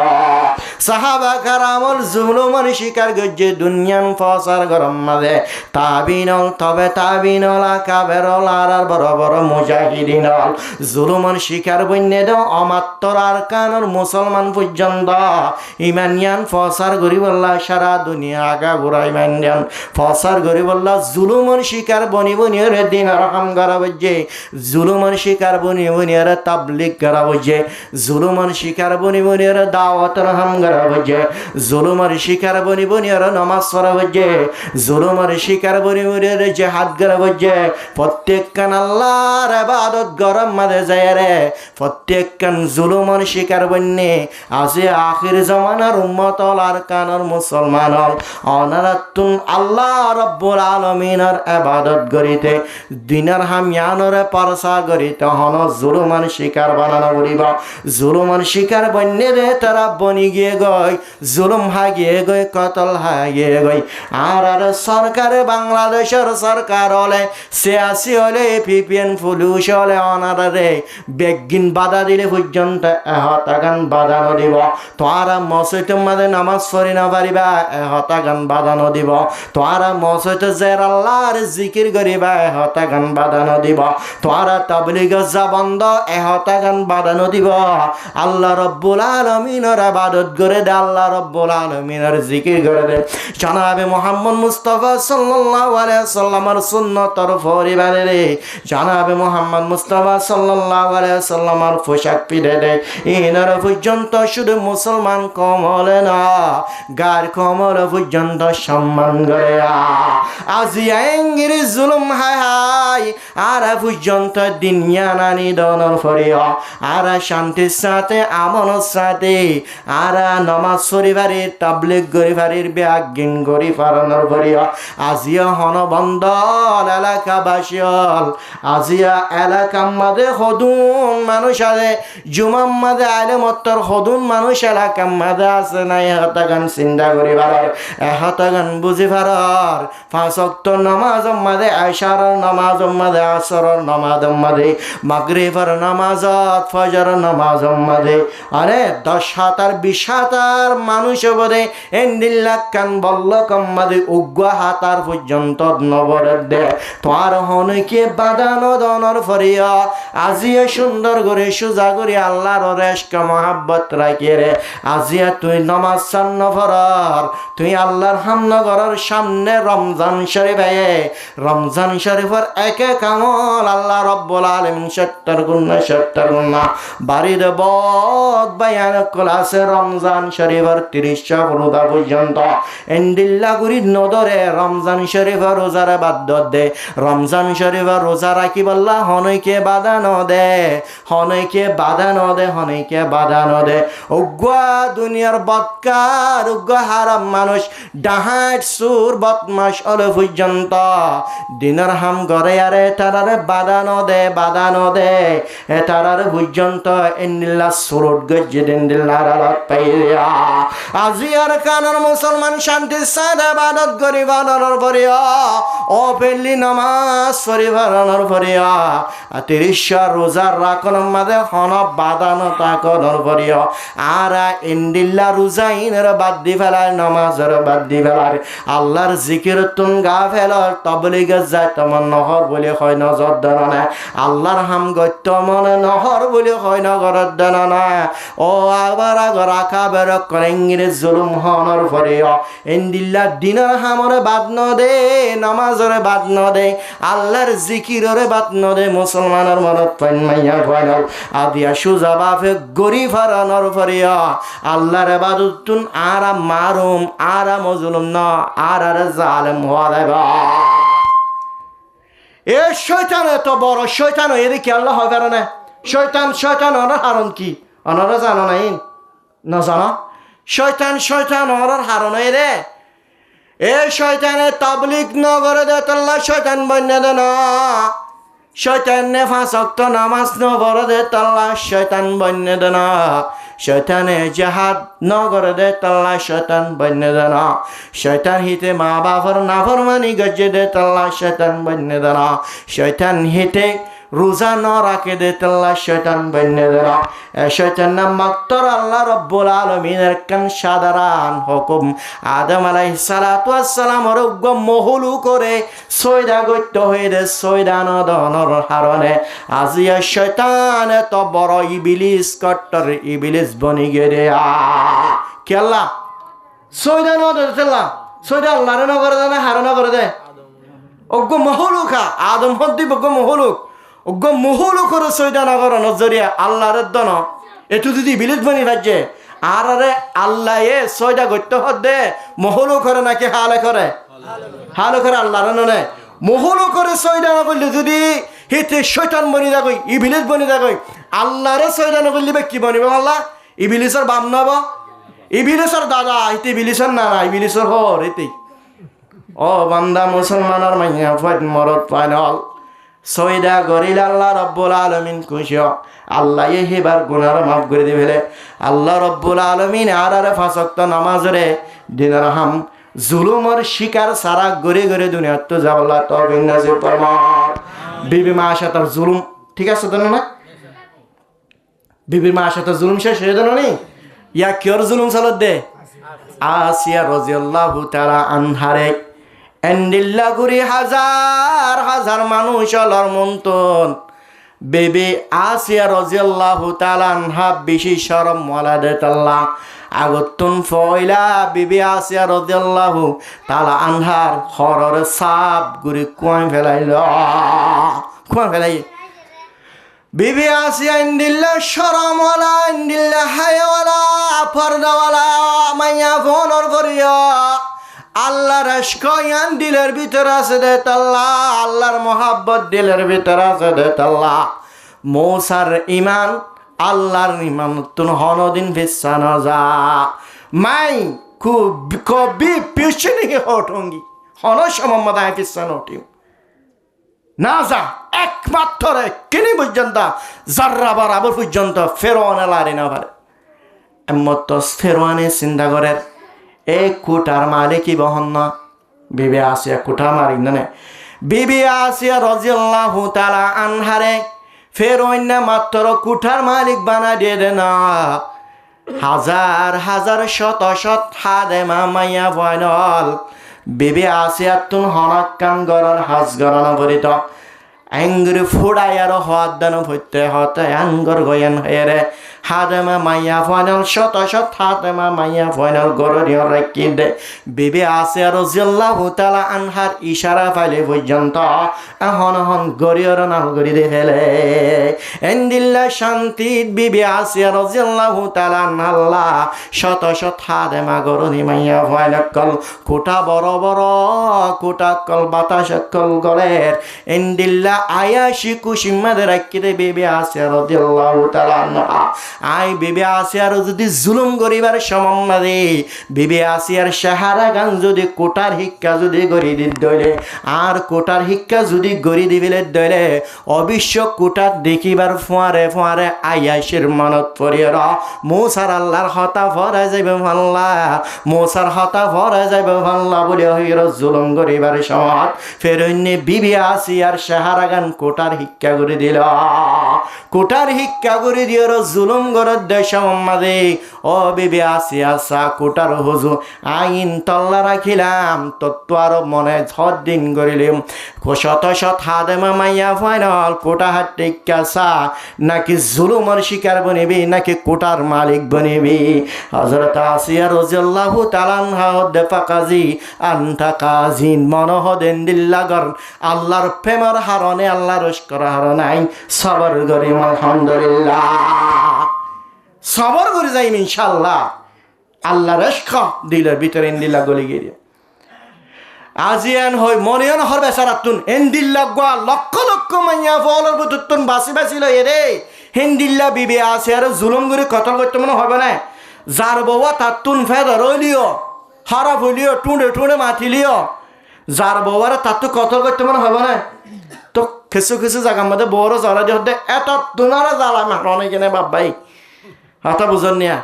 Speaker 1: সাহাবা কারামল জুলুমের শিকার গজ্জে দুনিয়ান ফসার গরম মাঝে তাবিনল তবে তাবিনল কাফেরল আর বড় বড় মুজাহিদিন জুলুমের শিকার বন্যে দেও অমাত্তর আর কানর মুসলমান পর্যন্ত ইমানিয়ান ফসার গরিবল্লা সারা দুনিয়া আগা ঘুরা ইমানিয়ান ফসার গরিবল্লা জুলুমের শিকার বনি বনিয়রে দিন রকম করা বলছে, জুলুমের শিকার বনি বনিয়রে তাবলিগ করা বলছে, জুলুমের শিকার বনি বনিয়রে দাওয়াত রহম করা বলছে, জুলুমের শিকার বনি বনিয়রে নামাজ পড়া বলছে, জুলুমের শিকার বনি বনিয়রে জিহাদ করা বলছে। প্রত্যেক কান আল্লাহর ইবাদত গরম মাঝে যায় রে, প্রত্যেক কান জুলুমের শিকার বন্যে আছে আখির জামানার উম্মত আর কানর মুসলমান অনারাতুন আল্লাহ রব্বুল আলামিনের ইবাদত করিতে দিনের হামিয়ানরে পারসা করিতে হন জুলুমের শিকার বানানো করিব। জুলুমের শিকার বন্যে রে তারা বনি গিয়ে গই জুলুম হাগিয়ে গই কতল হাগিয়ে গই। আর সরকারে বাংলাদেশের সরকার হলে সিয়াসি হলে পিপিএন পুলিশ হলে অনারে বেগিন বাধা দিলে পর্যন্ত এহতাগান বাধা নদিব। তোরা মসজিদের মাঝে নামাজ পড়ি না পারিবা এহতাগান বাধা নদিব, তোরা মসজিদে জের আল্লাহর জিকির করিবা এহতাগান বাধা নদিব, তোরা তাবলীগ যা বন্ধ এহতাগান বাধা নদিব। আল্লাহ রব্বুল আলামিনের ইবাদত করে দে, আল্লাহ রব্বুল আলামিনের জিকির করে দে। জনাবে মুহাম্মদ মুস্তাফা সাল্লাল্লাহু আলাইহি ওয়াসাল্লামের সুন্নতর পরিবারে রে জনাবে মুহাম্মদ মুস্তাফা সাল্লাল্লাহু আলাইহি ওয়াসাল্লামের পোশাক পিড়ে দে। ইনার পর্যন্ত শুধু মুসলমান কমলে না গার কমল পর্যন্ত সম্মান করে আজি আঙ্গির জুলুম হায় হায় আর পর্যন্ত দুনিয়া নিধনের ফরিয়া আর শান্তির সাথে আমনের সাথে আর নামাজ পড়িবারের তাবলীগ করিবারের ব্যাগিন করি ফারানোর ফরিয়া আজিয়া হন বন্দল এলাকাবাসী আজিয়া এলাকার মাঝে হদুন মানুষ আছে জুমার মাঝে আইলে মত্তর হদুন মানুষ এলাকার মাঝে আছে না এহতাগান চিন্তা করি পারার এহতাগান বুঝি পারার পাঁচ ওয়াক্ত নামাজের মাঝে আয়সার নামাজের মাঝে আসরের নামাজের মাঝে মাগরিবের নামাজত ফজর নামাজের মাঝে আরে 10,000 20,000 মানুষ বলে এন্দিল্লা কান বলল কম মাঝে উগ্র হাতার পর্যন্ত নবরের দে তোর হনকে বাদানো দনর ফরিয়া আজিয়া সুন্দর করে সুজা করে আল্লাহর রেশক মহাব্বত রাখি রে আজিয়া তুই নামাজ সান্ন ফরার তুই আল্লাহর হামনগরের সামনে রমজান শরীফে রমজান শরীফের একে কামল আল্লাহ রব্বুল আলামিন 70 গুণ বাড়ির বদ বায়ান ক্লাসে রমজান শরীফের 30 রোজা পর্যন্ত এন্ডিল্লা গুরি নদরে রমজান শরীফের রোজার বাধ্য দে রমজান শরীফের রোজা রাখি বললা হনইকে বাধা ন দে হনইকে বাধা ন দে হনইকে বাধা ন দে উগ্রা দুনিয়ার বদকার উগ্র হারাম মানুষ ডাহাট সুর বদমাশ অলে পর্যন্ত দিনের হাম গড়ে আরে তারারে বাধা ন দে এ তারারে পর্যন্ত এন্ডিল্লা সুরট গজ্জে দিল্লা রাত পাইয়া আজি আর কানর মুসলমান শান্তি সাদা ইবাদত করিবা নরর পরিয়া ও পেলি নামাজ পড়িবা ভারানোর পরিয়া 30 রোজার রাখনের মাঝে হন বাদানো তাকনের পরিয়া আর ইন্দিল্লা রোজা ইনের বাদ দি ফেলায় নামাজের বাদ দি ফেলায় আল্লাহর জিকির তুন গা ফেলার তবলিগে যায় তোমার নহর বলে হয় নজর দেন না আল্লাহর হাম গত্য মনে নহর বলে হয় নগরের দেন না ও আবার আগর আকা বের করে ইংরেজ জুলুম হনর পরিয়া ইন্দিল্লা দিনের হামরে বাদ ন দে নামাজরে বাদ ন দে আল্লাহর জিকিররে বাদ ন দে মুসলমানের মনত পাইন মাইয়া ফাইনাল আদিয়া সুজা বাফে গরিব হারানোর পরিয়া আল্লাহর ইবাদতুন আরা মারুম আরা মজলুম না আরা জালেম হওয়া দেবা এ শয়তান এত বড় শয়তান এদিকে আল্লাহ হবে না শয়তান ওনার হারণ কি ওনারা জানো নাই না জানো শয়তান ওনার হারণ রে এ শয়তানের তাবলিগ নগরে দে তাল্লা শয়তান বন্যা দে না শয়তানে 5 ওয়াক্ত নামাজ নগরে দে তাল্লা শয়তান বন্যা দে না শয়তানে জিহাদ নগরে দে তাল্লা শয়তান বন্যা দে না শয়তান হিতে মা বাবার নাফরমানি গজে দে তাল্লা শয়তান বন্যা দে না শয়তান হিতে রোজা ন রাখে দে তাল্লা শয়তান বন্যা দে না শয়তান নাম মাত্র আল্লাহ রব্বুল আলামিনের কান সাধারণ হুকুম আদম আলাইহিস সালাতু ওয়াস সালামের মহলু করে সয়দা গত্য হয়ে দে সয়দা নদনর হারণে আজিয়া শয়তান এত বড় ইবলিস কট্টর ইবলিস বনি গেরে কি আল্লাহ সয়দা নদর তাল্লা সয়দা আল্লাহর নগরে দে না হারণ করে দে মহলুকা আদম হদ্দি মহলু করে সৈদা নগর নজরিয়া আল্লাহর দন এটু যদি বিলিত বনি রাজ্যে আর আল্লাহ এ সৈদা গত্য হদ্দে মহলু করে নাকি হালে করে আল্লাহর ননে মহলু করে সৈদা না করলে যদি হিতে শৈতান বনি যাগই ইবিলিস বনি যাগই আল্লাহরে সৈদা না করলে কি বনিব আল্লাহ ইবিলিসের বাম নব ইবিলিসের দাদা হিতে ইবিলিসের নানা ইবিলিসের হর এতেই ও বান্দা মুসলমানের মাইয়া ফাইট মরদ ফাইনাল সৈদা গরিল আল্লাহ রব্বুল আলামিন খুশি আল্লাহ হেবার গুনার মাফ করে দিবেলে আল্লাহ রব্বুল আলামিন আর 5 ওয়াক্ত নামাজরে দিনের হাম জুলুমর শিকার সারা গরে গরে দুনিয়াত তো যাওলা তৌফিক নসিব ফরমা বিবি মা আশাতার জুলুম ঠিক আছে তো না বিবি মা আশাতার জুলুম শেষ হয়ে গেল নি ইয়া কিয়র জুলুম চালত দে আসিয়া রাদিয়াল্লাহু তাআলা আনহারে এন্ডিল্লা গুরি হাজার মানুষ অলর মন্তন বেবি আসিয়া রাদিয়াল্লাহু তাআলা আনহা বেশি শরম ওয়ালা দে তাল্লা আগতুন ফয়লা বিবি আসিয়া রাদিয়াল্লাহু তাআলা আনহার হরর সাপ গুরি কোয় ফেলাই বিবি আসিয়া ইন্দিল্লা শরম ওয়ালা ইন্দিল্লা হায়াওয়ালা পর্দাওয়ালা মাইয়া ফোনর করিয়া আল্লাহর আশকায়ান দিলের ভিতর আছে দে তাল্লা আল্লাহর মোহাব্বত দিলের ভিতর আছে দে তাল্লা মৌসার ইমান আল্লাহর ইমান তুন হনদিন ফিসান যা মাই খুব কবি পিছনে হটঙ্গি হন সমম্মদা ফিসান হটিম না যা একমাত্র কিনি পর্যন্ত জাররা বরাবর পর্যন্ত ফেরোয়ান লারি না পারে এমত ফেরোয়ানে চিন্তা করে এই কুটার মালিকই বহন না বিবি আসিয়া কুটার মালিক না বিবি আসিয়া রাদিয়াল্লাহু তাআলা আনহারে ফের অন্য মাত্র কুঠার মালিক বানা দিয়ে দে না হাজার শত হাদেমা মাইয়া ভয়নল বিবি আসিয়া তুন হনক কান গরর হাজ গরন ভরিত অ্যাঙ্গুরি ফুড়াই আর হাত দান ভরতে হতে অ্যাঙ্গর গয়ান হয়ে রে হাদেমা মাইয়া ফাইনাল শত হাদেমা মাইয়া ফাইনাল গররিয় রাখি দে বিবি আসিয়া রাদিয়াল্লাহু তাআলা আনহার ইশারা ফাইলে পর্যন্ত এখন গরিয়র নাল গরি দে ফেলে এন্দিল্লা শান্তি বিবি আসিয়া রাদিয়াল্লাহু তাআলা আল্লাহ শত হাদেমা গরনি মাইয়া ফাইনাল কল কোটা বড় বড় কোটা কল বাতাস কল গলের এন্দিল্লা আয়াশি কুশিমাদ রাখি দে বিবি আসিয়া রাদিয়াল্লাহু তাআলা আনহা আই বিবি আসিয়ার যদি জুলুম করিবার সমম্মাদে বিবি আসিয়ার সাহারা গান যদি কোটার হিক্কা যদি গড়ি দি দইলে আর কোটার হিক্কা যদি গড়ি দিবিলে দইলে অবশ্য কোটার দেখিবার ফোয়ারে আয়াশের মনত পড়িয়ার মৌসার আল্লাহর হতা ভরা যাইবে ভাল্লা মৌসার হতা ভরা যাইবে ভাল্লা বলে হইর জুলুম করিবার সময় ফের অন্য বিবি আসিয়ার সাহারা জাগান কোটার শিক্ষা করে দিল কোটার শিক্ষা করে দিয়ার জুলুম গরত দেশ মাঝে ও বিবি আসিয়া সা কোটার হজু আইন তল্লা রাখিলাম তত্ত্ব আরো মনে ঝড় দিন করিলাম শত শত হাদেমা মাইয়া ফাইনাল কোটা হাত টেক্কা সা নাকি জুলুমের শিকার বনিবি নাকি কোটার মালিক বনিবি হযরত আসিয়া রাদিয়াল্লাহু তাআলা আনহা দেফা কাজী আনতা কাজিন মনহদেন দিল্লাগর আল্লাহর প্রেমের হারনে আল্লাহর রশকর হারনাই সবর করিম আলহামদুলিল্লাহ সবর করে যাইম ইনশাআল্লাহ আল্লাহ রশক দিলের ভিতরে ইন্দিল্লা গলি গিয়ে আজিয়ান হই মনিয়ন হর বেচারাতুন এন্দিল্লা গোয়া লক্ষ লক্ষ মাইয়া ফলর বুতুতুন বাসি বাসি লই রে হিন্দিল্লা বিবি আছে আর জুলুম করে কতল করতে মনে হবে না যার বউয়া তাতুন ফেদর হইলিও খারাপ হইলিও টুঁড়ে টুঁড়ে মাতিলিও যার বউয়ার তাতু কতল করতে মনে হবে না তো কিছু কিছু জায়গার মধ্যে বড় জ্বালা দিয়ে এত তুনারা জ্বালা মারো কেনে বাপ ভাই হাতা বুঝন নিয়া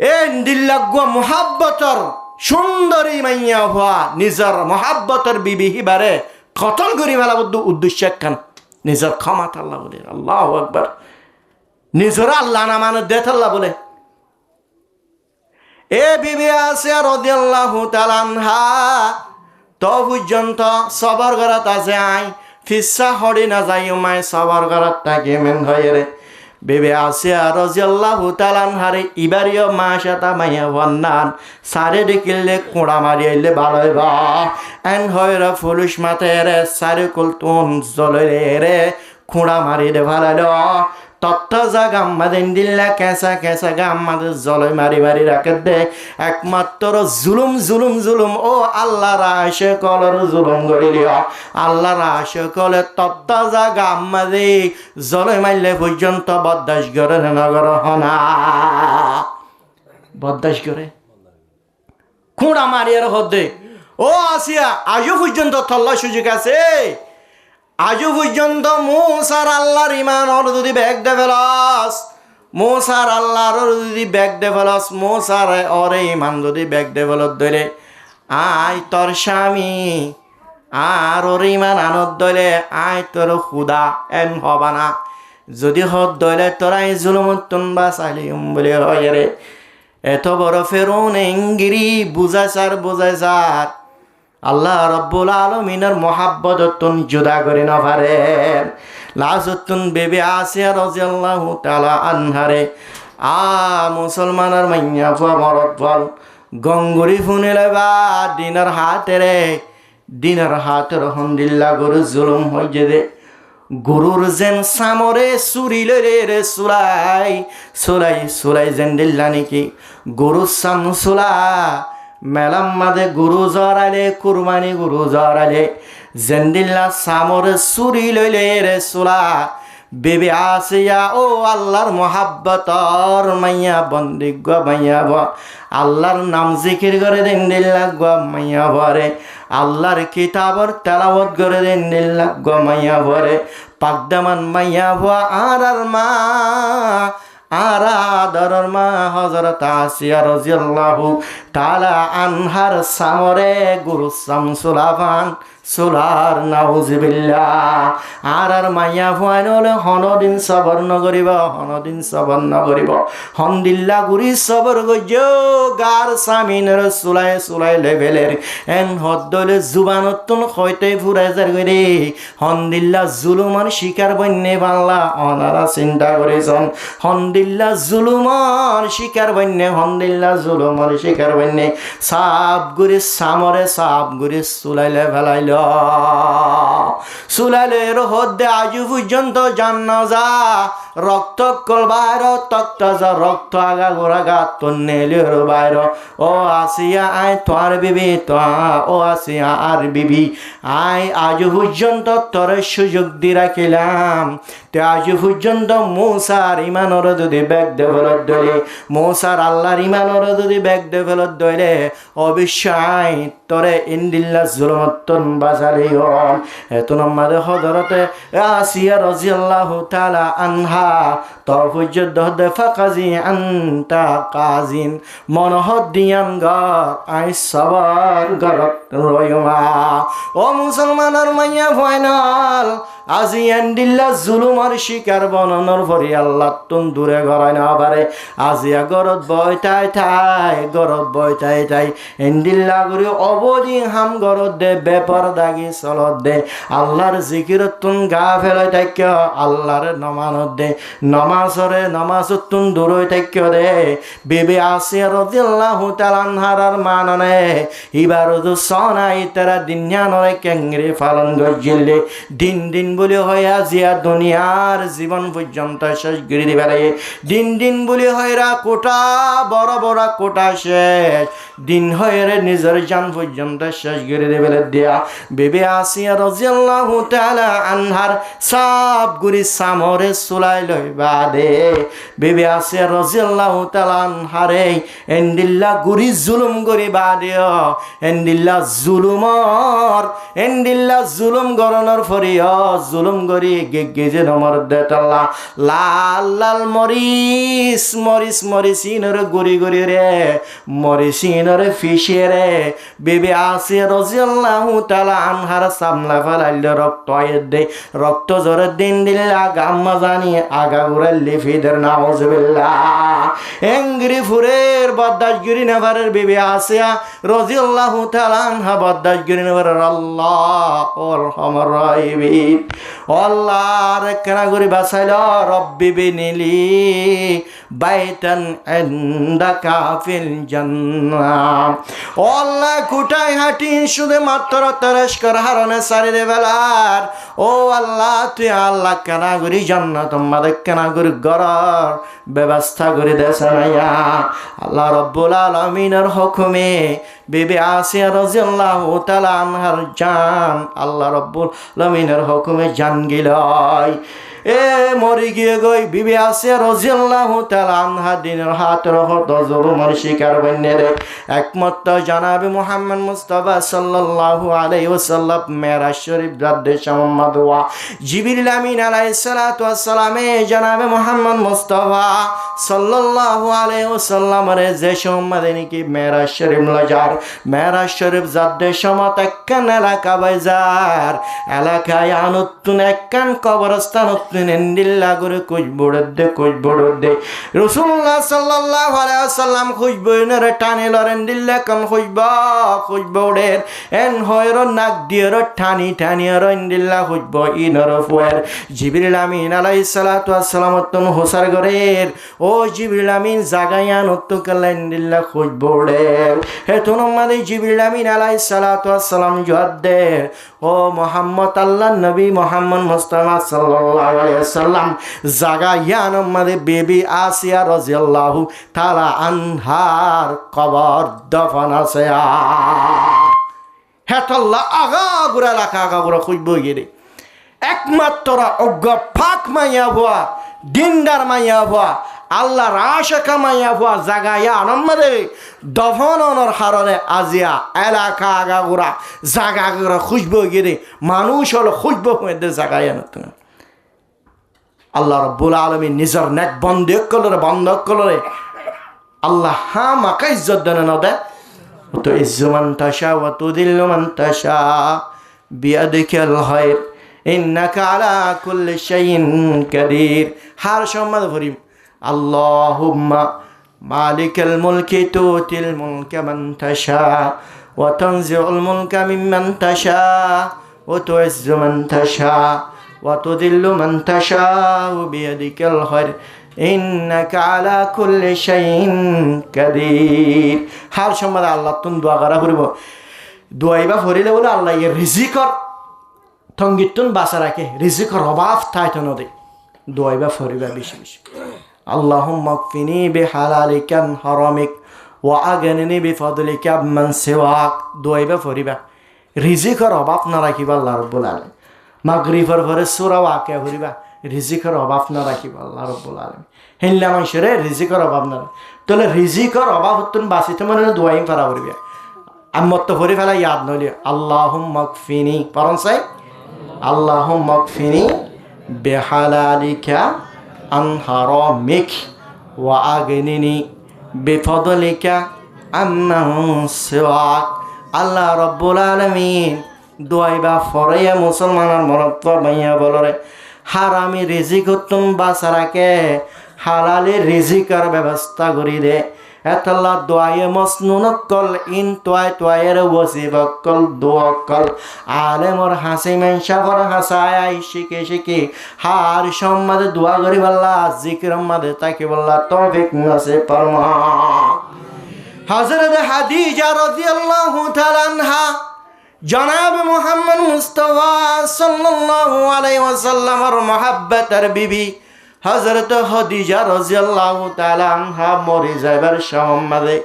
Speaker 1: এন্দিল্লা গোয়া মোহাব্বতর সুন্দরী মাইয়া হওয়া নিজের মহাব্বতের বিবি হিবারে কতল করি মেলা উদ্দেশ্য একখান নিজের ক্ষমা আল্লাহ বলে আল্লাহু আকবার নিজের আল্লাহ না মানে দেথ আল্লাহ বলে এ বিবি আসিয়া রাদিয়াল্লাহু তাআলা আনহা তো পর্যন্ত সবর করাত আছে আই ফিসা হড়ি না যাই মাই সবর করাত তাকে মেন হয় রে বিবি আসিয়া রাদিয়াল্লাহু তাআলা আনহারে ইবারিও মাশাতা মাইয়া ওয়ান্নান সারে দেখিলে কোড়া মারি আইলে ভালো হইবা এন হয়রা ফুলুস মাতেরে সারে কুলতুন জলে রে কোড়া মারি দে ভালো তত্ত্ব জাগা আমাদের দিল্লা কেঁচা কেঁচা গা আমাদের জলে মারি মারি রাখে দে একমাত্র জুলুম জুলুম জুলুম ও আল্লাহর আশে কলর জুলুম করিলিও আল্লাহর আশে কলে তত্ত্ব জাগা আমাদের জলে মারলে পর্যন্ত বদাস করে নগর হনা বদাস করে খুঁড়া মারিয়ার হদে ও আসিয়া আজও পর্যন্ত তল্লা সুযোগ আছে আজও পর্যন্ত মুসার আল্লাহর ইমানর যদি ব্যাগ দে ফেলাস মুসার আল্লাহর যদি ব্যাগ দে ফেলাস মুসার ওরে ইমান যদি ব্যাগ দে ফেলত ধরে আয় তোর স্বামী আর ওর ইমান আনত দলে আয় তোর খুদা এম হবা না যদি হদ দলে তোরাই জুলুমতুন বাসালিম বলে হয় রে এত বড় ফেরুন এঙ্গিরি বুঝাই সার আল্লাহ রব্বুল আলমিনের মহাব্বততুন জুদা করে না পারেন লাজতুন বেবি আসিয়া রাদিয়াল্লাহু তাআলা আনহারে মুসলমানের মাইয়া ফুয়া মরদ বল গঙ্গুরি ফুনিলে বা দিনের হাতের হন্দিল্লা গরু জুলুম হয়ে যে গরুর যেন সামরে চুরিলে রে সুলাই যেন দিল্লা নাকি গরুর সাম চুলা মেলাম মাঝে গুরু জরালে কুরবানি গুরু জরালে জেন্দিল্লা সামরে চুরি লইলে রে চুলা বেবি আসিয়া ও আল্লাহর মহাব্বতর মাইয়া বন্দিগ মাইয়া ব আল্লাহর নাম জিকির করে দিন দিল্লা গ মাইয়া ভরে আল্লাহর কিতাবর তেলাওয়াত করে দিন দিল্লা গ মাইয়া ভরে পাকদামান মাইয়া ভুয়া আর মা আরাদরর মা হযরত আসিয়া রাদিয়াল্লাহু তাআলা আনহার সামরে গুরু শামসুলাফান সুলার নাউজুবিল্লাহ আর মাইয়া ফুয়াইনলে হনদিন সবর নগরিব হন্দিল্লা গুরি সবর গজ গার সামিনের সুলাই লেভেলের এন হদ্দলে জুবানতুন হইতে ফুরাই যার গরে হন্দিল্লা জুলুমান শিকার বন্যে বাংলা অনারা চিন্তা করেছেন হন্দিল্লা জুলুমান শিকার বন্যে সাপ গুরি সামরে সাপ গুরি সুলাইলে ফেলাইল সুলাইলের হদ্দে আজ পর্যন্ত জান্নাজা রক্ত কল বাইর তক্ত রক্ত আগা গোড়াগা তন্নেলের বাইর ও আসিয়া আয় তোর বিবি ও আসিয়া আর বিবি আয় আজ পর্যন্ত তোর সুযোগ দি রাখিলাম তে আজ পর্যন্ত মৌসার ইমানর যদি ব্যাগ দেবলত ধরে মৌসার আল্লাহর ইমানর যদি ব্যাগ দেবলত ধরে অবশ্যই তোরে ইন্দিল্লা জুলমতন বাজালিয়ন এতন আমাদের হযরতে আসিয়া রাদিয়াল্লাহু তাআলা আনহা তফুজ্জদ দে ফাকাজি আনতা কাজিন মনহদ দিয়ান গর আই সবার গরত রয়মা ও মুসলমানের মাইয়া ফাইনাল আজি এন্ডিল্লা জুলুমার শিকার বননর ভরি আল্লাহ তুন দূরে গড়ায় না পারে আজিয়া গরত বইতাই তাই এন্ডিল্লা গুরি অবধি হাম গরত দে বেপর দাগি চলত দে আল্লাহর জিকিরত তুন গা ফেলাই থাক্য আল্লাহর নমানত দে নমাজত তুন দূরই থাক্য দে বিবি আসিয়া রাদিয়াল্লাহু তাআলা আনহার মাননে ইবারত সনাই তারা দিনয়ানরে কেংরে পালন গজিলে দিন বলে হয় আজিয়া দুনিয়ার জীবন পর্যন্ত শেষ করে দিবে দিন বলে হয়রা কোটা বড় কোটা শেষ দিন হয়রে নিজের জান পর্যন্ত শেষ করে দেবে দিয়া বিবি আসিয়া রাদিয়াল্লাহু তাআলা আনহার সব গুরি সামরে সুলাই লইবা দে বিবি আসিয়া রাদিয়াল্লাহু তাআলা আনহারে এন্ডিল্লা গুরি জুলুম করি বাদিও এন্ডিল্লা জুলুম গরনের ফরিয়া জুলুম করি গেজে নমর দেতাল্লা লাল মরিসিনর গুরি রে মরিসিনর ফিশে রে বিবি আসিয়া রাদিয়াল্লাহু তাআলা আনহার সামলা ফেলাইল রক্ত জোরে দিন দিল্লা গাম্মা জানি আগা গুড়াল লিফিদের নাউজুবিল্লাহ এঙ্গরি ফুরের বদাসগিরি নেভারের বিবি আসিয়া রাদিয়াল্লাহু তাআলা আনহা বদাসগিরি নেভারের আল্লাহ ওরহামার রাহিমিন আল্লাহর কেনা করি বাসাইল রব্বি বিনিলি বাইতান ইনদাকা ফিল জান্নাহ আল্লাহ কুটাই হাঁটি শুধু মাত্র তেরেস্কর হারনে সারিদে বেলার ও আল্লাহ তুই আল্লাহ কেনা করি জান্নাত আমাদের কেনা করি গড়ার ব্যবস্থা করে দেছে নাইয়া আল্লাহ রব্বুল আলামিনের হুকুমে বিবি আসিয়া রাদিয়াল্লাহু তাআলা আনহার জান আল্লাহ রব্বুল আলামিনের হুকুমে জান গিলাই এ মরি গিয়ে গই বিবি আসিয়া রাদিয়াল্লাহু তাআলা আনহা দিনের হাত রহত জুলুমের শিকার বন্যরে একমাত্র জনাবে মুহাম্মদ মুস্তাফা সাল্লাল্লাহু আলাইহি ওয়াসাল্লাম মেরাজ শরীফ জাদ্দে মোহাম্মদ ওয়া জিবরিল আমিন আলাইহিস সালাতু ওয়াস সালামে জনাবে মুহাম্মদ মুস্তাফা সাল্লাল্লাহু আলাইহি ওয়াসাল্লাম রে যে সম্মানে কি মেরাজ শরীফ লাজার মেরাজ শরীফ জাদ্দে সমত একখান এলাকা বাজার এলাকায় আনুতুন একখান কবরস্থান এন্ডিল্লা করে কুজবড় দে রাসূলুল্লাহ সাল্লাল্লাহু আলাইহি ওয়াসাল্লাম খুজবইনরে টানে লরেন্ডিল্লা কান খুজবড়ের এন হয়র নাক দিয়ের টানি আর এন্ডিল্লা খুজব ইনর ফুয়ের জিবরিল আমিন আলাইহিস সালাতু ওয়াস সালাম তন হোসার গরের ও জিবরিল আমিন জাগায়ান উত্তকালেন্ডিল্লা খুজবড়ের হে তন মাদে জিবরিল আমিন আলাইহিস সালাতু ওয়াস সালাম জুয়াদে ও মুহাম্মদ আল্লাহর নবী মুহাম্মদ মুস্তাফা সাল্লাল্লাহু আলাইহি ওয়াসাল্লাম জাগায়ান আমাদের বেবি আসিয়া রাদিয়াল্লাহু তাআলা আনহার কবর দফন আছে হেতাল্লাহ আগা গুড়া খুঁজব গিয়ে একমাত্র অজ্ঞ ফাঁক মাইয়া ভুয়া দিনদার মাইয়া ভুয়া আল্লাহর আশিকা মাইয়া ভুয়া জাগায়ান আমাদের দফনর হারণে আজিয়া এলাকা আগাগুড়া জাগাগুড়া খুঁজব গিয়ে মানুষ হলো খুঁজব মধ্যে জাগায়ান আল্লাহ রব্বুল আলামিন নিজের নেক বন্ধ কলরে আল্লাহ হামাকা ইজ্জত দেন না দে তো ইজ্জু মান তাশা ওয়া তুদিল্লু মান তাশা বিয়াদিকাল খায়র ইন্নাকা আলা কুল্লি শাইইন কাদির হার সম্মাদ ভরিম আল্লাহুম্মা মালিকাল মুলকি তুতিল মুলকা মান তাশা ওয়া তানজিউল মুলকা মিম্মান তাশা ওয়া তুইজ্জু মান তাশা وتذل من تشاء بيدك الخير إنك على كل شيء قدير হার সম্মাদ আল্লাহ তুন দোয়া করা করিব দোয়াইবা ফরিলে বলে আল্লাহ এর রিজিকর তঙ্গিতুন বাসা রাখে রিজিকর অভাব থাইতো নদে দোয়াইবা ফরিবা বেশি আল্লাহুম্মা কফিনি বিহালালিকা আন হারামিক ওয়া আগনিনি বিফদলিকা আম্মান সিওয়াক দোয়াইবা ফরিবা রিজিকর অভাব না রাখিবা আল্লাহ রাব্বুল আলামিন মাগরিফের পরে সূরা ওয়াকিয়া পড়িবা রিজিকের অভাব না রাখিবা আল্লাহ রাব্বুল আলামিন হেল্লা মানুষের রিজিকের অভাব না তাহলে রিজিকের অভাব হতুন বাঁচিতে মানে দোয়াই পারা পড়িবা আমার তো ভরে ফেলা ইয়াদ নইলে আল্লাহুম্মা কফিনি পরন চাই আল্লাহুম্মা কফিনি বিহালালিকা আন হারামিক ওয়া আগনিনি বিফদলিকা আম্মান সিওয়াক। আল্লাহ রব্বুল আলামিন দোয়াইবা ফরাইয়া মুসলমানের মরত্ব মাইয়া বলরে হারামি রিজিক তুম বাসারাকে হালালি রিজিকের ব্যবস্থা করি দে। এতলা দোয়ায়ে মসনুনত কল ইন তোয়ায়ের ওয়াজিবক কল দোয়া কল আলেমর হাসি মেনশাফর হাসায় শিখে হার সম্মাদে দোয়া করি বল্লা জিকির মাদে তাকে বল্লা তৌফিক নাসে ফরমা। হযরত হাদিজা রাদিয়াল্লাহু তাআলা আনহা জনাব মুহাম্মদ মুস্তাফা সাল্লাল্লাহু আলাইহি ওয়াসাল্লামের মহব্বতের বিবি হযরত খাদিজা রাদিয়াল্লাহু তাআলা আনহা মরে যাবার সময়ে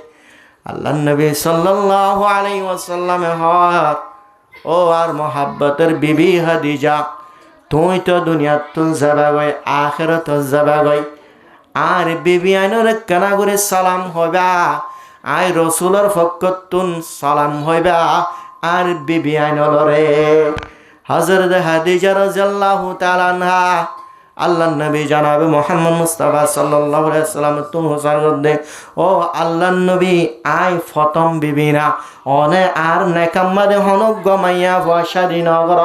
Speaker 1: আল্লাহর নবী সাল্লাল্লাহু আলাইহি ওয়াসাল্লামে হাত ও আর মহব্বতের বিবি খাদিজা তুই তো দুনিয়াত তো যাবা গই আখিরাত যাবা গই আর বিবি আইনর কানা করে সালাম হইবা আই রাসূলের ফকতুন সালাম হইবা আর বিবি আইনলরে হযরত খাদিজা রাদিয়াল্লাহু তাআলা আনহা আল্লাহর নবী জনাবে মুহাম্মদ মুস্তাফা সাল্লাল্লাহু আলাইহি ওয়াসাল্লাম তুম হোসার দে ও আল্লাহর নবী আই ফতম বিবিনা অনে আর নেকাম্মাদে হনক গমাইয়া ফশাদি নগর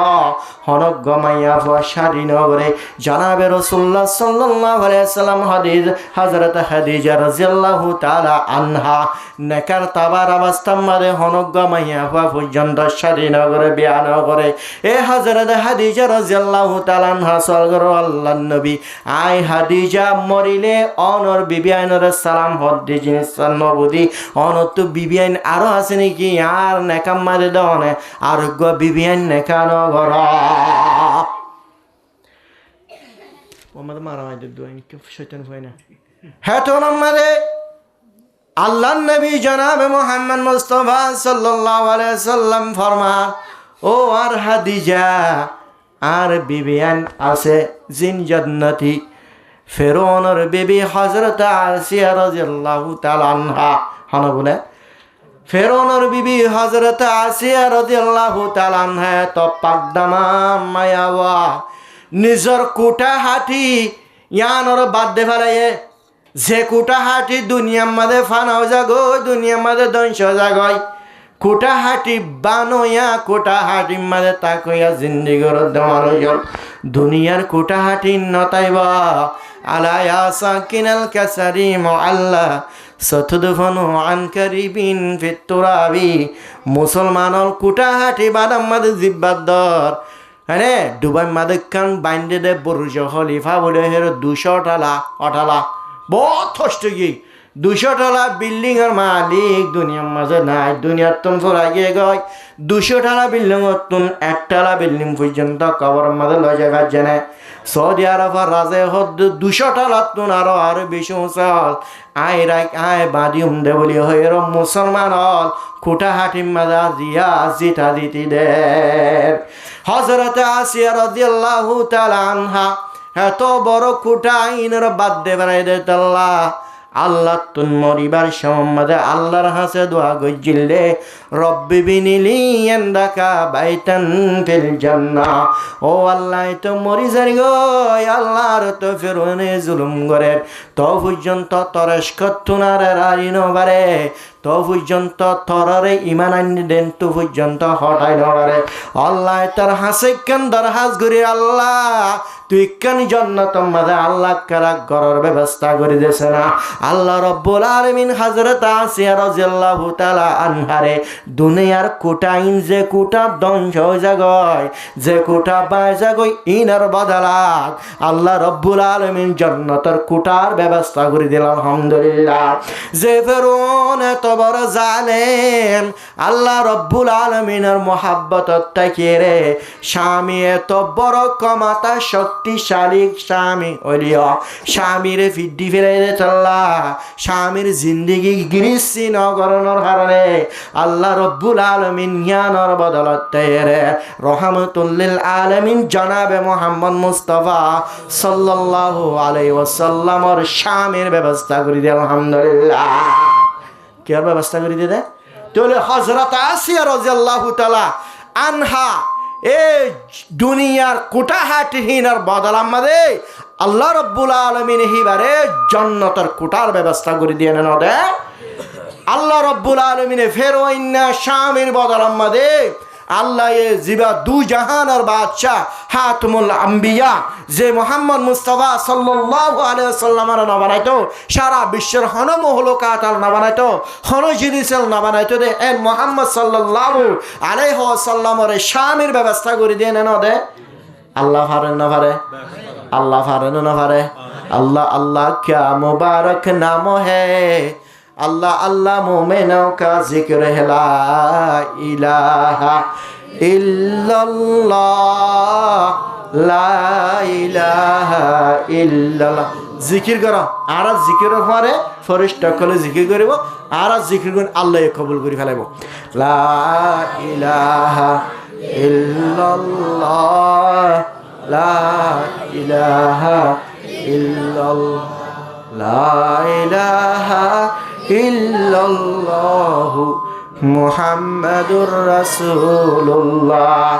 Speaker 1: হনক গমাইয়া ফশাদি নগরে জনাবে রাসূলুল্লাহ সাল্লাল্লাহু আলাইহি ওয়াসাল্লাম হযরত খাদিজা রাদিয়াল্লাহু তাআলা আনহা নেকার তাবার অবস্থামাদে হনক গমাইয়া পর্যন্ত শাদি নগরে বিয়া নগরে এ হযরত খাদিজা রাদিয়াল্লাহু তাআলা আনহা সলগর আল্লাহর নবী আই খাদিজা মরিলে অনর বিবি আইনর সালাম হদ্দি জিনিস নবুদি অনত বিবি আইন আরো আছে নাকি আর নেকাম মারে দনে আরোগ্য বিবি আইন নেকানো ঘর ওমাদ মারা মাইদের দুয়াইন কে শয়তান হয় না হেতো নামাদে আল্লাহর নবী জনাবে মুহাম্মদ মুস্তাফা সাল্লাল্লাহু আলাইহি সাল্লাম ফরমান ও আর খাদিজা আর বিবিয়ান আছে জিন জান্নাতি ফেরৌনের বিবি হযরত আসিয়া রাদিয়াল্লাহু তাআলা আনহা হন বলে ফেরৌনের বিবি হযরত আসিয়া রাদিয়াল্লাহু তাআলা আনহা তো পাকদামা মায়াওয়া নিজর কোটা হাতি ইয়ানর বাদ দে ফেলায়ে যে কোটা হাতি দুনিয়ার মাঝে ফানাও জাগো দুনিয়ার মাঝে ধ্বংস জাগয় কোটা হাটি বানোয়া কোটা হাটি মাঝে তাকইয়া জিন্দিগর দেওয়ার দুনিয়ার কোটা হাটি নতাইবা আলায়া সাকিনাল কাসারি মুআল্লা সতদফনু আন কারিবিন ফিত তুরাবি মুসলমানর কোটা হাটি বাদাম মাঝে জিব্বাদর হ্যাঁ দুবাই মাঝে কান বাইন্দে দে বুর্জ খলিফা বলে হের 200 টালা অটালা বহুত কষ্ট কি 200 টালা বিল্ডিং এর মালিক দুনিয়ার মাঝে নাই দুনিয়ার তুন ফোরা গিয়ে গয় 200 টালা বিল্ডিং তুন 1 টালা বিল্ডিং পর্যন্ত কবর মাঝে লয় যাবে জানে সৌদি আরবের রাজে হদ 200 টালা তুন আরো বেশি উঁচাল আই রাই আই বাদিউম দে বলি হইর মুসলমান হল খুঁটা হাটিম মাঝা জিয়া জিতা দিতি দে হযরত আসিয়া রাদিয়াল্লাহু তাআলা আনহা এত বড় খুঁটা আইনের বাদ দে বানাই দে আল্লাহ আল্লাহ তুন মরিবার সম্মাদে আল্লাহর হাসে দোয়া গজিলে রব্বি বিনিলি ইনদাকা বাইতান ফিল জান্নাহ ও আল্লাহ তো মরি যারি গো আল্লাহর তো ফিরনে জুলুম করে তো পর্যন্ত তরস কতুনারে রাইনো বারে তো পর্যন্ত তররে ইমান আনি দেন তো পর্যন্ত হটাই নবারে আল্লাহ তার হাসে কেন দরহাজ করি আল্লাহ তুই কেন জান্নাত মাঝে আল্লাহ কারা ঘরের ব্যবস্থা করে দিয়েছে না আল্লাহ রব্বুল আলামিন হযরত আসিয়া রাদিয়াল্লাহু তাআলা আনহারে দুনিয়ার কোটাইন যে কোটা ধ্বংস জাগয় যে কোটা বাই জাগয় ইনার বদলাত আল্লাহ রব্বুল আলামিন জান্নাতের কোটার ব্যবস্থা করে দিল আলহামদুলিল্লাহ যে ফেরৌন এত বড় জালেম আল্লাহ রব্বুল আলামিনের মহব্বতত তাকিয়ে রে স্বামী এত বড় ক্ষমতা শক্তিশালী স্বামী ওলিয়া স্বামীর ফিড্ডি ফিরে আল্লাহ স্বামীর জিন্দিগি গিরিসি নগরণর কারণে আল্লাহ রব্বুল আলামিন জ্ঞানর বদলতে রে রহমাতুল লিল আলামিন জনাবে মুহাম্মদ মুস্তাফা সাল্লাল্লাহু আলাইহি ওয়াসাল্লামর স্বামীর ব্যবস্থা করে দিল আলহামদুলিল্লাহ কি ব্যবস্থা করে দিতে তাহলে হযরত আসিয়া রাদিয়াল্লাহু তাআলা আনহা এই দুনিয়ার কুটাহাটিহীনার বদল আমাদে আল্লাহ রব্বুল আলামিন হিবারে জান্নাতের কুটার ব্যবস্থা করে দিয়ে নেন দে আল্লাহ রব্বুল আলামিনে ফেরোইন্না শামের বদল আমাদে আল্লাহ এ জিবা দু জাহানের বাদশাহ হাতমুল আম্বিয়া যে মোহাম্মদ মুস্তাফা সাল্লাল্লাহু আলাইহি ওয়াসাল্লামের না বানাইতো সারা বিশ্বের হন মহলুকাতাল না বানাইতো হন জিনিসের না বানাইতো দে এ মোহাম্মদ সাল্লাল্লাহু আলাইহি ওয়াসাল্লামের শামের ব্যবস্থা করে দিয়ে নেন দে আল্লাহ পারেন না পারে আল্লাহ পারেন না পারে আল্লাহ আল্লাহ क्या मुबारक नाम है अल्लाह अल्लाह मोमिनों का जिक्र है ला इलाहा इल्लल्लाह ला इलाहा इल्लल्लाह जिकिर करो আর জিকিরের পরে ফেরেশতা কলে জিকির করিব আর জিকির করে আল্লাহ কবুল করে ফেলাইব লা ইলাহা ইল্লাল্লাহ লা ইলাহা ইল্লাল্লাহ লা ইলাহা ইল্লাল্লাহু মুহাম্মাদুর রাসূলুল্লাহ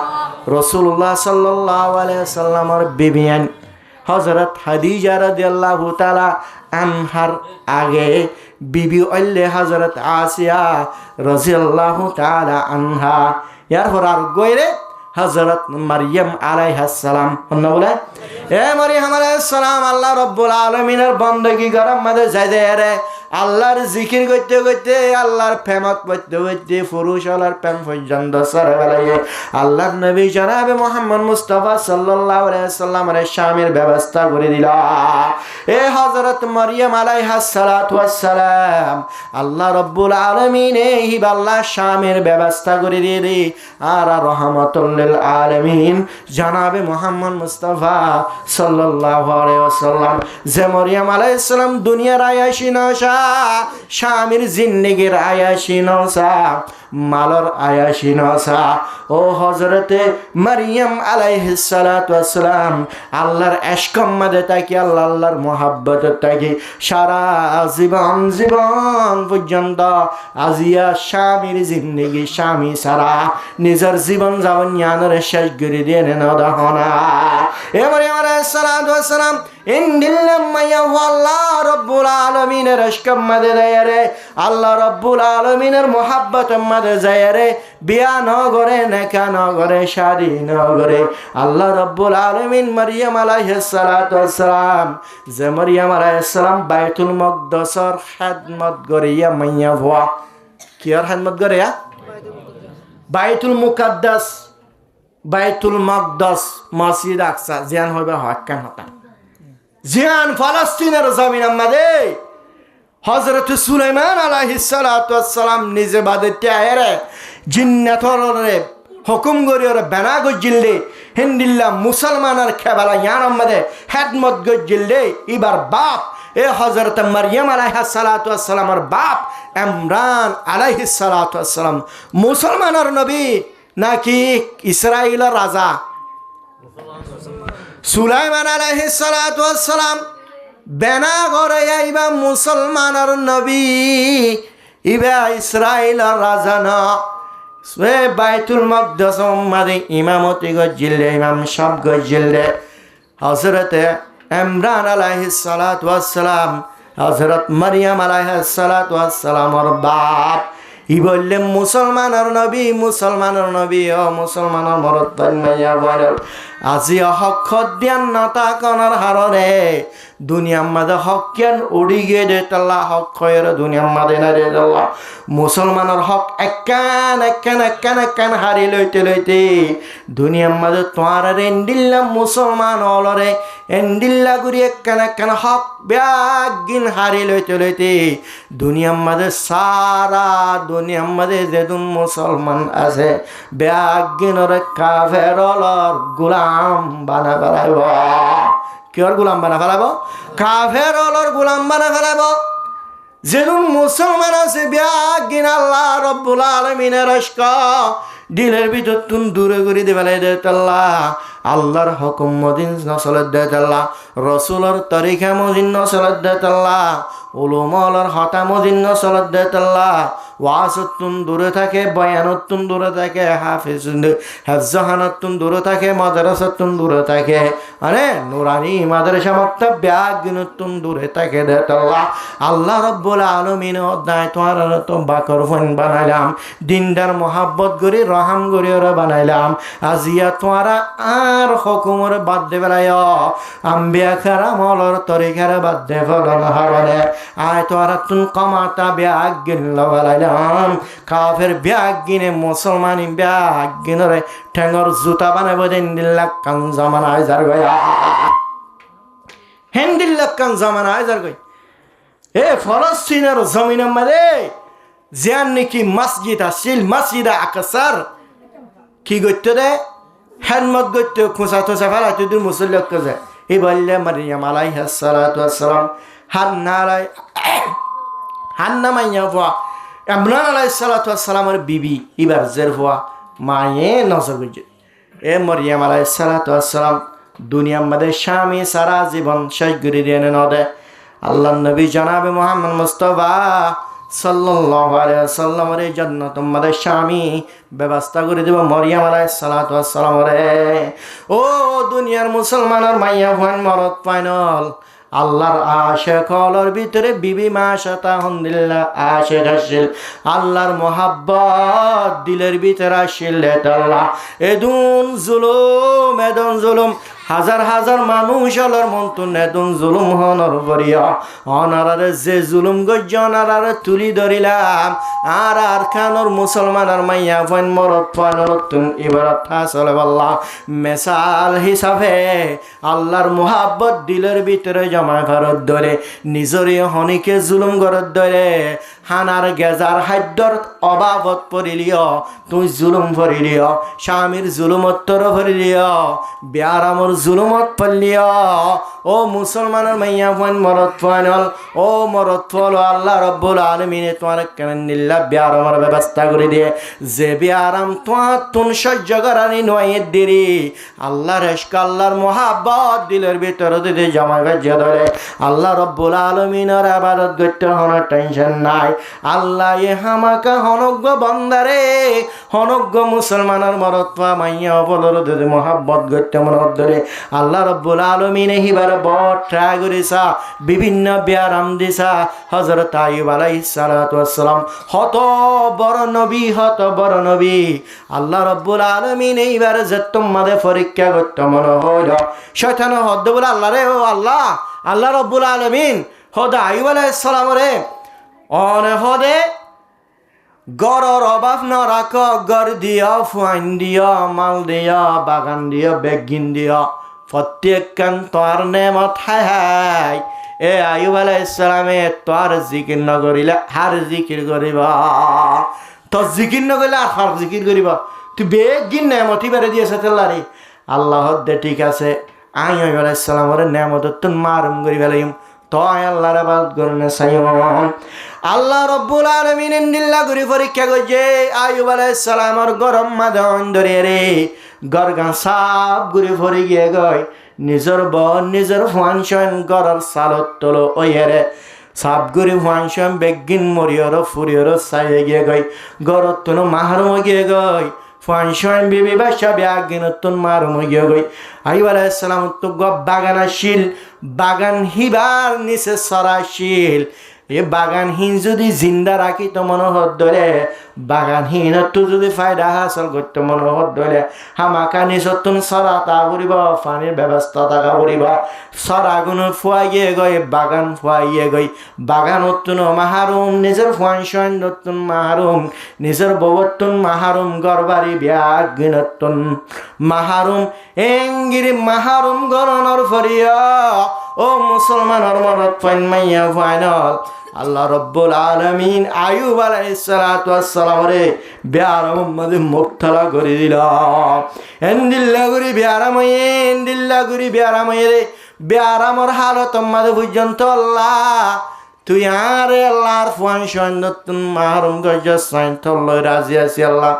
Speaker 1: রাসূলুল্লাহ সাল্লাল্লাহু আলাইহি ওয়াসাল্লামের বিবিয়ান হযরত খাদিজা রাদিয়াল্লাহু তাআলা আনহার আগে বিবি ওইলে হযরত আসিয়া রাদিয়াল্লাহু তাআলা আনহা ইয়ার পর গয়রে হযরত মারইয়াম আলাইহিস সালাম অন্য বলে এ মারইয়াম আলাইহিস সালাম আল্লাহ রাব্বুল আলামিনের বান্দাগি গরম মধ্যে যাই দেয় রে আল্লাহর জিকির করতে করতে আল্লাহর প্রেমত করতে করতে পুরুষ আল্লাহর প্রেম পর্যন্ত সরে বেলায় আল্লাহর নবী জনাবে মুহাম্মদ মুস্তাফা সাল্লাল্লাহু আলাইহি ওয়াসাল্লামের শামের ব্যবস্থা করে দিল এ হযরত মারইয়াম আলাইহাস সালাতু ওয়াস সালাম আল্লাহ রাব্বুল আলামিন এই আল্লাহ শামের ব্যবস্থা করে দিয়ে দি আর রহমাতুল লিল আলামিন জনাবে মুহাম্মদ মুস্তাফা সাল্লাল্লাহু আলাইহি ওয়াসাল্লাম যে মারইয়াম আলাইহিস সালাম দুনিয়ার আয়াশি নশা শামের জিন্দেগির আয়াশি নশা মালর আয়াশি নশা ও হযরতে মারইয়াম আলাইহিস সালাতু ওয়াস সালাম আল্লাহর ইশকের মধ্যে তাকি আল্লাহর মোহাব্বতে তাকি সারা জীবন পর্যন্ত আজিয়া শামের জিন্দেগি স্বামী সারা নিজের জীবন যাপন জ্ঞানের শেষ করে দিয়ে নেন দহনা এ মারইয়াম আলাইহিস সালাতু ওয়াস সালাম ইন্দিল্লাম মাইয়া আল্লাহ রব্বুল আলামিনের ইশকের মধ্যে যায় রে আল্লাহ রব্বুল আলামিনের মোহাব্বতের মধ্যে যায় রে বিয়া ন করে নেকা ন করে শাদী ন করে আল্লাহ রব্বুল আলামিন মারইয়াম আলাইহিস সালাতু ওয়াস সালাম যে মারইয়াম আলাইহিস সালাম বাইতুল মুকদ্দাসের খিদমত করিয়া মাইয়া ভুয়া কি আর খিদমত করিয়া বাইতুল মুকদ্দাস বাইতুল মুকদ্দাস মসজিদ আকসা জিয়ান হইবে হক্কান হতা জিয়ান ফলস্তিনের জমিন আমাদে হযরত সুলাইমান আলাইহিস সালাতু ওয়াস সালাম নিজে বাদতে আয়রে জিন্নাতরে হুকুম করিয়র বানা গজিললে হিন্দিল্লা মুসলমানের খেবালা ইয়ান আমাদে খিদমত গজিললে এবার বাপ এ হযরত মারইয়াম আলাইহিস সালাতু ওয়াস সালামের বাপ ইমরান আলাইহিস সালাতু ওয়াস সালাম মুসলমানের নবী নাকি ইসরাইলের রাজা সুলাইমান আলাইহিস সালাতু ওয়াস সালাম বেনা করে আইবা মুসলমানের নবী ইবা ইসরাইলের রাজা না সে বাইতুল মুকদ্দাস মাদে ইমামতি গজিলে ইমাম সব গজিলে হযরতে ইমরান আলাইহিস সালাতু ওয়াস সালাম হযরত মারইয়াম আলাইহিস সালাতু ওয়াস সালামের বাপ ই বললেন মুসলমানের নবী ও মুসলমানের মরদ পাইয়া বলে আজি হক দিয়ান নাতা কনার হাররে দুনিয়ার মাঝে হক কেন উড়ি গিয়ে দে তাল্লা হক খয়ের দুনিয়ার মাঝে না রে আল্লাহ মুসলমানের হক একান হারি লইতে দুনিয়ার মাঝে তোমার এন্ডিল্লা মুসলমান অলরে এন্ডিল্লা গুরি একান হক ব্যাগিন হারি লইতে দুনিয়ার মাঝে সারা দুনিয়ার মাঝে যেদুন মুসলমান আছে ব্যাগিনর কাফের অলর গোলাম বানা ফেলাইব কিয়র গোলাম বানা ফেলাব কাফের অলর গোলাম বানা ফেলাব যেদুন মুসলমান আছে ব্যাগিন আল্লাহ রব্বুল আলামিনের ইশক দিলের ভিতর তুন দূরে করে দে ফেলাই দে আল্লাহ আল্লাহর হুকুম মদিন নসলত দেতাল্লাহ রসুলর তরিকা মদিন নসলত দেতাল্লাহ উলুমলর হতা মদিন নসলত দেতাল্লাহ ওয়াসতুন দূরে থাকে বয়ানতুন দূরে থাকে হাফজাহানতুন দূরে থাকে মাদ্রাসাতুন দূরে থাকে আরে নুরানি মাদ্রাসা মক্তব ব্যাগিনতুন দূরে থাকে দেতাল্লাহ আল্লাহ রব্বুল আলামিন অধ্যায় তোয়ার তো বাকর ফন বানাইলাম দিনদার মোহাব্বত করি রহম করি ওরা বানাইলাম আজিয়া তোয়ারা আর হুকুমর বাদ দে বেলায় আম্বিয়া কারামলর তরিকার বাদ দে ফলন হারনে আয় তোয়ারা তুন কমাতা ব্যাগ গিনল বানাইলাম কাফের ব্যাগ গিনে মুসলমানি ব্যাগ গিনরে ঠেঙ্গর জুতা বানাইব দিন দিল্লাক কান জামানা আইজার গয়া হেন্দিল্লাক কান জামানা আইজার গই এ ফলস্তিনের জমিনের মধ্যে জিয়ান নাকি মসজিদ আসিল মসজিদ আকসার কি করতে দে হেলমত করতে খোঁচা টোচা ফেলাতে দূর মুসল্লিক কাজে এই বললে মারিয়াম আলাইহিস সালাতু ওয়াস সালাম হান্না মাইয়া ভুয়া ইমরান আলাইহিস সালাতু ওয়াস সালামের বিবি ইবার জের ভুয়া মায়ে নজর গজে এ মারিয়াম আলাইহিস সালাতু ওয়াস সালাম দুনিয়ার মধ্যে স্বামী সারা জীবন শেষ করে দিয়ে নদে আল্লাহ নবী জনাবে মুহাম্মদ মুস্তাফা সাল্লাল্লাহু আলাইহি ওয়াসাল্লামের জান্নাত আমাদের স্বামী ব্যবস্থা করে দেব মারিয়াম আলাইহিস সালাতু ওয়াস সালাম রে ও দুনিয়ার মুসলমানের মাইয়া ভান মরদ ফাইনাল আল্লাহর আশিক হলর ভিতরে বিবি মাশাতা আলহামদুলিল্লাহ আশিক আসিল আল্লাহর মোহাব্বত দিলের ভিতরে আসিল আল্লাহ এদুন জুলুম হাজার হাজার মানুষ আলোর মন্ত নেদুন জুলুম হনর বরিয়া অনারারে যে জুলুম গজ্জ অনারারে তুলি ধরিলাম আর খানোর মুসলমানের মাইয়া ফাইন মরদ ফাইনতুন ইবারত হাসলে আল্লাহ মেসাল হিসাবে আল্লাহর মোহাব্বত দিলের ভিতরে জমা করত ধরে নিজরে হনিকে জুলুম করত ধরে হানার গেজার খাদ্যর অভাবত পড়িলিও তুই জুলুম ভরিলিও স্বামীর জুলুমত তোর ভরিলিও বিয়ারামর জুলুমত পড়লিও ও মুসলমানের মাইয়া ফাইন মরদ ফাইনল ও মরদ ফল আল্লাহ রব্বুল আলামিন তোমার কান্নিল্লাহ বিয়ারামর ব্যবস্থা করে দিয়ে যে বিয়ারাম তোমার তুন সহ্য করানি নয় দেরি আল্লাহর ইশক আল্লাহর মোহাব্বত দিলের ভিতরে দিতে জমা গজ্জা ধরে আল্লাহ রব্বুল আলামিনের ইবাদত করতে কোনো টেনশন নাই আল্লাহ এ হামাকা হনজ্ঞ বন্দারে হনজ্ঞ মুসলমানের মরদ মাইয়া বলর দিতে মোহাব্বত করতে মনত ধরে আল্লাহ রব্বুল আলামিন হিবার বড় ট্রাই করেছা বিভিন্ন বিয়ারাম দিছা হযরত আইয়ুব আলাইহিস সালাতু ওয়াস সালাম হত বড় নবী আল্লাহ রব্বুল আলামিন এইবার যে তোমাদের পরীক্ষা করতে মনে হইল শয়তান হদ বলে আল্লাহ রে ও আল্লাহ রব্বুল আলামিন হদ আইয়ুব আলাইহিস সালাম রে অনে হদে গড়র অভাব না রাখ গড় দিয়া ফুয়াইন দিয়া মাল দিয়া বাগান দিয়া বেগিন দিয়া প্রত্যেকখান তোর নেমত হাই এ আইয়ুব আলাইহিস সালামে তোর জিকির ন করিলে হার জিকির করিবা তোর জিকির ন করিলে হার জিকির করিবা তুই বেগিন নেমতি বেড়ে দিয়েছে তেল্লারি আল্লাহ দে ঠিক আছে আইয়ুব আলাইহিস সালামের নেমত তুন মারুম করি ফেলাইম তয় আল্লাহর ইবাদত করনে সাইয়ম আল্লাহ রব্বুল আলামিন দিল্লা গুরি পরীক্ষা করছে আইয়ুব আলাইহিস সালামের গরম মাদন ধরে রে গরগা সাপ গুরি ফরি গিয়ে গয় নিজের বন নিজের ফাংশন গরর সালত তলো ওইরে সাপ গুরি ফাংশন বেগিন মরিয়র ফুরিয়র সাইয়ে গিয়ে গয় গরত তনো মাহরুম গিয়ে গয় ফাংশন বিবি বাসা ব্যাগিন তুন মারুম গিয়ে গই আইয়ুব আলাইহিস সালাম তো বাগান আসিল বাগান হিবার নিচে সরাশিল এ বাগানহীন যদি জিন্দা রাখি তো মনোহর ধরে বাগানহীন তো যদি ফায়দা হাসল করতে মনোহর ধরে হামাকা নিজতুন সরা তা করিব পানির ব্যবস্থা থাকা করিব সরাগুন ফুয়াইয়ে গই বাগান ফুয়াইয়ে গই বাগান উত্তুন মাহারুম নিজের ফুয়াইন নতুন মাহারুম নিজের ববতুন মাহারুম গরবারি ব্যাগিনতুন মাহারুম এঙ্গিরি মাহারুম গরনর ফরিয়া ও মুসলমানের মরদ ফাইন মাইয়া ফাইনাল আল্লাহ রব্বুল আলামিন আইয়ুব আলাইহিস সালাতু ওয়াস সালাম রে বিয়ারাম মধ্যে মুক্তলা করে দিল এন্দিল্লা গুরি বিয়ারাম রে বিয়ারামর হালত মধ্যে পর্যন্ত আল্লাহ তুই আরে আল্লাহর ফুয়ান সৈন্যতুন মাহরুম গজ সাইন তল্লই রাজি আছি আল্লাহ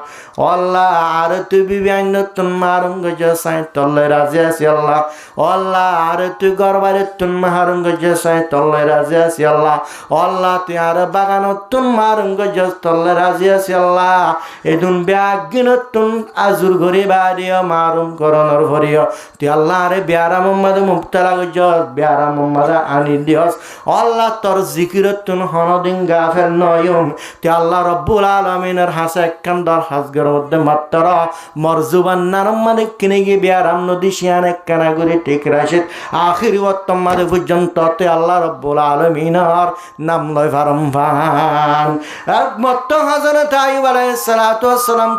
Speaker 1: আল্লাহ আর তুই বিবি আইনতুন মাহরুম গজ সাইন তল্লই রাজি আছি আল্লাহ আল্লাহ আর তুই গরবারে তুন মাহরুম গজ সাইন তল্লই রাজি আছি আল্লাহ আল্লাহ তুই আর বাগানতুন মাহরুম গজ তল্লই রাজি আছি আল্লাহ এদুন ব্যাগিনতুন আজুর ঘরে বাড়িও মাহরুম করনর ভরিও তুই আল্লাহ আরে বিয়ারা মোহাম্মদ মুক্তালা গজ বিয়ারা মোহাম্মদ আনি দিয়স আল্লাহ তোর জিকিরতুন হনদিন গাফেল নয়ুম তে আল্লাহ রব্বুল আলামিনের হাসে একখান দরখাস্তর মধ্যে মাত্র মরজুবান নারম মানে কিনে গিয়ে বিয়ারাম নদী শিয়ান একখানা করে ঠিক রাশিদ আখিরি ওয়াক্তম মাদে পর্যন্ত তে আল্লাহ রব্বুল আলামিনের নাম লয় ফারম্ভান একমত হযরত আইয়ুব আলাইহিস সালাতু ওয়াস সালাম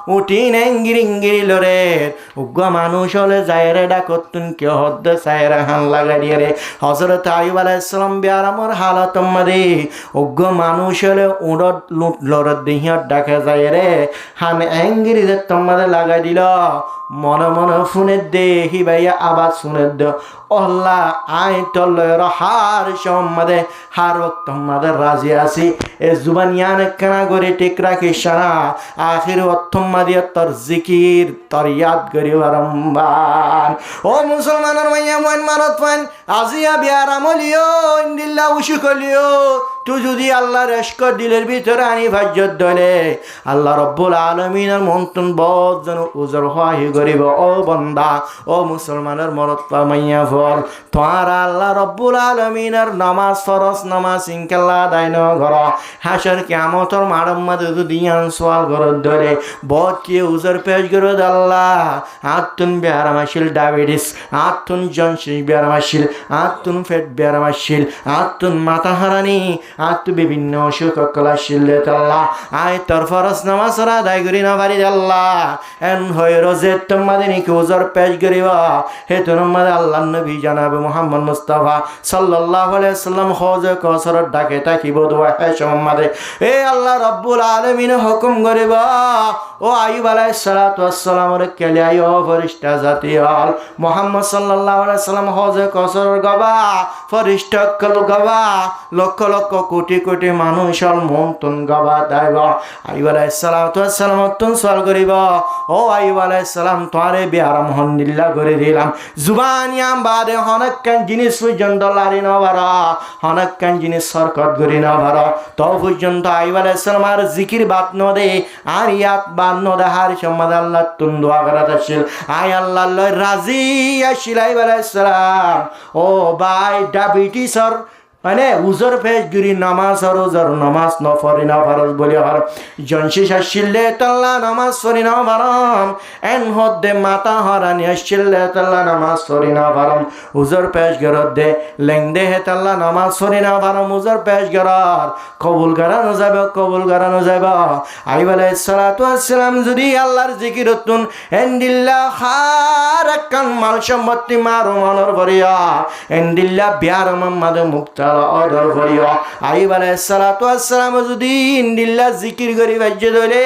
Speaker 1: উঠি না ইঙ্গিরি লরে উগ্র মানুষ হলে যায়রে ডাকতুন কে হদ্দে সায়রা হান লাগা দিয়ে রে হযরত আইয়ুব আলাইহিস সালাম বিয়ারামর হালত মাদে উগ্র মানুষ হলে উড়ত লুট লড়ত দিহিয়ত ডাকে যায় রে হান ইঙ্গিরি যে তোমাদের লাগাই দিল মনে মনে শুনে দে হি ভাইয়া আবার শুনে দে আল্লাহ আই তল্লয়ের হার সম্মাদে হার তোমাদের রাজি আছি এ জুবানিয়ান কেনা করে ঠিক রাখিস না আখির অথম্মাদিয়া তোর জিকির তোর ইয়াদ করি বারম্বার ও মুসলমানের মাইয়া মন মারত ফান আজিয়া বিয়ার আমলিও ইন্দিল্লা উশু কলিও তুই যদি আল্লাহর এশক দিলের ভিতরে আনি ভাজ্যত দলে আল্লাহ রব্বুল আলামিনের মন্তন বহুত যেন উজর হওয়াহি করিব ও বন্দা ও মুসলমানের মরত মাইয়া ফল তোমার আল্লাহ রব্বুল আলামিনের নামাজ ফরজ নামাজ ইনকাল্লা দাইন ঘর হাসর কিয়ামতর মারম মাদে দুদিয়ান সওয়াল করত ধরে বহুত কি উজর পেশ করত আল্লাহ আতুন বিয়ারামাশিল ডায়াবেটিস আতুন জনশিস বিয়ারামাশিল আতুন ফেট বিয়ারামাশিল আতুন মাথা হারানি আত্ম বিভিন্ন অসুখ কলাশিল্লে আল্লাহ আয় তোর ফরজ নামাজ আদায় করি না পারি আল্লাহ এন হয়ে রোজে তোমাদের নিকে উজর পেশ করিব হে তোমাদের আল্লাহ নবী জানাবে মুহাম্মদ মুস্তাফা সাল্লাল্লাহু আলাইহি ওয়াসাল্লাম হজ কসরত ডাকে তাকিব দোয়া হে সম্মাদে এ আল্লাহ রব্বুল আলামিন হুকুম করিব ও আইয়ুব আলাইহিস সালাতু ওয়াস সালামের কেলে আইও ফেরেশতা জাতি হল মুহাম্মদ সাল্লাল্লাহু আলাইহি ওয়াসাল্লাম হজ কসর গবা ফেরেশতা কল গবা লক্ষ লক্ষ কোটি কোটি মানুষ হল মন্তন গবা দাইব আইয়ুব আলাইহিস সালাতু ওয়াস সালাম তুন সওয়াল করিব ও আইয়ুব আলাইহিস সালাম তোরে বিয়ারাম হন্দিল্লাহ করে দিলাম জুবানিয়াম বাদে হনকান জিনিস পর্যন্ত লারি না বারা হনকান জিনিস সরকত করি না বারা তো পর্যন্ত আইয়ুব আলাইহিস সালাম আর জিকির বাত ন দে আর ইয়াত বাত ন দে হার সম্মাদ আল্লাহ তুন দোয়া করাত আসিল আয় আল্লাহ লয় রাজি আসিল আইয়ুব আলাইহিস সালাম ও ভাই ডায়াবেটিসর মানে উজর ফেস গিরি নামাজ আর উজর নামাজ ন ফরি না ফরজ বলি হর জনশিস আসিলে তাল্লা নামাজ ফরি না ফরম এন হদ্দে মাতা হরানি আসিলে তাল্লা নামাজ ফরি না ফরম উজর পেশ গরদ দে লেংদে হে তাল্লা নামাজ ফরি না ফরম উজর পেশ গরর কবুল করানো যাবে আইয়ুব আলাইহিস সালাতু ওয়াস সালাম যদি আল্লাহর জিকিরতুন এন্দিল্লা খারাকান মাল সম্পত্তি মারো মনর ভরিয়া এন্দিল্লা বিয়ার মোহাম্মদ মুক্তা অর্ডার করিও আইয়ুব আলাইহিস সালাতু ওয়াস সালাম যদি ইন্দিল্লাহ জিকির করি ভাজ্য দলে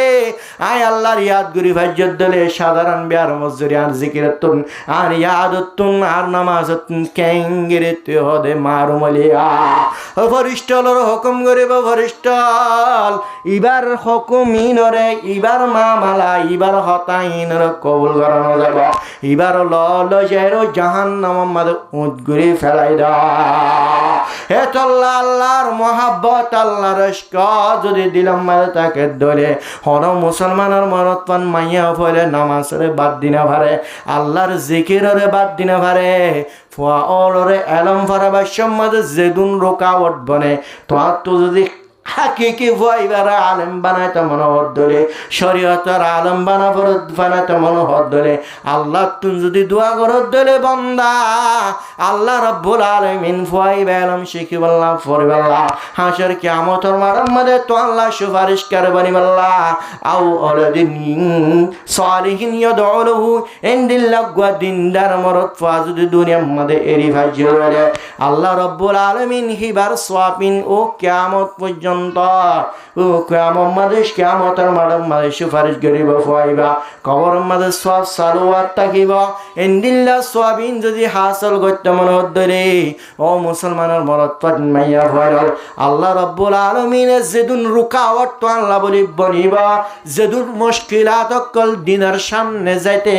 Speaker 1: আয় আল্লাহর ইয়াদ করি ভাজ্য দলে সাধারণ বিয়ার মজুরি আর জিকিরতুন আর ইয়াদতুন আর নামাজতুন কেঙ্গিরে তুই হদে মারুমলিয়া ফরিস্টলর হুকুম করিব ফরিস্টল ইবার হুকুমিনরে ইবার মামালা ইবার হতাইনর কবুল করানো যাব ইবার লল জেরো জাহান্নাম মাদে উদগুরি ফেলাই দা হে তল্লা আল্লাহর মহাব্বত আল্লাহর ইশক যদি দিলাম মারে তাকে ধরে হন মুসলমানের মরত পান মাইয়া ফলে নামাজরে বাদ দিনা পারে আল্লাহর জিকিররে বাদ দিনা পারে ফুয়া অলরে এলম ফারাবার সম্মাদে যেদুন রোকাওয়াট বনে তো যদি হাকিকি ভাইবারা আলেম বানাইতে মনোহর ধরে শরীয়তের আলেম বানাইতে মনোহর ধরে আল্লাহ তুন যদি দোয়া করত ধরে বন্দা আল্লাহ রব্বুল আলামিন ফাইবা আলম শিখিবাল্লাহ ফরিবাল্লাহ হাসর কিয়ামতের মারমদে তো আল্লাহ সুপারিশ করে বনিবাল্লাহ আও অলদিন সালিহিন ইয়াদউলহু ইনদিল্লাহ ওয়া দিনদার মরত ফাজুদ দুনিয়ার মধ্যে এরি ভাজ্য আল্লাহ রব্বুল আলামিন হিবার সোয়াবিন ও কিয়ামত পর্যন্ত পর্যন্ত ও কিয়ামত মাদে কিয়ামতের মাঝে সুপারিশ করিব ফুয়াইবা কবর মাঝে সব সালুয়াত থাকিব ইনদিল্লা সওয়াবিন যদি হাসিল করতে মনে হদ্দরে ও মুসলমানের মরদ মাইয়া ভয় আল্লাহ রাব্বুল আলামিনের যেদিন রুকাওয়াত তো আল্লাহ বলি বনিবা যেদিন মুশকিলাত কল দিনের সামনে যাইতে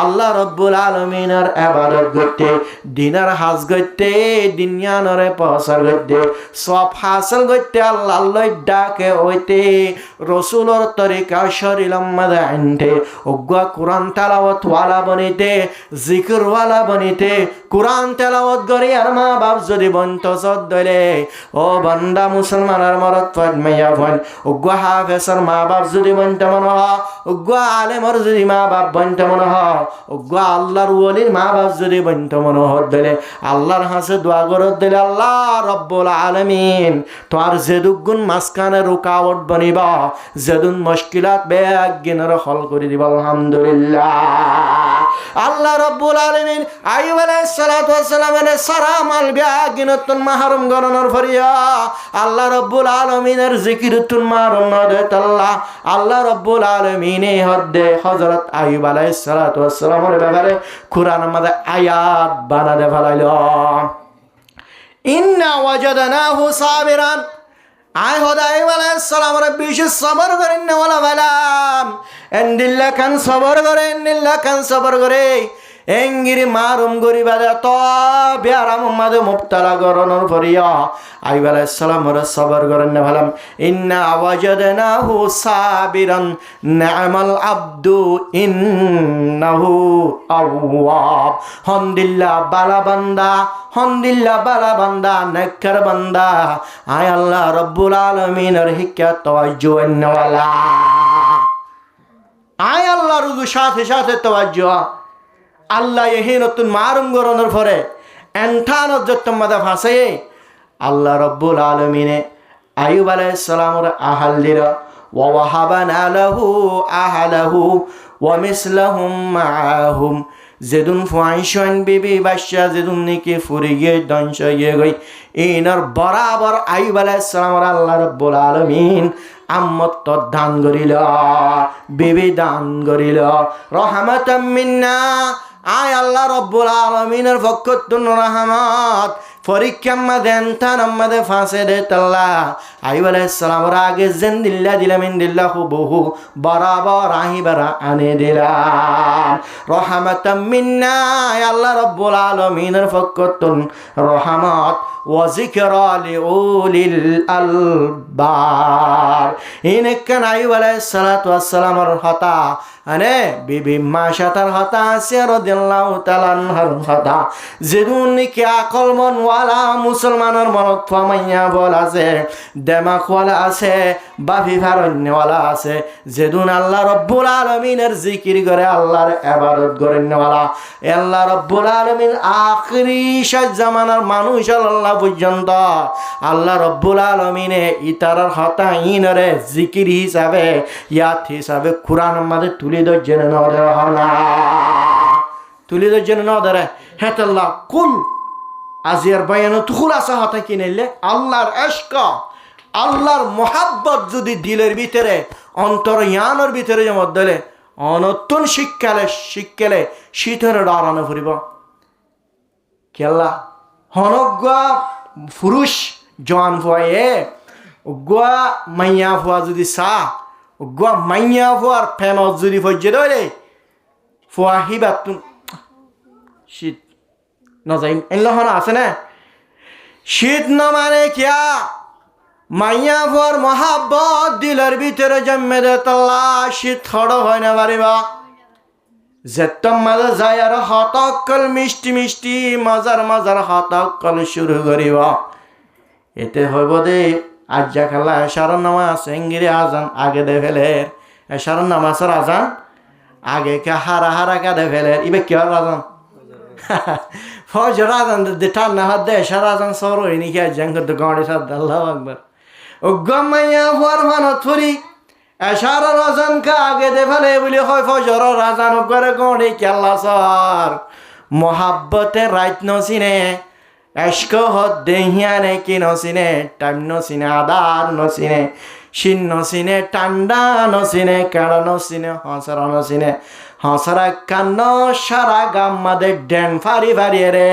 Speaker 1: আল্লাহ রাব্বুল আলামিনের ইবাদত করতে দিনের হাজ করতে দুনিয়ানরে পৌঁছার করতে সব হাসিল করতে আল্লাহ ডাকে হইতে রাসূলের তরিকা শরীলাম মাদে আনতে ওগা কোরআন তেলাওয়াত ওয়ালা বনিতে জিকির ওয়ালা বনিতে কোরআন তেলাওয়াত করি আর মা বাপ যদি বন্ত সদ্দলে ও বান্দা মুসলমানের মরদ মাইয়া ভন ওগা হাফেজর মা বাপ যদি বন্ত মন ওগা আলেমর যদি মা বাপ বন্ত মন ওগা আল্লাহর ওলির মা বাপ যদি বন্ত মন হদ্দলে আল্লাহর হাসে দোয়া করত দিলে আল্লাহ রব্বুল আলামিন তোর যেদুগুণ মাঝখানে রুকাওয়াত বনিবা যেদুন মুশকিলাত বেগিনের হল করে দিব আলহামদুলিল্লাহ আল্লাহ রব্বুল আলামিন আইয়ুব আলাইহিস সালাতু ওয়াস সালামের সারামাল বেগিনতুন মাহরুম গণনার ফরিয়া আল্লাহ রব্বুল আলামিনের জিকিরতুন মাহরুম নদে তাল্লাহ আল্লাহ রব্বুল আলামিনে হদ্দে হযরত আইয়ুব আলাইহিস সালাতু ওয়াস সালামের ব্যাপারে কোরআনের মধ্যে আয়াত বানাতে ফেলাইল ইন্না ওয়াজাদনাহু সাবিরান আয় হদাই আলাইহিস সালামের বিশেষ সবর করেন না ওয়ালা বালাম এন্দিল্লা খান সবর করে এন্দিল্লা খান সবর করে এঙ্গিরি মারুম গরিবাদে তো বিয়ারাম মাদে মুবতালা গরনর ফরিয়া আইয়ুব আলাইহিস সালামের সবর করেন না ভালাম ইন্না ওয়াজাদনাহু সাবিরান নি'মাল আবদু ইন্নাহু আওয়াব হমদুলিল্লাহ বালা বান্দা হমদুলিল্লাহ বালা বান্দা নেককার বান্দা আয় আল্লাহ রব্বুল আলামিনের হিকমত তাওয়াজ্জু ওয়ালা আয় আল্লাহ রুজু সাথে সাথে তাওয়াজ্জু আল্লাহ এহি নতুন মারুম গরনের পরে এন্থানত যত্তম মাদা ফাঁসে আল্লাহ রব্বুল আলামিনে আইয়ুব আলাইহিস সালামের আহাল্লিরা ওয়া ওয়াহাবানা লাহু আহলাহু ওয়া মিসলাহুম মাআহুম যেদুন ফুয়াইশন বিবি বাদশা যেদুন নিকে ফুরি গিয়ে ধ্বংস হয়ে গই ইনার বরাবর আইয়ুব আলাইহিস সালামের আল্লাহ রব্বুল আলামিন আম্মত দান করিল বিবি দান করিল রহমাতাম মিন্না আয় আল্লাহ রব্বুল আলামিনের পক্ষতুন রহমত পরীক্ষা মাদে এনথান মাদে ফাঁসে দে তাল্লাহ আইয়ুব আলাইহিস সালামের আগে জিন্দিল্লাহ দিলাম ইন্দিল্লাহ বহু বরাবর আহিবারা আনে দিলাম রহমাতাম মিন্না আয় আল্লাহ রব্বুল আলামিনের পক্ষতুন রহমত ওয়া যিকরা লিউলিল আলবাব ইনকান আইয়ুব আলাইহিস সালাতু ওয়াস সালামের হতা আনে বিবি মাশাতার হতা আছে রাদিয়াল্লাহু তাআলা আনহার হতা যেদুন কি আকল মন ওয়ালা মুসলমানের মনত ফামাইয়া বল আছে দেমাক ওয়ালা আছে বাফি ফারণ্য ওয়ালা আছে যেদুন আল্লাহ রব্বুল আলামিনের জিকির করে আল্লাহর ইবাদত করেন ওয়ালা আল্লাহ রব্বুল আলামিন আখিরি শেষ জামানার মানুষ আল্লাহ পর্যন্ত আল্লাহ রব্বুল আলামিনে ইতারার হতা ইনরে জিকির হিসাবে ইয়াত হিসাবে কোরআন মধ্যে তুলে ধরছেন না হলা তুলে ধরছেন না ধরে হ্যাঁ আল্লাহ কুল আজিয়ার বায়ানো তুকুল আসা হতা কিনেলে আল্লাহর ইশক আল্লাহর মোহাব্বত যদি দিলের ভিতরে অন্তর ইয়ানোর ভিতরে যেমন দিলে অনতুন শিক্ষালে শীতের ডরানো ফুরিব কেল্লা হনগুয়া পুরুষ জওয়ান ফুয়ায়ে গুয়া মাইয়া ফুয়া যদি সা গুয়া মাইয়া ফুয়ার ফেমস যদি ফজ্জে ধরে ফুয়া হিবা তুম শীত নজাইম এল্লাহন আছে না শীত না মানে কিয়া মাইয়া ফুয়ার মহাব্বত দিলের ভিতরে জন্মে দে তাল্লা শীত খড় হয় না পারিবা যেতম মাঝে যায় আর হতকল মিষ্টি মিষ্টি মজার মজার হতকল শুরু করিব এতে হইব দে আজ যা খেলা এশার নামাজ এঙ্গিরে আজান আগে দে ফেলের এশার নামাজের আজান আগে কে হারা হারা কে দে ফেলের ইবে কি আর আজান ফজর আজান দে টান না হাত দে এশার আজান সর হইনি কি আজ জাঙ্গ তো গাড়ি সাদ আল্লাহু আকবার ও গমাইয়া ফরমানত ফুরি এশার আজান কা আগে দে ফেলে বলি হয় ফজর আজান করে গড়ি কেল্লা সর মোহাব্বতে রাত নসিনে এশক হদ্দে হিয়ানে কি নচিনে টাইম নচিনে আদার নচিনে শিন নচিনে টান্ডা নচিনে কেড়া নচিনে হসরা নচিনে হসরা কান্ন সারা গাম্মাদের ড্যান ফারি ফারি রে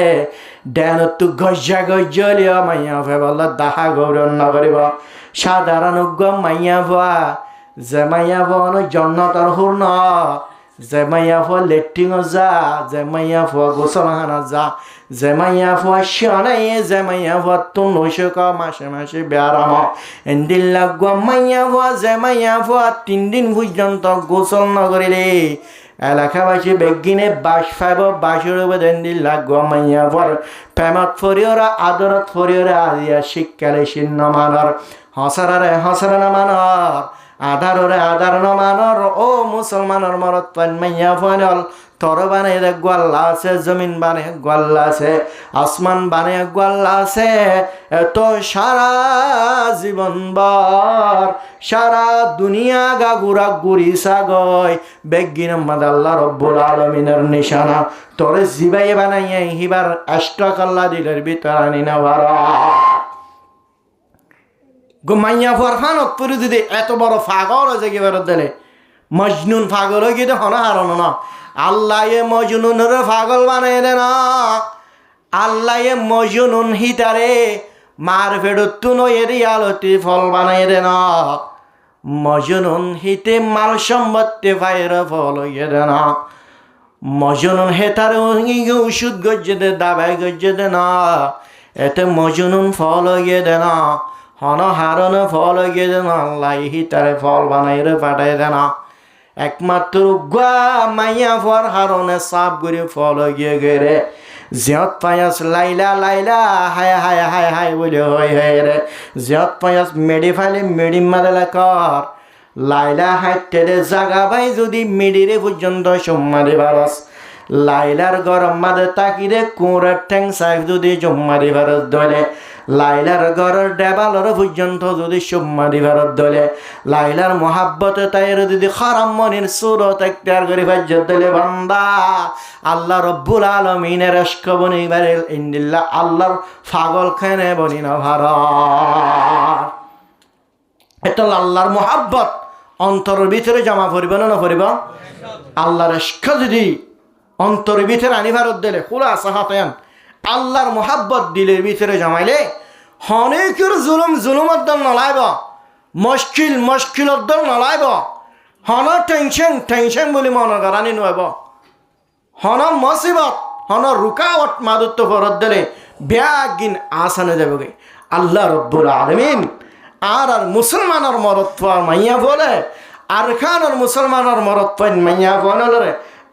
Speaker 1: ড্যান তু গজ্জা গজ্জলিও মাইয়া ফেবল দাহা গৌরণ নকরিব সাধারণ গম মাইয়া ভুয়া যে মাইয়া ভুয়ান জন্নতর হুর্ণ যে মাইয়া ফুয়া লেট্রিং যা যে মাইয়া ফুয়া গোসলখানা যা যে মাইয়া ফুয়া শিয়ানাই যে মাইয়া ফুয়া তুন নৈশক মাসে মাসে বেড়াম এন্দিল্লা গুয়া মাইয়া ফুয়া যে মাইয়া ফুয়া 3 দিন পর্যন্ত গোসল নকরিলে এলাকাবাসী বেগিনে বাস ফাইব বাসুর এন্দিল্লা গুয়া মাইয়া ফুয়ার প্রেমত ফরিয়রা আদরত ফরিয়রা আজিয়া শিক্ষালে শীর্ণ মানর হসরারে হসরা না মানর আধাররে আধার নমানর ও মুসলমানের মরত পান মাইয়া ফাইনল তর বানে গোয়াল্লা আছে জমিন বানে গোয়াল্লা আছে আসমান বানে গোয়াল্লা আছে এত সারা জীবন বার সারা দুনিয়া গাগুরা গুরি সাগয় বেগিন মাদ আল্লাহ রব্বুল আলামিনের নিশানা তোরে জিবাই বানাইয়া হিবার আল্লাহ দিলের ভিতর আনি না ভারা মাইয়া ফুয়ার ফানত পরে যদি এত বড় পাগল হয়েছে কি বেরোত দিলে মজনুন পাগল হয়ে গিয়ে হন হারণ না আল্লাহ এ মজনুনের পাগল বানাই দে না আল্লাহ এ মজনুন হিতারে মার ফেরত নয় আলতি ফল বানাই দে না মজনুন হিতে মাল সম্পত্তি ফাইর ফল হয়ে দে না মজনুন হেতার ওষুধ গজ্জে দে দাবাই গজ্জে দে না এতে মজনুন ফল হয়ে দে না হন হারণ ফল গিয়ে দেন আল্লাহ তারে ফল বানাই রে পাঠাই দেন একমাত্র গুয়া মাইয়া ফর হারণে সাপ করে ফল গিয়ে গেরে জিয়ত পায়াস লাইলা লাইলা হায় হায় হায় হায় বলে হয় হয় রে জিয়ত পায়াস মেডি ফাইলে মেডি মারেলা কর লাইলা হাইটে রে জাগা ভাই যদি মেডিরে পর্যন্ত সম্মারি ভারস লাইলার গরম মাদে তাকিরে কুঁড়ার ঠ্যাং সাইফ যদি জম্মারি ভারত দলে লাইলার গড়ের ডেবালর পর্যন্ত যদি সুম্মারি ভারত দলে লাইলার মহাব্বতে তাইর যদি খারাম মনির সুরত একটার করে ভাজ্য দলে বান্দা আল্লাহ রব্বুল আলমিনের এশক বনি বারেল ইন্দিল্লা আল্লাহর পাগল খানে বনি না ভারত এটা আল্লাহর মহাব্বত অন্তরের ভিতরে জমা পড়িব না পড়িব আল্লাহর এশক যদি অন্তরের ভিতরে আনি ভারত দিলে খোলা সাহাতেন আল্লাহর মোহাব্বত দিলের ভিতরে জমাইলে অনেকের জুলুমের দল নলাইব মুশকিলের দল নলাইব হন টেনশন বলে মনে করানি নইব হন মুসিবত হন রুকাওয়াত মাদুত্ব ফরত দিলে ব্যাগিন আসানে যাবে আল্লাহ রব্বুল আলামিন আর মুসলমানের মরত মাইয়া বলে আর খানের মুসলমানের মরত মাইয়া বলে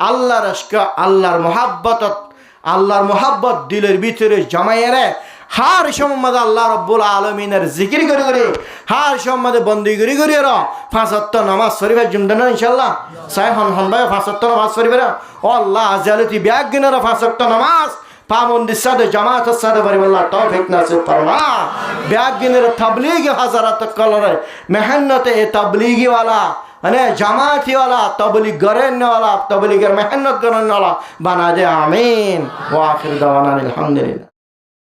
Speaker 1: আল্লাহর ইশক আল্লাহর মোহাব্বত দিলের ভিতরে জমাইরে হার সম্মাদে আল্লাহ রব্বুল আলমিনের জিকির করে হার সম্মাদে বন্দি করে র 5 ওয়াক্ত নামাজ শরীফের জুমদেন ইনশাআল্লাহ সাই হন ভাই 5 ওয়াক্ত নামাজ শরীফের ও আল্লাহ আজালতি ব্যাগ গিনার 5 ওয়াক্ত নামাজ পাবন্দির সাথে জামাতের সাথে পরিবল্লা তৌফিক নাসিব ফরমা ব্যাগ গিনার তাবলীগ হাজারাত কলরে মেহনতে তাবলীগি वाला अने जमाती वाला तबलीग करने वाला तबलीगर मेहनत करने वाला बना दे आमीन व आखिर दवाना अल्हम्दुलिल्लाह।